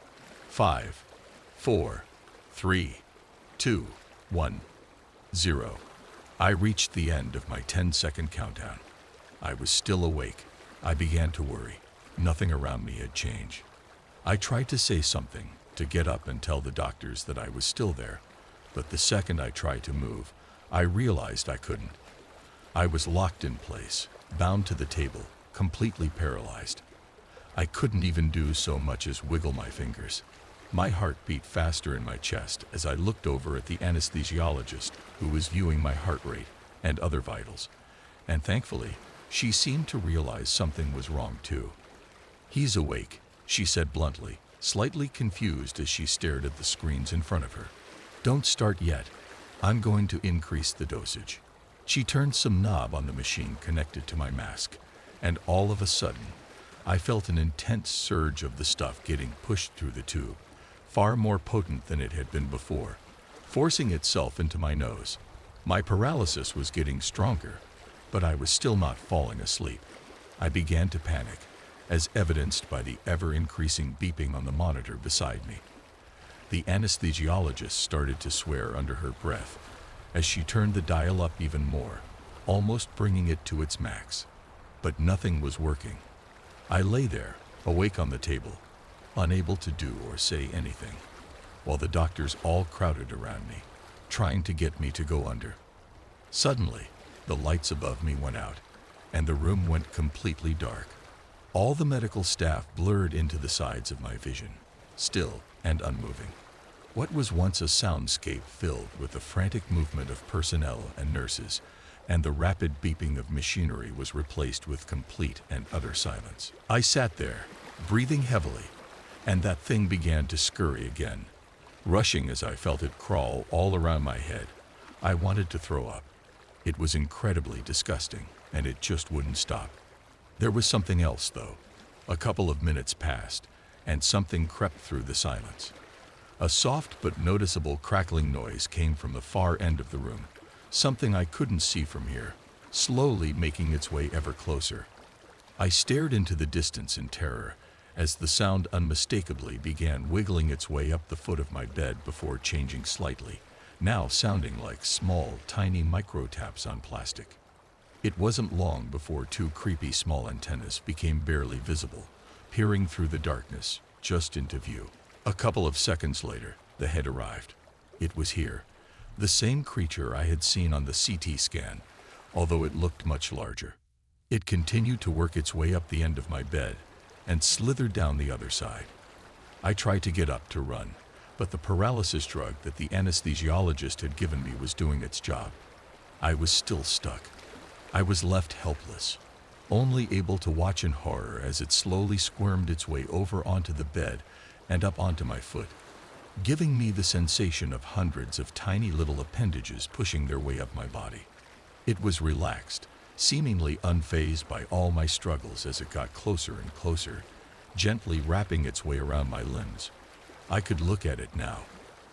5, 4, 3, 2, 1, 0. I reached the end of my 10-second countdown. I was still awake. I began to worry. Nothing around me had changed. I tried to say something, to get up and tell the doctors that I was still there, but the second I tried to move, I realized I couldn't. I was locked in place, bound to the table, completely paralyzed. I couldn't even do so much as wiggle my fingers. My heart beat faster in my chest as I looked over at the anesthesiologist who was viewing my heart rate and other vitals, and thankfully, she seemed to realize something was wrong too. "He's awake," she said bluntly, slightly confused as she stared at the screens in front of her. "Don't start yet. I'm going to increase the dosage." She turned some knob on the machine connected to my mask, and all of a sudden, I felt an intense surge of the stuff getting pushed through the tube, far more potent than it had been before, forcing itself into my nose. My paralysis was getting stronger, but I was still not falling asleep. I began to panic, as evidenced by the ever-increasing beeping on the monitor beside me. The anesthesiologist started to swear under her breath as she turned the dial up even more, almost bringing it to its max. But nothing was working. I lay there, awake on the table, unable to do or say anything, while the doctors all crowded around me, trying to get me to go under. Suddenly, the lights above me went out, and the room went completely dark. All the medical staff blurred into the sides of my vision, still and unmoving. What was once a soundscape filled with the frantic movement of personnel and nurses, and the rapid beeping of machinery was replaced with complete and utter silence. I sat there, breathing heavily, and that thing began to scurry again, rushing as I felt it crawl all around my head. I wanted to throw up. It was incredibly disgusting, and it just wouldn't stop. There was something else, though. A couple of minutes passed, and something crept through the silence. A soft but noticeable crackling noise came from the far end of the room, something I couldn't see from here, slowly making its way ever closer. I stared into the distance in terror as the sound unmistakably began wiggling its way up the foot of my bed before changing slightly, now sounding like small, tiny micro-taps on plastic. It wasn't long before two creepy small antennas became barely visible, peering through the darkness, just into view. A couple of seconds later, the head arrived. It was here, the same creature I had seen on the CT scan, although it looked much larger. It continued to work its way up the end of my bed and slithered down the other side. I tried to get up to run, but the paralysis drug that the anesthesiologist had given me was doing its job. I was still stuck. I was left helpless, only able to watch in horror as it slowly squirmed its way over onto the bed and up onto my foot. giving me the sensation of hundreds of tiny little appendages pushing their way up my body. It was relaxed, seemingly unfazed by all my struggles as it got closer and closer, gently wrapping its way around my limbs. I could look at it now.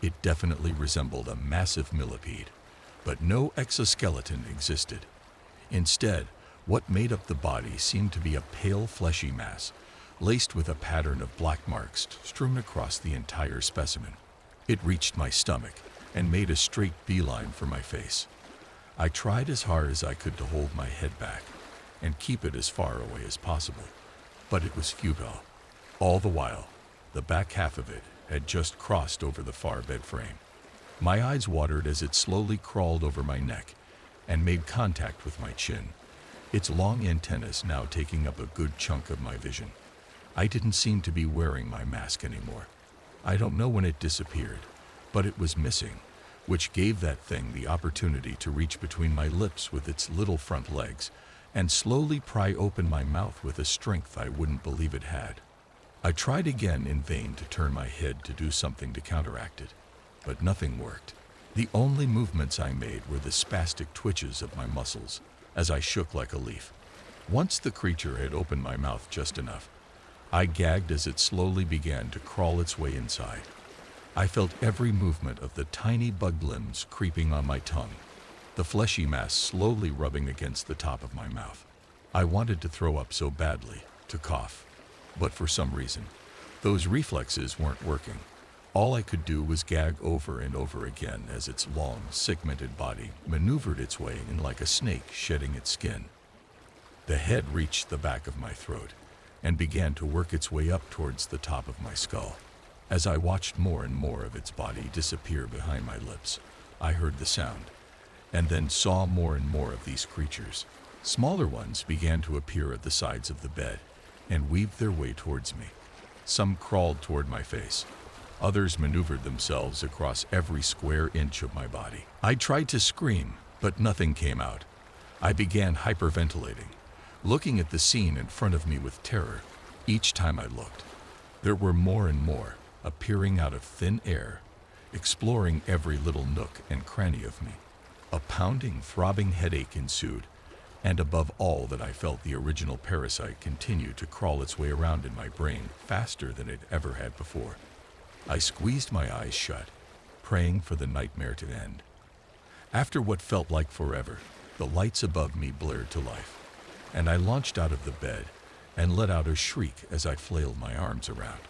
It definitely resembled a massive millipede, but no exoskeleton existed. Instead, what made up the body seemed to be a pale fleshy mass, laced with a pattern of black marks strewn across the entire specimen. It reached my stomach and made a straight beeline for my face. I tried as hard as I could to hold my head back and keep it as far away as possible, but it was futile. All the while, the back half of it had just crossed over the far bed frame. My eyes watered as it slowly crawled over my neck and made contact with my chin, its long antennas now taking up a good chunk of my vision. I didn't seem to be wearing my mask anymore. I don't know when it disappeared, but it was missing, which gave that thing the opportunity to reach between my lips with its little front legs and slowly pry open my mouth with a strength I wouldn't believe it had. I tried again in vain to turn my head to do something to counteract it, but nothing worked. The only movements I made were the spastic twitches of my muscles as I shook like a leaf. Once the creature had opened my mouth just enough, I gagged as it slowly began to crawl its way inside. I felt every movement of the tiny bug limbs creeping on my tongue, the fleshy mass slowly rubbing against the top of my mouth. I wanted to throw up so badly, to cough, but for some reason, those reflexes weren't working. All I could do was gag over and over again as its long, segmented body maneuvered its way in like a snake shedding its skin. The head reached the back of my throat and began to work its way up towards the top of my skull. As I watched more and more of its body disappear behind my lips, I heard the sound, and then saw more and more of these creatures. Smaller ones began to appear at the sides of the bed and weaved their way towards me. Some crawled toward my face. Others maneuvered themselves across every square inch of my body. I tried to scream, but nothing came out. I began hyperventilating, looking at the scene in front of me with terror. Each time I looked, there were more and more appearing out of thin air, exploring every little nook and cranny of me. A pounding, throbbing headache ensued, and above all that I felt the original parasite continue to crawl its way around in my brain faster than it ever had before. I squeezed my eyes shut, praying for the nightmare to end. After what felt like forever, the lights above me blurred to life, and I launched out of the bed and let out a shriek as I flailed my arms around.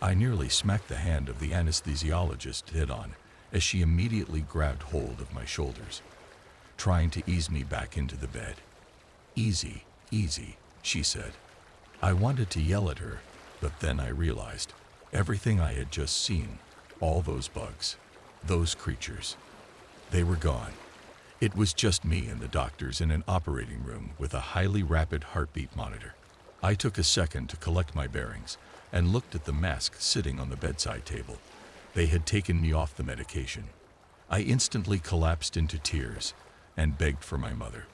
I nearly smacked the hand of the anesthesiologist head on as she immediately grabbed hold of my shoulders, trying to ease me back into the bed. "Easy, easy," she said. I wanted to yell at her, but then I realized everything I had just seen, all those bugs, those creatures, they were gone. It was just me and the doctors in an operating room with a highly rapid heartbeat monitor. I took a second to collect my bearings and looked at the mask sitting on the bedside table. They had taken me off the medication. I instantly collapsed into tears and begged for my mother.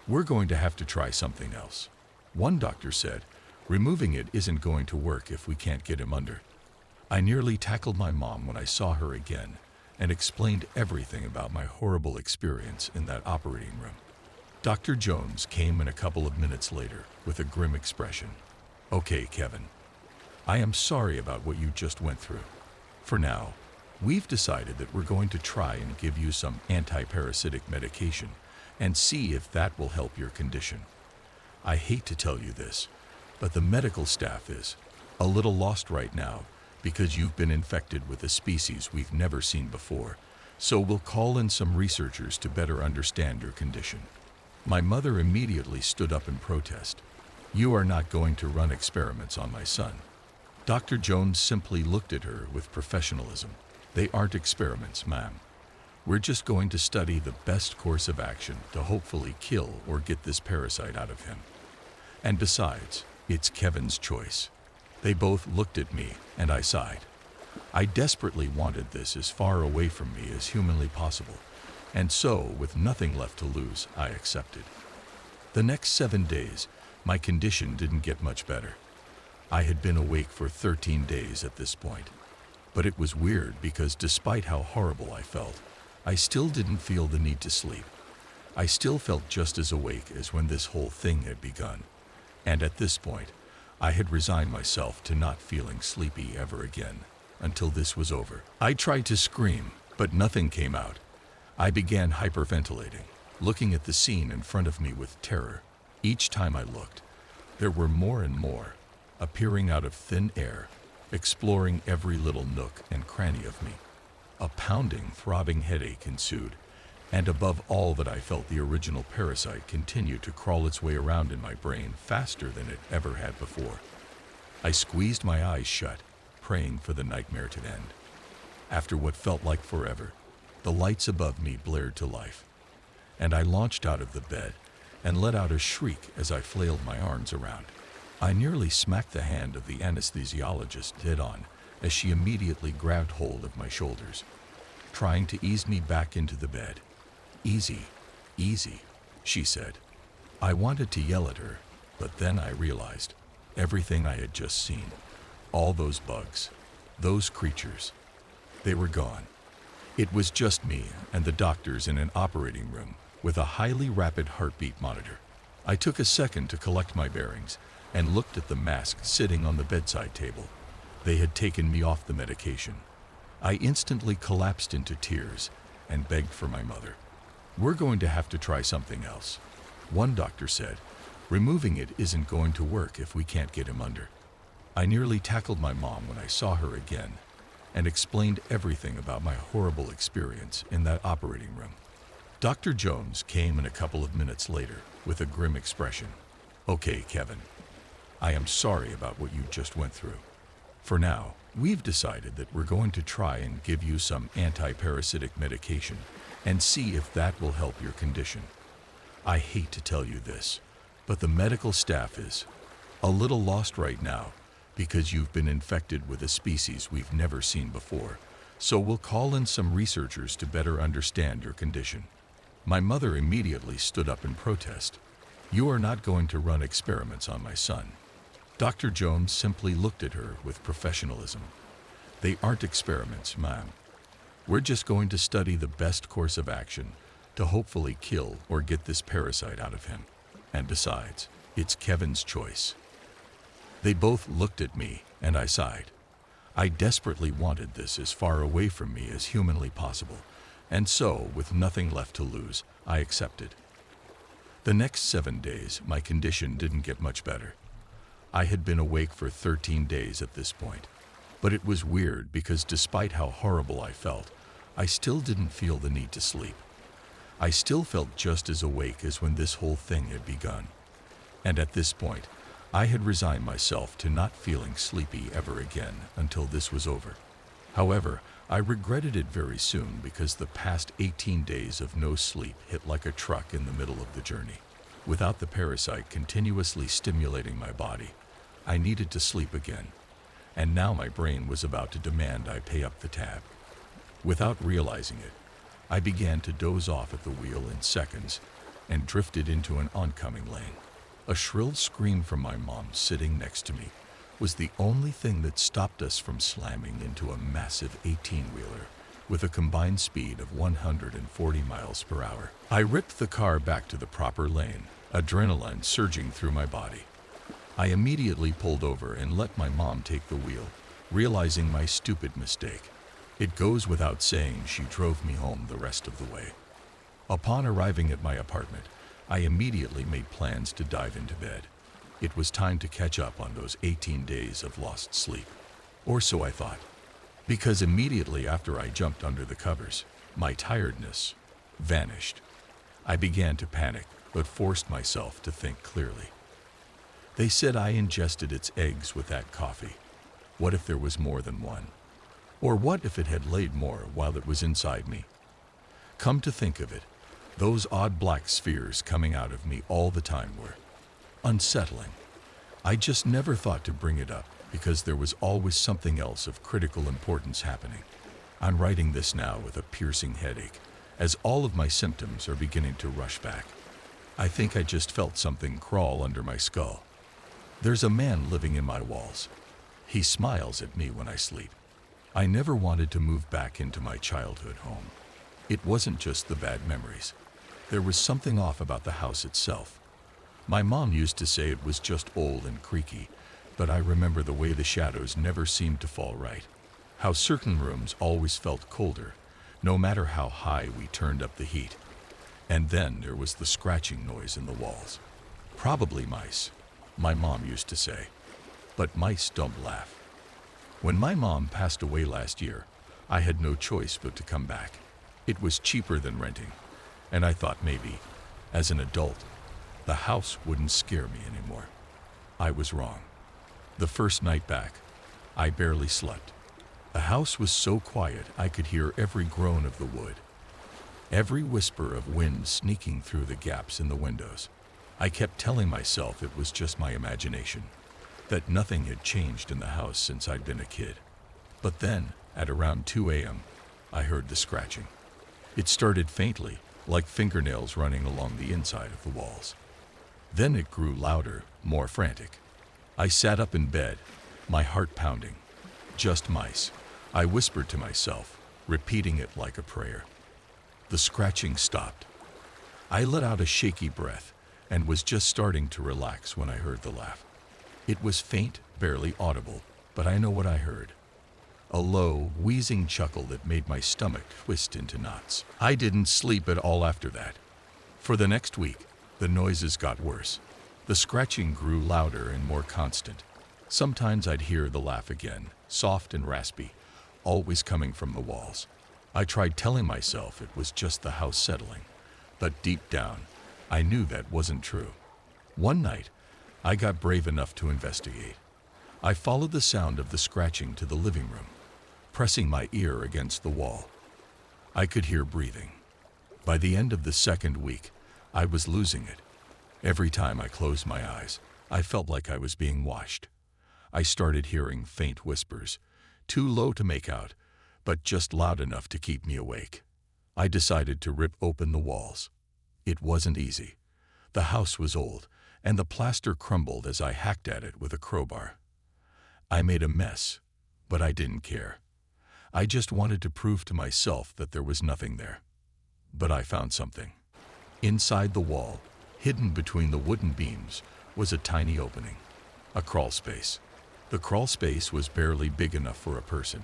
"We're going to have to try something else," one doctor said. "Removing it isn't going to work if we can't get him under." I nearly tackled my mom when I saw her again and explained everything about my horrible experience in that operating room. Dr. Jones came in a couple of minutes later with a grim expression. "Okay, Kevin, I am sorry about what you just went through. For now, we've decided that we're going to try and give you some anti-parasitic medication and see if that will help your condition. I hate to tell you this, but the medical staff is a little lost right now because you've been infected with a species we've never seen before, so we'll call in some researchers to better understand your condition." My mother immediately stood up in protest. "You are not going to run experiments on my son." Dr. Jones simply looked at her with professionalism. "They aren't experiments, ma'am. We're just going to study the best course of action to hopefully kill or get this parasite out of him. And besides, it's Kevin's choice." They both looked at me, and I sighed. I desperately wanted this as far away from me as humanly possible, and so, with nothing left to lose, I accepted. The next 7 days, my condition didn't get much better. I had been awake for 13 days at this point. But it was weird because despite how horrible I felt, I still didn't feel the need to sleep. I still felt just as awake as when this whole thing had begun. And at this point, I had resigned myself to not feeling sleepy ever again until this was over. I tried to scream, but nothing came out. I began hyperventilating, looking at the scene in front of me with terror. Each time I looked, there were more and more, appearing out of thin air, exploring every little nook and cranny of me. A pounding, throbbing headache ensued, and above all that I felt the original parasite continue to crawl its way around in my brain faster than it ever had before. I squeezed my eyes shut, praying for the nightmare to end. After what felt like forever, the lights above me blared to life, and I launched out of the bed and let out a shriek as I flailed my arms around. I nearly smacked the hand of the anesthesiologist head on as she immediately grabbed hold of my shoulders, trying to ease me back into the bed. "Easy, easy," she said. I wanted to yell at her, but then I realized everything I had just seen, all those bugs, those creatures, they were gone. It was just me and the doctors in an operating room with a highly rapid heartbeat monitor. I took a second to collect my bearings and looked at the mask sitting on the bedside table. They had taken me off the medication. I instantly collapsed into tears and begged for my mother. "We're going to have to try something else," one doctor said. "Removing it isn't going to work if we can't get him under." I nearly tackled my mom when I saw her again and explained everything about my horrible experience in that operating room. Dr. Jones came in a couple of minutes later with a grim expression. "Okay, Kevin, I am sorry about what you just went through. For now, we've decided that we're going to try and give you some anti-parasitic medication and see if that will help your condition. I hate to tell you this, but the medical staff is a little lost right now because you've been infected with a species we've never seen before, so we'll call in some researchers to better understand your condition." My mother immediately stood up in protest. "You are not going to run experiments on my son." Dr. Jones simply looked at her with professionalism. "They aren't experiments, ma'am. We're just going to study the best course of action to hopefully kill or get this parasite out of him. And besides, it's Kevin's choice." They both looked at me, and I sighed. I desperately wanted this as far away from me as humanly possible, and so, with nothing left to lose, I accepted. The next 7 days, my condition didn't get much better. I had been awake for 13 days at this point, but it was weird because despite how horrible I felt, I still didn't feel the need to sleep. I still felt just as awake as when this whole thing had begun. And at this point, I had resigned myself to not feeling sleepy ever again until this was over. However, I regretted it very soon because the past 18 days of no sleep hit like a truck in the middle of the journey. Without the parasite continuously stimulating my body, I needed to sleep again, and now my brain was about to demand I pay up the tab. Without realizing it, I began to doze off at the wheel in seconds and drifted into an oncoming lane. A shrill scream from my mom sitting next to me was the only thing that stopped us from slamming into a massive 18-wheeler with a combined speed of 140 miles per hour. I ripped the car back to the proper lane, adrenaline surging through my body. I immediately pulled over and let my mom take the wheel, realizing my stupid mistake. It goes without saying she drove me home the rest of the way. Upon arriving at my apartment, I immediately made plans to dive into bed. It was time to catch up on those 18 days of lost sleep. Or so I thought. Because immediately after I jumped under the covers, my tiredness vanished. I began to panic, but forced myself to think clearly. They said I ingested its eggs with that coffee. What if there was more than one? Or what if it had laid more while it was inside me? Come to think of it, those odd black spheres coming out of me all the time were unsettling. I just never thought to bring it up because there was always something else of critical importance happening. I'm writing this now with a piercing headache, as all of my symptoms are beginning to rush back. I think I just felt something crawl under my skull. There's a man living in my walls. He smiles at me when I sleep. I never wanted to move back into my childhood home. It wasn't just the bad memories. There was something off about the house itself. My mom used to say it was just old and creaky, but I remember the way the shadows never seemed to fall right. How certain rooms always felt colder, no matter how high we turned up the heat. And then there was the scratching noise in the walls. Probably mice, my mom used to say. But mice don't laugh. When my mom passed away last year, I had no choice but to come back. It was cheaper than renting, and I thought maybe, as an adult, the house wouldn't scare me anymore. I was wrong. The first night back, I barely slept. The house was so quiet I could hear every groan of the wood, every whisper of wind sneaking through the gaps in the windows. I kept telling myself it was just my imagination, that nothing had changed in the house since I'd been a kid. But then, at around 2 a.m., I heard the scratching. It started faintly, like fingernails running along the inside of the walls. Then it grew louder, more frantic. I sat up in bed, my heart pounding. Just mice, I whispered to myself, repeating it like a prayer. The scratching stopped. I let out a shaky breath and was just starting to relax when I heard the laugh. It was faint, barely audible, but I know what I heard. A low, wheezing chuckle that made my stomach twist into knots. I didn't sleep at all after that. For the next week, the noises got worse. The scratching grew louder and more constant. Sometimes I'd hear the laugh again, soft and raspy, always coming from the walls. I tried telling myself it was just the house settling, but deep down, I knew that wasn't true. One night, I got brave enough to investigate. I followed the sound of the scratching to the living room, pressing my ear against the wall. I could hear breathing. By the end of the second week, I was losing it. Every time I closed my eyes, I felt like I was being watched. I started hearing faint whispers, too low to make out, but just loud enough to keep me awake. I decided to rip open the walls. It wasn't easy. The house was old, and the plaster crumbled as I hacked at it with a crowbar. I made a mess, but I didn't care. I just wanted to prove to myself that there was nothing there. But I found something. Inside the wall, hidden between the wooden beams, was a tiny opening, a crawl space. The crawl space was barely big enough for a person,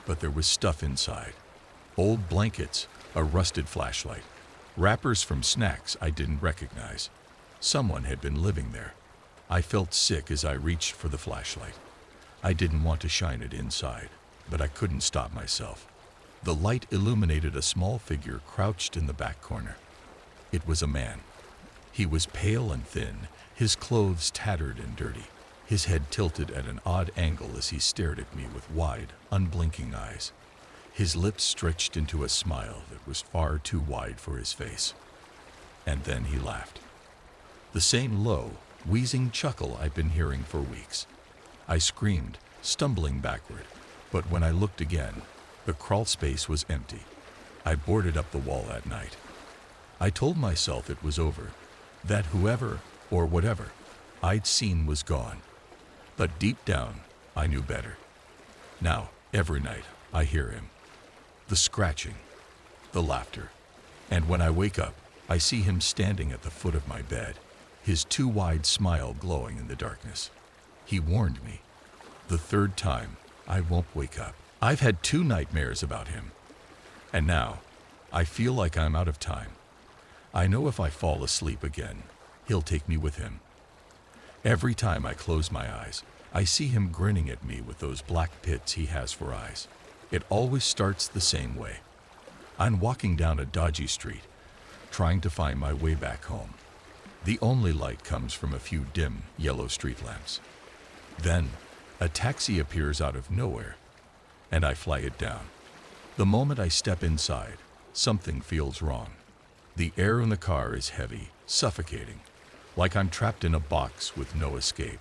but there was stuff inside. Old blankets, a rusted flashlight, wrappers from snacks I didn't recognize. Someone had been living there. I felt sick as I reached for the flashlight. I didn't want to shine it inside, but I couldn't stop myself. The light illuminated a small figure crouched in the back corner. It was a man. He was pale and thin, his clothes tattered and dirty, his head tilted at an odd angle as he stared at me with wide, unblinking eyes. His lips stretched into a smile that was far too wide for his face. And then he laughed. The same low, wheezing chuckle I'd been hearing for weeks. I screamed, stumbling backward, but when I looked again, the crawl space was empty. I boarded up the wall that night. I told myself it was over, that whoever or whatever I'd seen was gone. But deep down, I knew better. Now, every night, I hear him. The scratching, the laughter, and when I wake up, I see him standing at the foot of my bed, his too wide smile glowing in the darkness. He warned me. The third time, I won't wake up. I've had 2 nightmares about him. And now, I feel like I'm out of time. I know if I fall asleep again, he'll take me with him. Every time I close my eyes, I see him grinning at me with those black pits he has for eyes. It always starts the same way. I'm walking down a dodgy street, trying to find my way back home. The only light comes from a few dim, yellow street lamps. Then, a taxi appears out of nowhere, and I flag it down. The moment I step inside, something feels wrong. The air in the car is heavy, suffocating, like I'm trapped in a box with no escape.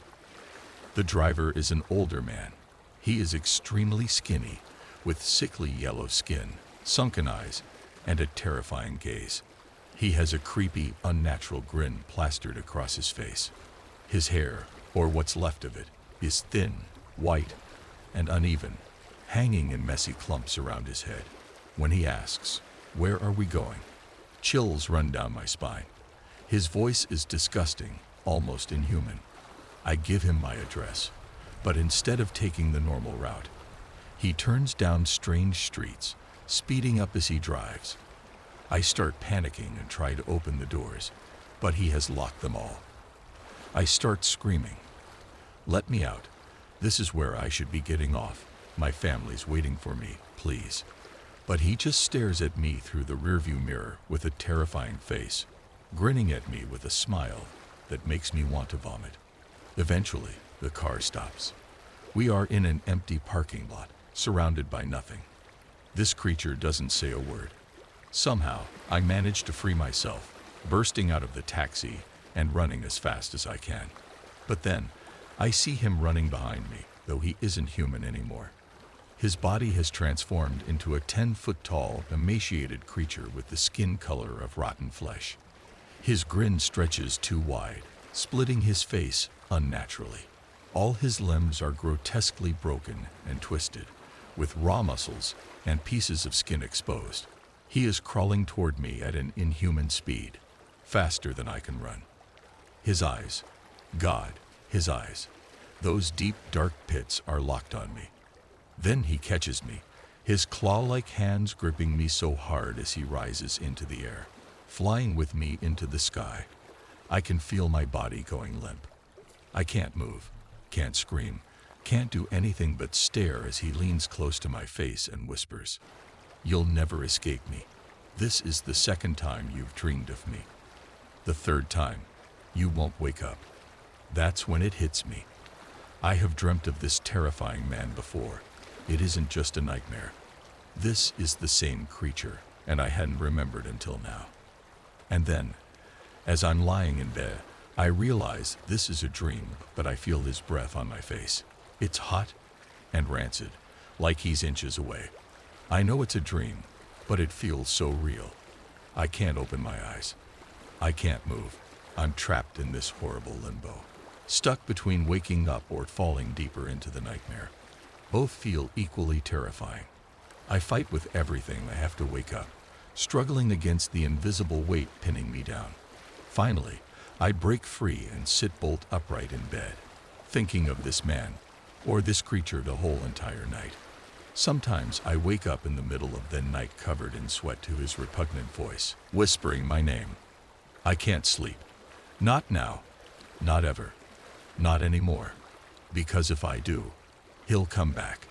The driver is an older man. He is extremely skinny, with sickly yellow skin, sunken eyes, and a terrifying gaze. He has a creepy, unnatural grin plastered across his face. His hair, or what's left of it, is thin, white, and uneven, hanging in messy clumps around his head. When he asks, "Where are we going?" chills run down my spine. His voice is disgusting, almost inhuman. I give him my address, but instead of taking the normal route, he turns down strange streets, speeding up as he drives. I start panicking and try to open the doors, but he has locked them all. I start screaming, "Let me out. This is where I should be getting off. My family's waiting for me, please." But he just stares at me through the rearview mirror with a terrifying face, grinning at me with a smile that makes me want to vomit. Eventually, the car stops. We are in an empty parking lot, surrounded by nothing. This creature doesn't say a word. Somehow, I manage to free myself, bursting out of the taxi and running as fast as I can. But then, I see him running behind me, though he isn't human anymore. His body has transformed into a 10-foot-tall, emaciated creature with the skin color of rotten flesh. His grin stretches too wide, splitting his face unnaturally. All his limbs are grotesquely broken and twisted, with raw muscles and pieces of skin exposed. He is crawling toward me at an inhuman speed, faster than I can run. His eyes, God, his eyes, those deep, dark pits are locked on me. Then he catches me, his claw-like hands gripping me so hard as he rises into the air, flying with me into the sky. I can feel my body going limp. I can't move, can't scream, can't do anything but stare as he leans close to my face and whispers, "You'll never escape me. This is the second time you've dreamed of me. The third time, you won't wake up." That's when it hits me. I have dreamt of this terrifying man before. It isn't just a nightmare. This is the same creature, and I hadn't remembered until now. And then, as I'm lying in bed, I realize this is a dream, but I feel his breath on my face. It's hot and rancid, like he's inches away. I know it's a dream, but it feels so real. I can't open my eyes. I can't move. I'm trapped in this horrible limbo, stuck between waking up or falling deeper into the nightmare. Both feel equally terrifying. I fight with everything I have to wake up, struggling against the invisible weight pinning me down. Finally, I break free and sit bolt upright in bed, thinking of this man, or this creature the whole entire night. Sometimes I wake up in the middle of the night covered in sweat to his repugnant voice, whispering my name. I can't sleep. Not now. Not ever. Not anymore. Because if I do, he'll come back.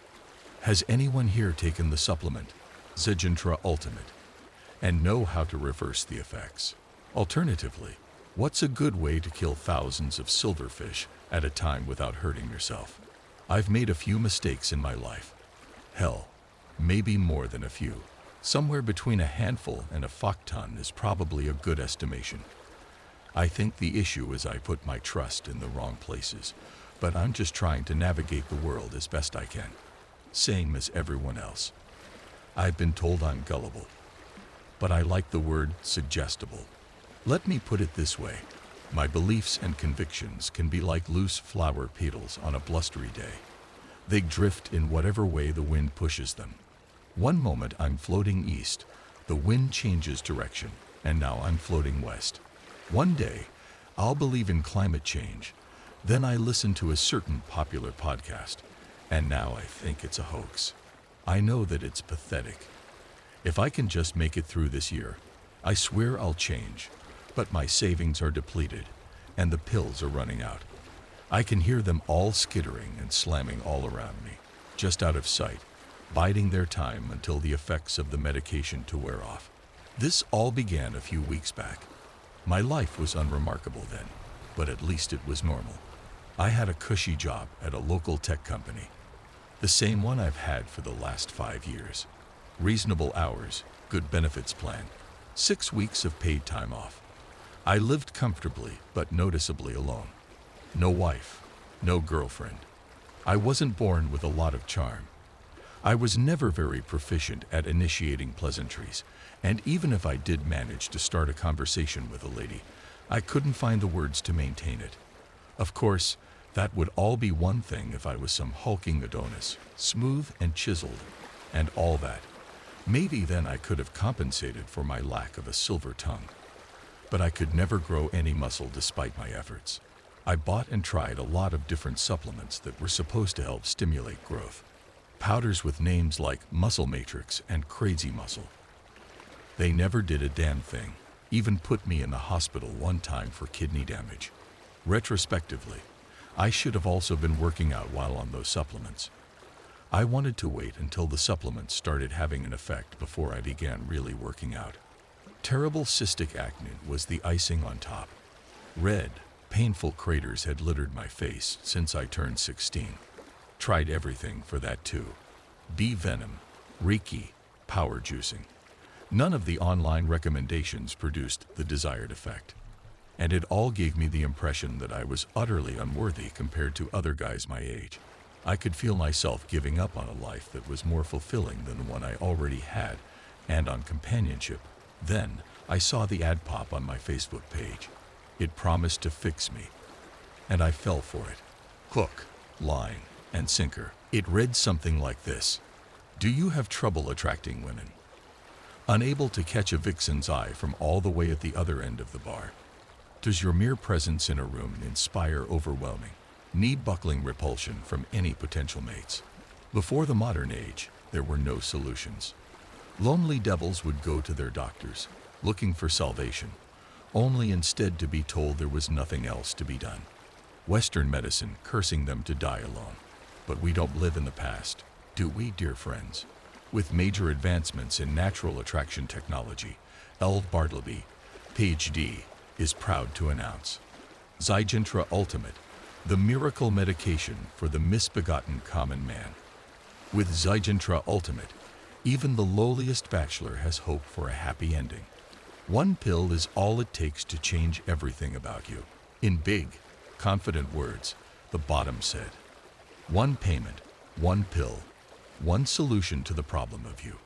Has anyone here taken the supplement, Zigintra Ultimate, and know how to reverse the effects? Alternatively, what's a good way to kill thousands of silverfish at a time without hurting yourself? I've made a few mistakes in my life. Hell, maybe more than a few. Somewhere between a handful and a fuck-ton is probably a good estimation. I think the issue is I put my trust in the wrong places, but I'm just trying to navigate the world as best I can, same as everyone else. I've been told I'm gullible, but I like the word suggestible. Let me put it this way. My beliefs and convictions can be like loose flower petals on a blustery day. They drift in whatever way the wind pushes them. One moment I'm floating east, the wind changes direction, and now I'm floating west. One day, I'll believe in climate change. Then I listen to a certain popular podcast, and now I think it's a hoax. I know that it's pathetic. If I can just make it through this year, I swear I'll change. But my savings are depleted, and the pills are running out. I can hear them all skittering and slamming all around me, just out of sight, biding their time until the effects of the medication to wear off. This all began a few weeks back. My life was unremarkable then, but at least it was normal. I had a cushy job at a local tech company, the same one I've had for the last 5 years. Reasonable hours, good benefits plan, 6 weeks of paid time off. I lived comfortably but noticeably alone. No wife, no girlfriend. I wasn't born with a lot of charm. I was never very proficient at initiating pleasantries, and even if I did manage to start a conversation with a lady, I couldn't find the words to maintain it. Of course, That would all be one thing if I was some hulking Adonis, smooth and chiseled, and all that. Maybe then I could have compensated for my lack of a silver tongue. But I could never grow any muscle despite my efforts. I bought and tried a lot of different supplements that were supposed to help stimulate growth. Powders with names like Muscle Matrix and Crazy Muscle. They never did a damn thing, even put me in the hospital one time for kidney damage. Retrospectively, I should have also been working out while on those supplements. I wanted to wait until the supplements started having an effect before I began really working out. Terrible cystic acne was the icing on top. Red, painful craters had littered my face since I turned 16. Tried everything for that too. Bee venom, Reiki, power juicing. None of the online recommendations produced the desired effect. And it all gave me the impression that I was utterly unworthy compared to other guys my age. I could feel myself giving up on a life that was more fulfilling than the one I already had, and on companionship. Then, I saw the ad pop on my Facebook page. It promised to fix me, and I fell for it. Hook, line, and sinker. It read something like this. Do you have trouble attracting women? Unable to catch a vixen's eye from all the way at the other end of the bar? Does your mere presence in a room inspire overwhelming, knee-buckling repulsion from any potential mates? Before the modern age, there were no solutions. Lonely devils would go to their doctors, looking for salvation, only instead to be told there was nothing else to be done. Western medicine cursing them to die alone. But we don't live in the past, do we, dear friends? With major advancements in natural attraction technology, L. Bartleby, PhD, is proud to announce Zygentra Ultimate, the miracle medication for the misbegotten common man. With Zygentra Ultimate, even the lowliest bachelor has hope for a happy ending. One pill is all it takes to change everything about you. In big, confident words, the bottom said, one payment, one pill, one solution to the problem of you.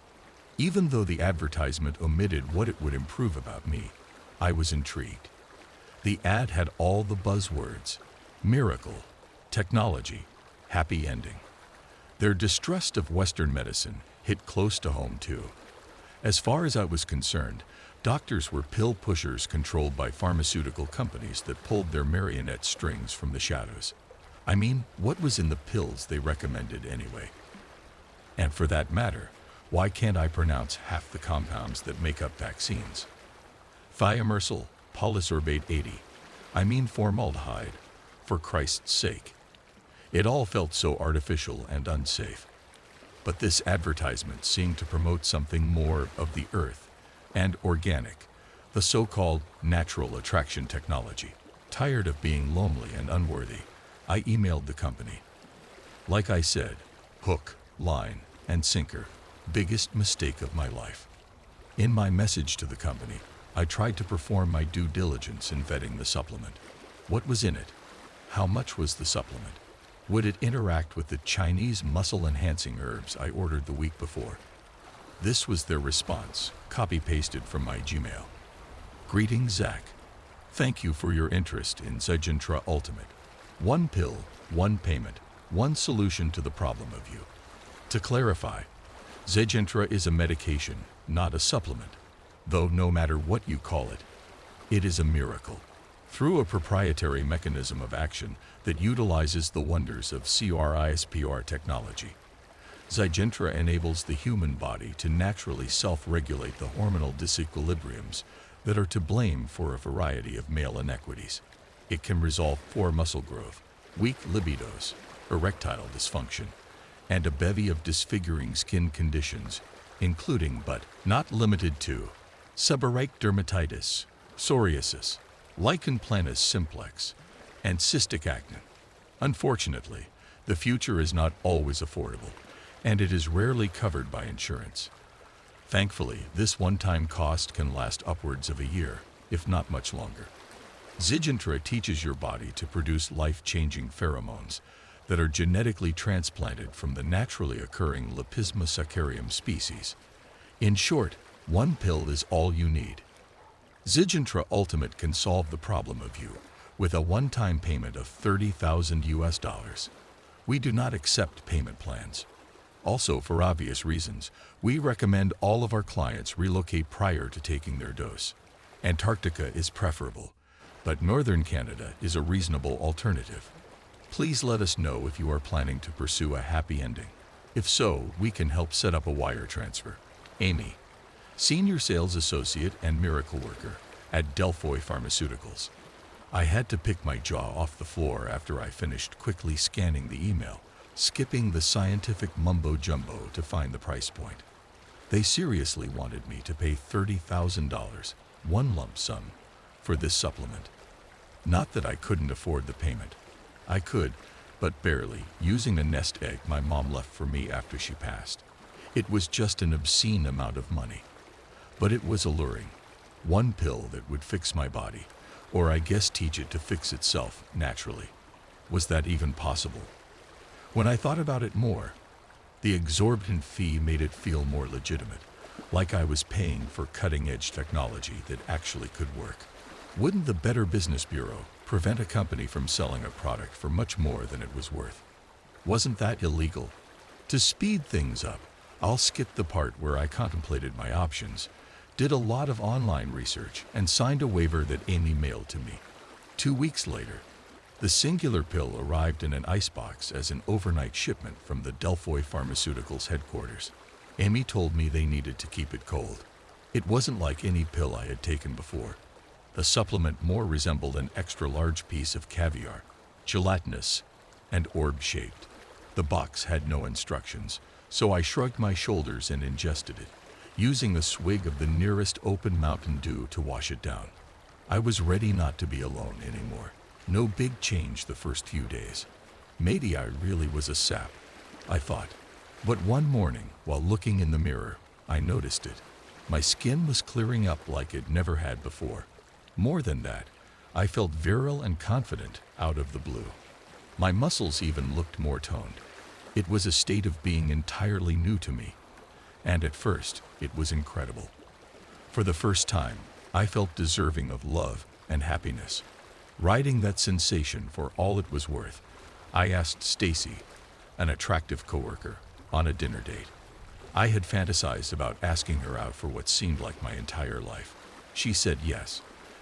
Even though the advertisement omitted what it would improve about me, I was intrigued. The ad had all the buzzwords: miracle, technology, happy ending. Their distrust of Western medicine hit close to home too. As far as I was concerned, doctors were pill pushers controlled by pharmaceutical companies that pulled their marionette strings from the shadows. I mean, what was in the pills they recommended anyway? And for that matter, why can't I pronounce half the compounds that make up vaccines? Thiamersyl, polysorbate 80. I mean formaldehyde, for Christ's sake. It all felt so artificial and unsafe. But this advertisement seemed to promote something more of the earth and organic, the so-called natural attraction technology. Tired of being lonely and unworthy, I emailed the company. Like I said, hook, line, and sinker, biggest mistake of my life. In my message to the company, I tried to perform my due diligence in vetting the supplement. What was in it? How much was the supplement? Would it interact with the Chinese muscle-enhancing herbs I ordered the week before? This was their response, copy-pasted from my Gmail. Greetings, Zach. Thank you for your interest in Zygentra Ultimate. One pill, one payment, one solution to the problem of you. To clarify, Zygentra is a medication, not a supplement, though no matter what you call it, it is a miracle. Through a proprietary mechanism of action that utilizes the wonders of CRISPR technology, Zygentra enables the human body to naturally self-regulate the hormonal disequilibriums that are to blame for a variety of male inequities. It can resolve poor muscle growth, weak libidos, erectile dysfunction, and a bevy of disfiguring skin conditions, including but not limited to seborrheic dermatitis, psoriasis, lichen planus simplex, and cystic acne. Unfortunately, the future is not always affordable, and it is rarely covered by insurance. Thankfully, this one-time cost can last upwards of a year, if not much longer. Zygentra teaches your body to produce life-changing pheromones that are genetically transplanted from the naturally occurring Lepisma species. In short, one pill is all you need. Zygentra Ultimate can solve the problem of you, with a one-time payment of 30,000 US dollars. We do not accept payment plans. Also, for obvious reasons, we recommend all of our clients relocate prior to taking their dose. Antarctica is preferable, but northern Canada is a reasonable alternative. Please let us know if you are planning to pursue a happy ending. If so, we can help set up a wire transfer. Amy, Senior Sales Associate and Miracle Worker at Delphi Pharmaceuticals. I had to pick my jaw off the floor after I finished quickly scanning the email, skipping the scientific mumbo-jumbo to find the price point. They seriously wanted me to pay $30,000, one lump sum, for this supplement. Not that I couldn't afford the payment. I could, but barely, using a nest egg my mom left for me after she passed. It was just an obscene amount of money. But it was alluring. One pill that would fix my body, or I guess teach it to fix itself naturally. Was that even possible? When I thought about it more, the exorbitant fee made it feel more legitimate, like I was paying for cutting-edge technology that actually could work. Wouldn't the Better Business Bureau prevent a company from selling a product for much more than it was worth? Wasn't that illegal? To speed things up, I'll skip the part where I contemplated my options, did a lot of online research, and signed a waiver that Amy mailed to me. 2 weeks later, the singular pill arrived in an icebox as an overnight shipment from the Delphi Pharmaceuticals headquarters. Amy told me they needed to keep it cold. It wasn't like any pill I had taken before. The supplement more resembled an extra-large piece of caviar, gelatinous and orb-shaped. The box had no instructions, so I shrugged my shoulders and ingested it, using a swig of the nearest open Mountain Dew to wash it down. I was ready not to be alone anymore. No big change the first few days. Maybe I really was a sap, I thought. But one morning, while looking in the mirror, I noticed it. My skin was clearing up like it never had before. More than that, I felt virile and confident out of the blue. My muscles even looked more toned. It was a state of being entirely new to me. And at first, it was incredible. For the first time, I felt deserving of love and happiness. Riding that sensation for all it was worth, I asked Stacy, an attractive coworker, on a dinner date. I had fantasized about asking her out for what seemed like my entire life. She said yes.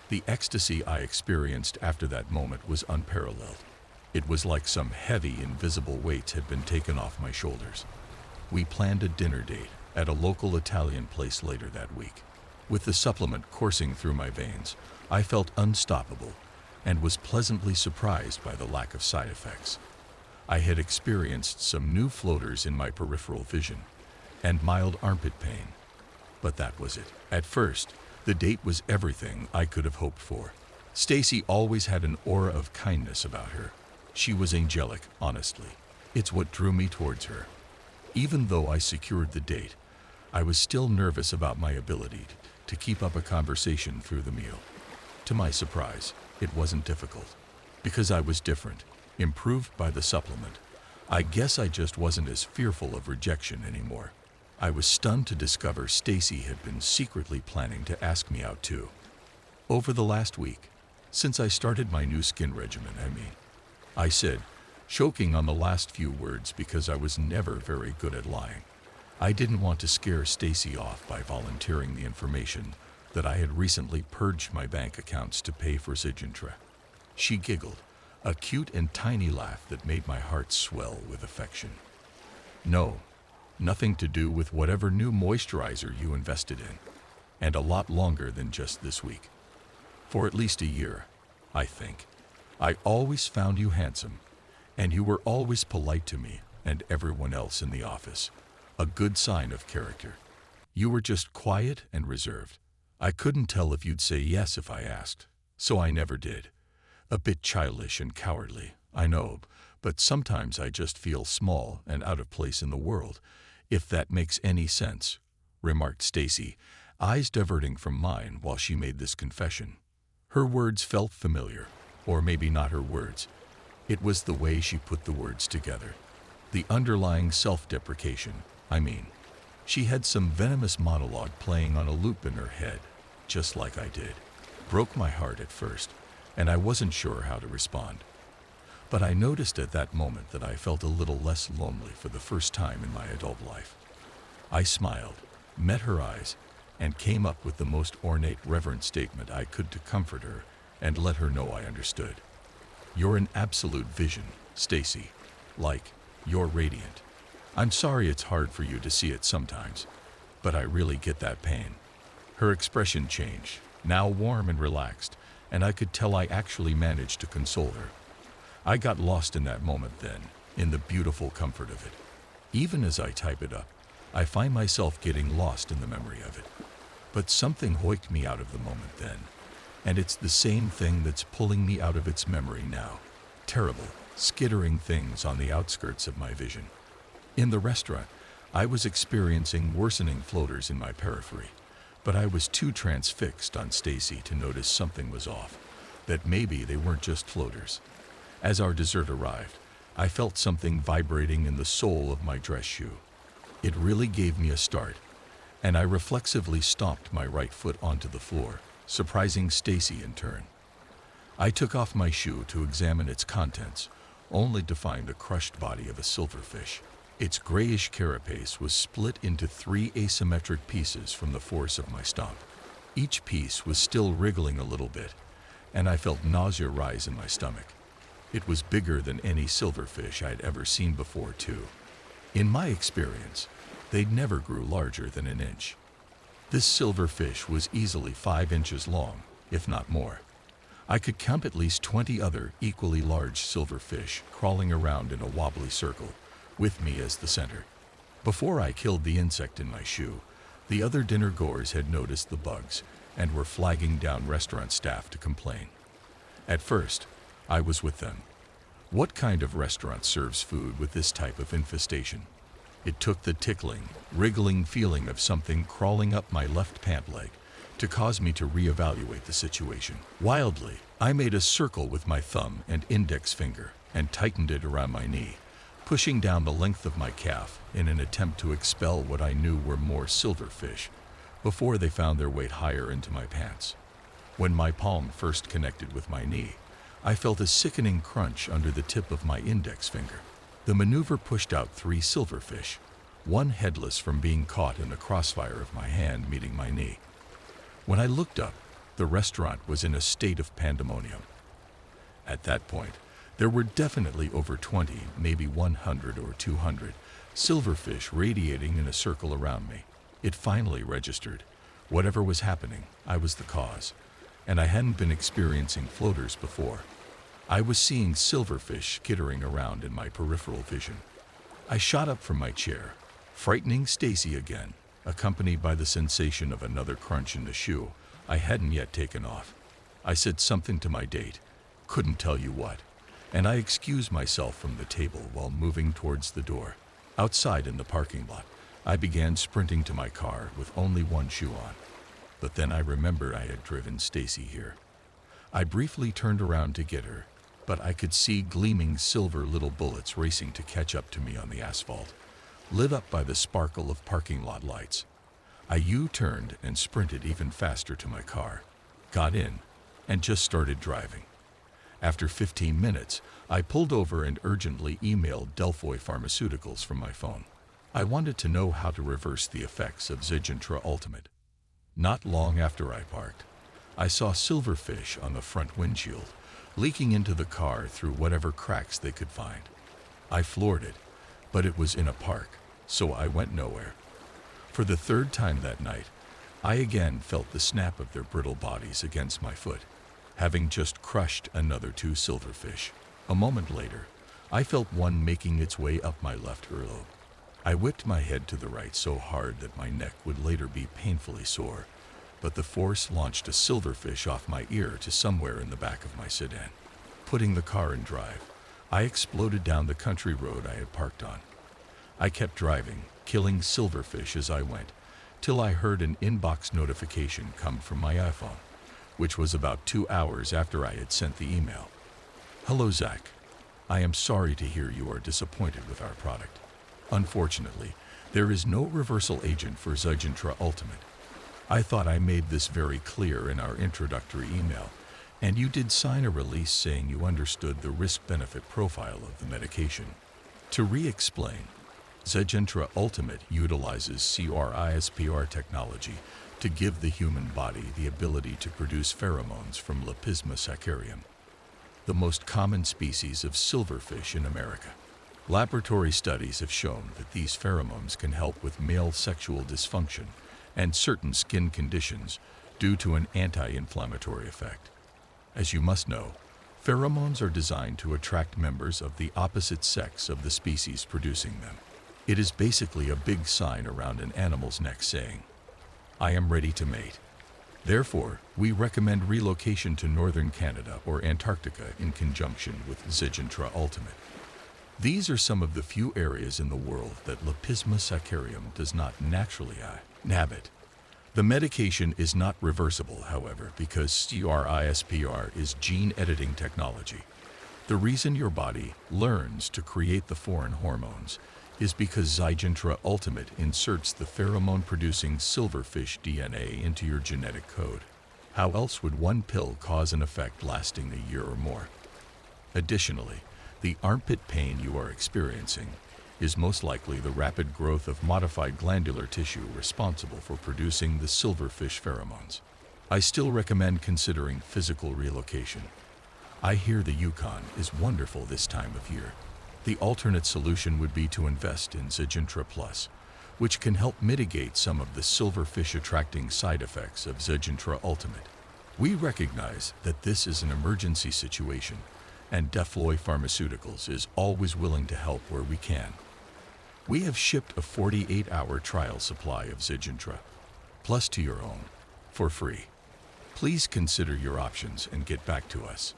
The ecstasy I experienced after that moment was unparalleled. It was like some heavy, invisible weights had been taken off my shoulders. We planned a dinner date at a local Italian place later that week. With the supplement coursing through my veins, I felt unstoppable and was pleasantly surprised by the lack of side effects. I had experienced some new floaters in my peripheral vision and mild armpit pain, but that was it. At first, the date was everything I could have hoped for. Stacy always had an aura of kindness about her. She was angelic, honestly. It's what drew me towards her. Even though I secured the date, I was still nervous about my ability to keep up a conversation through the meal. To my surprise, it wasn't difficult. Because I was different, improved by the supplement, I guess I just wasn't as fearful of rejection anymore. I was stunned to discover Stacy had been secretly planning to ask me out too. Over the last week, since I started my new skin regimen, I said, choking on the last few words because I was never very good at lying. I didn't want to scare Stacy off by volunteering the information that I had recently purged my bank accounts to pay for Zydgentra. She giggled, a cute and tiny laugh that made my heart swell with affection. No, nothing to do with whatever new moisturizer you invested in, and a lot longer than just this week. For at least a year, I think. I always found you handsome, and you were always polite to me and everyone else in the office. A good sign of character. You were just quiet and reserved. I couldn't tell if you'd say yes if I asked, so I never did. A bit childish and cowardly, I know, but sometimes I just feel small and out of place in the world, if that makes any sense, remarked Stacy, eyes diverting from mine while she made this confession. Her words felt familiar, or maybe not her words. It was the way she put the words together. The underlying self-deprecation, She had some venomous monologue playing on a loop in her head, just like I did. Broke my heart at first, and I wasn't sure how to respond. But I noticed at that moment that I felt a little less lonely for the first time in my adult life. I smiled, met her eyes, and came up with the most ornate, reverent statement I could to comfort her and let her know I understood. "You're an absolute vision, Stacy. Like, you're radiant. I'm sorry it's hard for you to see it sometimes, but I really get that pain." Her expression changed, now warm and relaxed, and I could tell I actually managed to console her. I got lost in that moment then, in the beautiful comfort of it. Even as I type it up, I find myself getting lost in the memory of it. But something hoiked me out of the moment then, and it's the same thing that's pulling me out of its memory now. Terrible, skittering things on the outskirts of my vision. In the restaurant, I was experiencing worsening floaters in my periphery, but I was too transfixed on Stacy to notice something was off, that maybe they weren't just floaters. As our dessert arrived, I felt something vibrating in the sole of my dress shoe. It really gave me a start, and I reflexively stomped my right foot onto the floor, surprising Stacy in turn. I took off my shoe to examine its contents, only to find the crushed body of a silverfish. Its grayish carapace was split into 3 asymmetric pieces from the force of my stomp. Each piece was still wriggling a little bit, and I felt nausea rise in my stomach. It was bigger than any silverfish I'd ever seen before, too. In my experience, they never grew larger than an inch. This silverfish was easily 5 inches long, if not more. I could count at least 20 other equally large silverfish crawling around in a wobbly circle, with me as the center. Before I killed the insect in my shoe, the other dinner goers had noticed the bugs and were flagging down restaurant staff to complain. At first, I was with them. What kind of restaurant serves food with this type of infestation? It took the tickling, wriggling feeling of something crawling up my left pant leg to cause me to reevaluate the situation. Wildly, I made a circle with my thumb and index finger and tightened it around my knee, pushing down the length of my calf in an attempt to expel what I knew were more silverfish before they found their way higher into my pants. When my palm first connected with my knee, I felt a sickening crunch under the tip of my index finger. The maneuver pushed out 3 silverfish, one headless from being caught in the crossfire of my hand meeting my knee. When I looked up, the restaurant was in a state of pandemonium. At that point, there were definitely over 20, maybe 100 or 200, silverfish radiating in a circle around me. It finally registered. Whatever was happening, I was the cause, and I hadn't been experiencing floaters before. I was seeing silverfish skittering around in my peripheral vision. I shot up from my chair, frightening Stacy again, accompanied by the sensation of another crunch in the shoe I hadn't yet taken off. I said something to my date, couldn't tell you what, and I excused myself from the table while moving towards the door. Outside in the parking lot, I began sprinting to my car with only one shoe on. But then I remembered I had driven Stacy here. I briefly turned around to get her, but I could see gleaming silver little bullets racing to catch up to me on the asphalt, lit up by the sparkle of parking lot lights. I U-turned and sprinted even faster to my car, got in, and just started driving. After 15 minutes, I pulled over and urgently emailed Delphi Pharmaceuticals from my phone. I wanted to know how to reverse the effects of Zygentria Ultimate. Not long after I parked, I saw silverfish on the front windshield, leaking into the car through whatever cracks they could find. I floored it, but it was in a park, so I went nowhere. For the 3rd time that night, I again felt the snap of their brittle bodies against my foot, having just crushed another 2 silverfish. A moment later, I felt one making its way up my left earlobe. I whipped my head to the right so hard that my neck would later be painfully sore, but the force launched a silverfish off my ear to somewhere in the back of my sedan. Putting the car in drive, I exploded down the country road I had parked on. I kept driving, killing silverfish as I went, till I heard an inbox notification come from my iPhone, which was about 2 hours after I had sent the email. "Hello, Zach. I am sorry to hear you are disappointed with our product. Unfortunately, there is no reversal agent for Zygentria Ultimate. I thought I made this very clear in our introductory email, And you did sign a release saying you understood the risk-benefit profile of the medication. To re-explain, Zejintra Ultimate utilizes CRISPR technology to give the human body the ability to produce pheromones from Lepisma saccharium, the most common species of silverfish in America. Laboratory studies have shown that these pheromones can help with male sexual dysfunction and certain skin conditions due to an anti-inflammatory effect. As you must know, pheromones are designed to attract members of the opposite sex of the species producing them. It is basically a big sign around an animal's neck saying, "I am ready to mate." Therefore, we recommend relocation to northern Canada or Antarctica in conjunction with Zejintra Ultimate. These are some of the few areas in the world that Lepisma saccharium does not naturally inhabit. The medication is not reversible, however, because CRISPR is gene editing technology. The reason your body learns to create the foreign hormones is because Zejintra Ultimate inserts the pheromone-producing silverfish DNA into your genetic code. How else would one pill cause an effect lasting a year or more? Additionally, the armpit pain you are experiencing is most likely the rapid growth of modified glandular tissue responsible for producing the silverfish pheromones. I still recommend considering physical relocation. I hear the Yukon is wonderful this time of year. The alternate solution would be to invest in Zejintra Plus, which can help mitigate some of the silverfish attracting side effects of Zejintra Ultimate. We recognize that this is an emergency situation, and Defloy Pharmaceuticals is always willing to help where we can. We have shipped a 48-hour trial supply of Zejintra Plus to your home for free. Please consider your options and get back to us.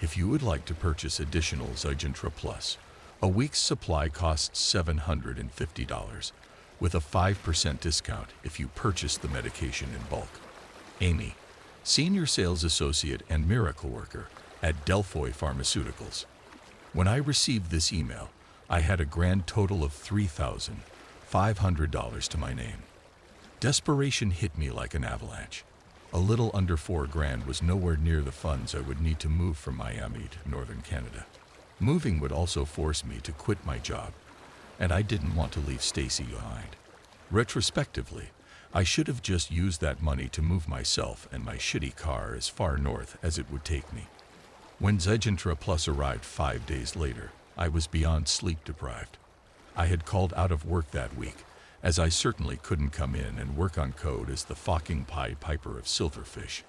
If you would like to purchase additional Zejintra Plus, a week's supply costs $750, with a 5% discount if you purchase the medication in bulk. Amy, Senior Sales Associate and Miracle Worker at Delphi Pharmaceuticals. When I received this email, I had a grand total of $3,500 to my name. Desperation hit me like an avalanche. A little under $4,000 was nowhere near the funds I would need to move from Miami to northern Canada. Moving would also force me to quit my job, and I didn't want to leave Stacy behind. Retrospectively, I should have just used that money to move myself and my shitty car as far north as it would take me. When Zejintra Plus arrived 5 days later, I was beyond sleep deprived. I had called out of work that week, as I certainly couldn't come in and work on code as the fucking Pied Piper of Silverfish.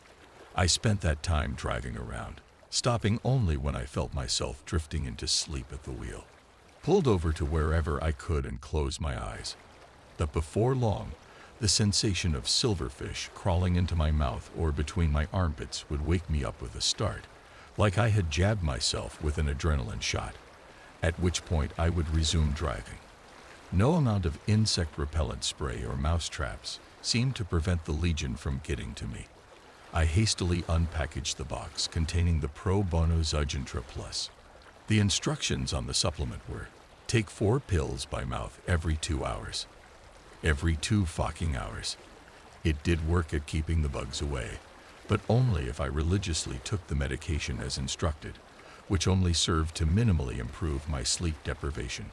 I spent that time driving around, stopping only when I felt myself drifting into sleep at the wheel. Pulled over to wherever I could and closed my eyes. But before long, the sensation of silverfish crawling into my mouth or between my armpits would wake me up with a start, like I had jabbed myself with an adrenaline shot, at which point I would resume driving. No amount of insect repellent spray or mouse traps seemed to prevent the legion from getting to me. I hastily unpackaged the box containing the Pro Bono Zejintra Plus. The instructions on the supplement were, take 4 pills by mouth every 2 hours. Every 2 fucking hours. It did work at keeping the bugs away, but only if I religiously took the medication as instructed, which only served to minimally improve my sleep deprivation.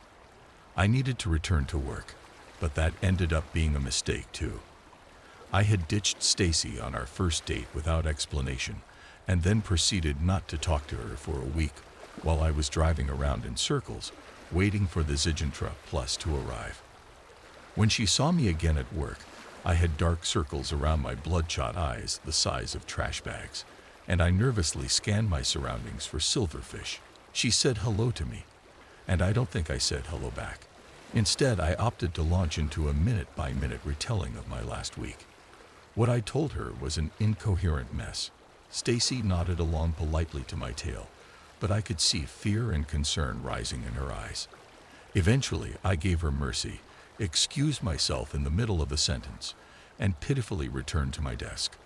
I needed to return to work, but that ended up being a mistake too. I had ditched Stacy on our first date without explanation, and then proceeded not to talk to her for a week while I was driving around in circles, waiting for the Zejintra Plus to arrive. When she saw me again at work, I had dark circles around my bloodshot eyes the size of trash bags, and I nervously scanned my surroundings for silverfish. She said hello to me, and I don't think I said hello back. Instead, I opted to launch into a minute-by-minute retelling of my last week. What I told her was an incoherent mess. Stacy nodded along politely to my tale, but I could see fear and concern rising in her eyes. Eventually, I gave her mercy, excused myself in the middle of a sentence, and pitifully returned to my desk.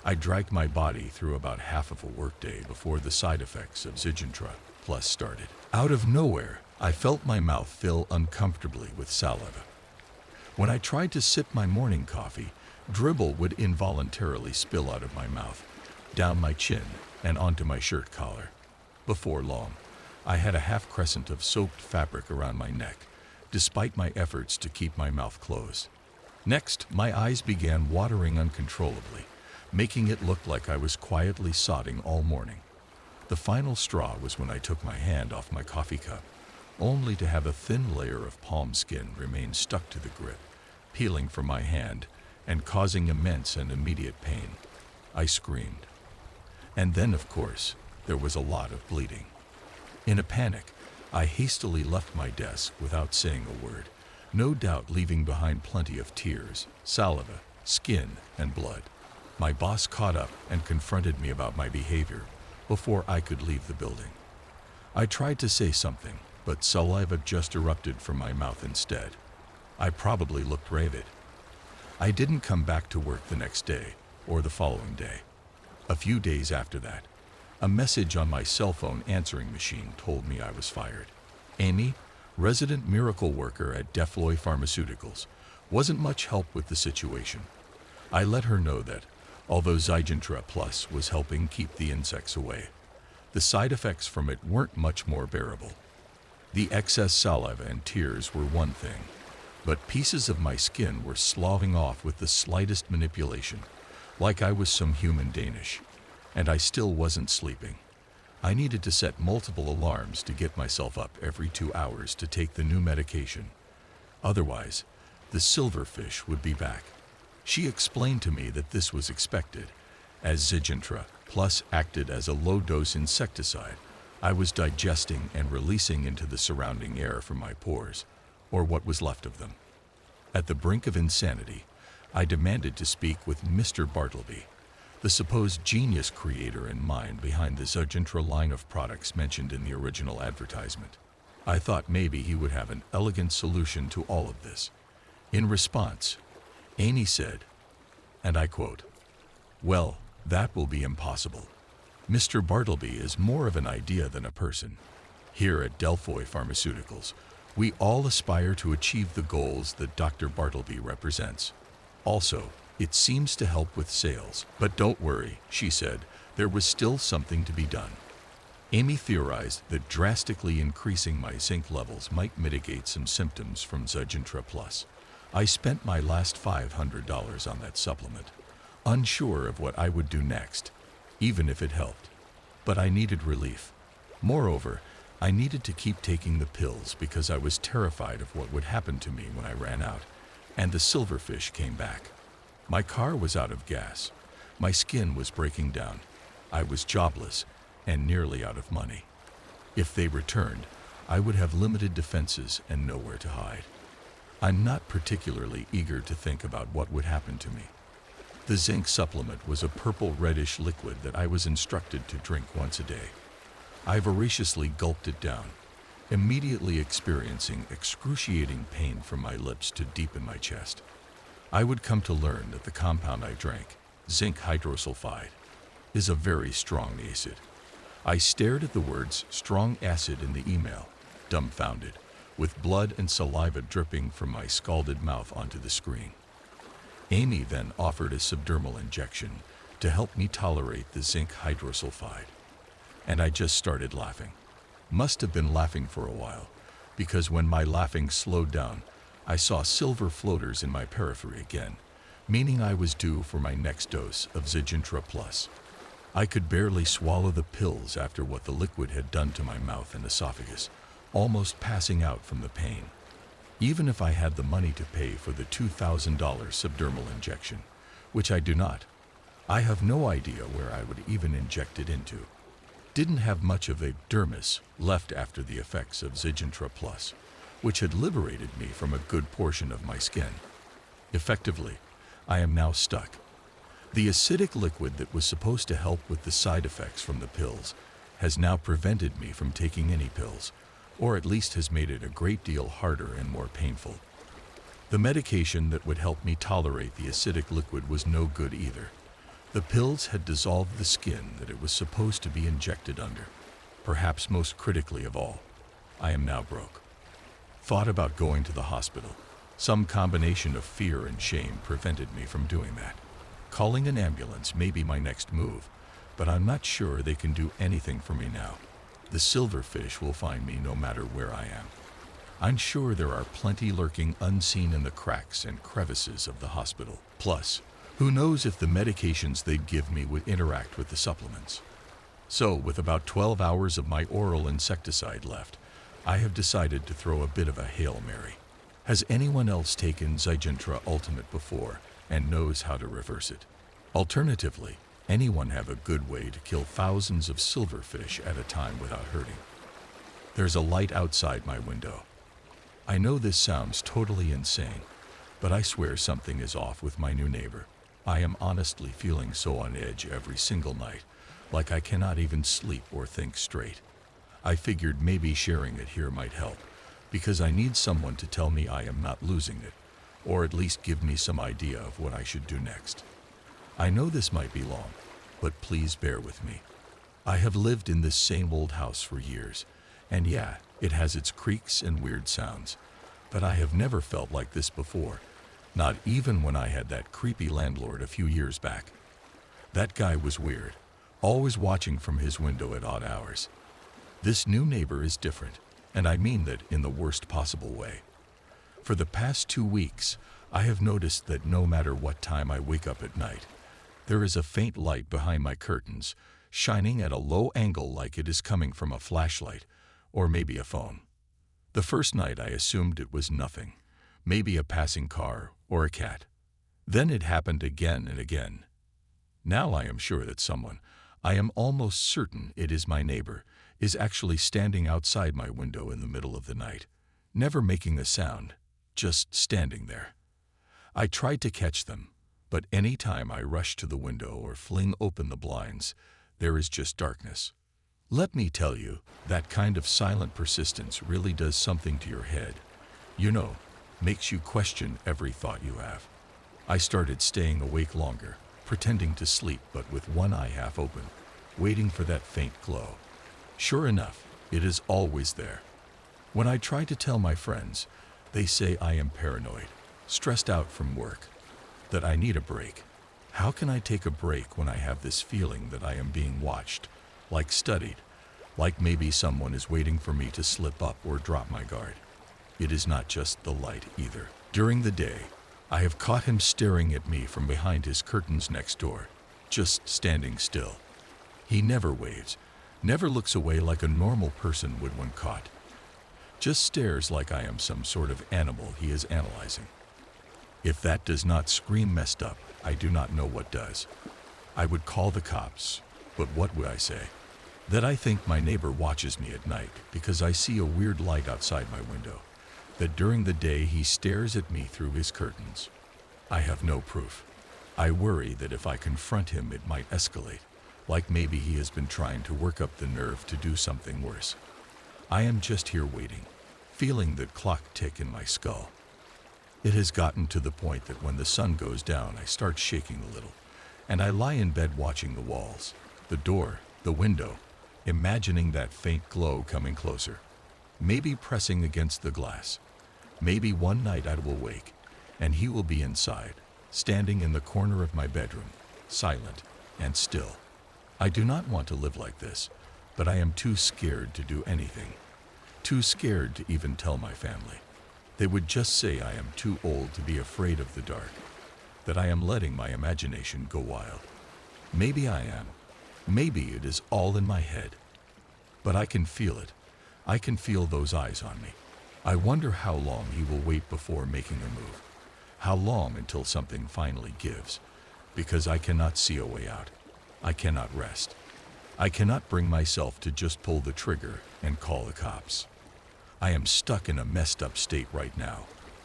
I dragged my body through about half of a workday before the side effects of Zejintra Plus started. Out of nowhere, I felt my mouth fill uncomfortably with saliva. When I tried to sip my morning coffee, dribble would involuntarily spill out of my mouth, down my chin, and onto my shirt collar. Before long, I had a half crescent of soaked fabric around my neck, despite my efforts to keep my mouth closed. Next, my eyes began watering uncontrollably, making it look like I was quietly sobbing all morning. The final straw was when I took my hand off my coffee cup, only to have a thin layer of palm skin remain stuck to the grip, peeling from my hand and causing immense and immediate pain. I screamed. And then, of course, there was a lot of bleeding. In a panic, I hastily left my desk without saying a word, no doubt leaving behind plenty of tears, saliva, skin, and blood. My boss caught up and confronted me about my behavior before I could leave the building. I tried to say something, but saliva just erupted from my mouth instead. I probably looked ragged. I didn't come back to work the next day or the following day. A few days after that, a message on my cell phone answering machine told me I was fired. Amy, resident miracle worker at Defloy Pharmaceuticals, wasn't much help with the situation. I let her know that, although Zygentria Plus was helping keep the insects away, the side effects from it weren't much more bearable. The excess saliva and tears were one thing, but pieces of my skin were sloughing off with the slightest manipulation, like I was some human Danish, and I still wasn't sleeping. I needed to set multiple alarms to get myself up every 2 hours to take the new medication. Otherwise, the silverfish would be back. She explained to me that this was expected, as Zygentria Plus acted as a low-dose insecticide I was digesting and releasing into the surrounding air from my pores, or what was left of them. At the brink of insanity, I demanded to speak with Mr. Bartleby, the supposed genius creator and mind behind the Zygentria line of products mentioned in the original advertisement. I thought maybe he would have an elegant solution to all of this. In response, Amy said, and I quote, "Well, that will be impossible. Mr. Bartleby is more of an idea than a person. Here at Defloy Pharmaceuticals, we all aspire to achieve the goals that Dr. Bartleby represents. Also, it seems to help with sales. But don't worry," she said, "there was still something to be done." Amy theorized that drastically increasing my zinc levels might mitigate some symptoms from Zygentria Plus. I spent my last $500 on that supplement, unsure of what I would do next, even if it helped. But I needed relief. Moreover, I needed to keep taking the pills because I was terrified of what would happen to me when I ran out, and the silverfish came back. My car was out of gas. My skin was breaking down. I was jobless and nearly out of money. If they returned, I would have limited defenses and nowhere to hide. I'm not particularly eager to think about what would happen to me. The zinc supplement was a purple-reddish liquid that I was instructed to drink once a day. I voraciously gulped it down, immediately experiencing excruciating pain from my lips to deep in my chest. I would come to learn that the compound I drank, zinc hydrosulfide, is a very strong acid. I stared at the words strong acid in the email, dumbfounded, with blood and saliva dripping from my scalded mouth onto the screen. Amy then offered a subdermal injection to help me tolerate the zinc hydrosulfide. And I just started laughing. Must have been laughing for a while, because when my laughing slowed down, I saw silver floaters in my periphery again, meaning I was due for my next dose of Zygentria Plus. I could barely swallow the pills after what the liquid had done to my mouth and esophagus, almost passing out from the pain. Even if I had the money to pay for the $2,000 subdermal injection, which I do not, I have no idea where I would even inject it into. Didn't have much of a dermis left after the effects of Zygentria Plus, which had liberated me from a good portion of my skin. Effectively, I am now stuck. The acidic liquid that was supposed to help with the side effects from the pills has now prevented me from taking any pills, or at least has made it a great deal harder and more painful. The medication that would help me tolerate the acidic liquid was no good either. The pills had dissolved the skin that it was supposed to be injected under. Perhaps most critically of all, I am now broke. Thought about going to the hospital. Some combination of fear and shame prevented me from doing that. Calling an ambulance may be my next move, but I'm not sure they can do anything for me now. The silverfish will find me no matter where I am. I'm sure there are plenty lurking unseen in the cracks and crevices of the hospital. Plus, who knows if the medications they'd give me would interact with the supplements. So, with about 12 hours of my oral insecticide left, I have decided to throw a bit of a Hail Mary. Has anyone else taken Zygentra Ultimate before and knows how to reverse it? Alternatively, anyone have a good way to kill thousands of silverfish at a time without hurting? There's a light outside my window. I know this sounds totally insane, but I swear something is off with my new neighbor. I am honestly feeling so on edge every single night, like I cannot even sleep or think straight. I figured maybe sharing it here might help, because I need someone to tell me I am not losing it, or at least give me some idea of what I should do next. I know this might be long, but please bear with me. I have lived in this same old house for years, and yeah, it has its creaks and weird sounds, but I have never felt like this before, not even when I had that creepy landlord a few years back. That guy was weird, always watching from his window at odd hours. This new neighbor is different, and I mean that in the worst possible way. For the past 2 weeks, I have noticed that no matter what time I wake up at night, there is a faint light behind my curtains, shining at a low angle like it is coming from a flashlight, or maybe a phone. The first night I assumed it was nothing, maybe a passing car or a cat. Then it happened again and again. Now I am sure that someone, I am almost certain it is my neighbor, is actually standing outside my window in the middle of the night, never making a sound, just standing there. I tried to catch them, but any time I rush to the window or fling open the blinds, there is just darkness. Let me tell you, that kind of silent persistence really does something to your head. You know, makes you question every thought you have. I started staying awake longer, pretending to sleep but with one eye half open, waiting for that faint glow. Sure enough, it is always there. When I try to tell my friends, they say I am paranoid, stressed out from work, that I need a break. How can I take a break when I have this feeling that I am being watched, like studied, like maybe someone is waiting for me to slip up or drop my guard? It is not just the light either. During the day, I have caught him staring at me from behind his curtains next door, just standing still. He never waves, never looks away like a normal person would when caught. Just stares like I am some sort of animal he is analyzing. If that does not scream messed up, I do not know what does. I would call the cops, but what would I say? That I think my neighbor watches me at night because I see a weird light outside my window, that during the day he stares at me through his curtains. I have no proof. I worry that if I confront him it might escalate, like maybe he has been trying to work up the nerve to do something worse. I am just here waiting, feeling the clock tick in my skull. It has gotten to the point that when the sun goes down I start shaking a little, and I lie in bed watching the walls, the door, the window, imagining that faint glow coming closer, maybe pressing against the glass. Maybe one night I will wake, and he will be inside, standing in the corner of my bedroom, silent and still. I do not want to live like this, but I am too scared to do anything. Too scared to even tell my family. They would just say I am too old to be afraid of the dark, that I am letting my imagination go wild. Maybe I am. Maybe it is all in my head. But I can feel it. I can feel those eyes on me. I wonder how long he will wait before making a move. How long until something finally gives, because I cannot see a way out. I cannot rest. I cannot bring myself to just pull the trigger and call the cops. I am stuck in a messed up state right now,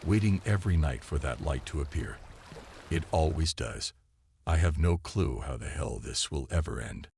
waiting every night for that light to appear. It always does. I have no clue how the hell this will ever end.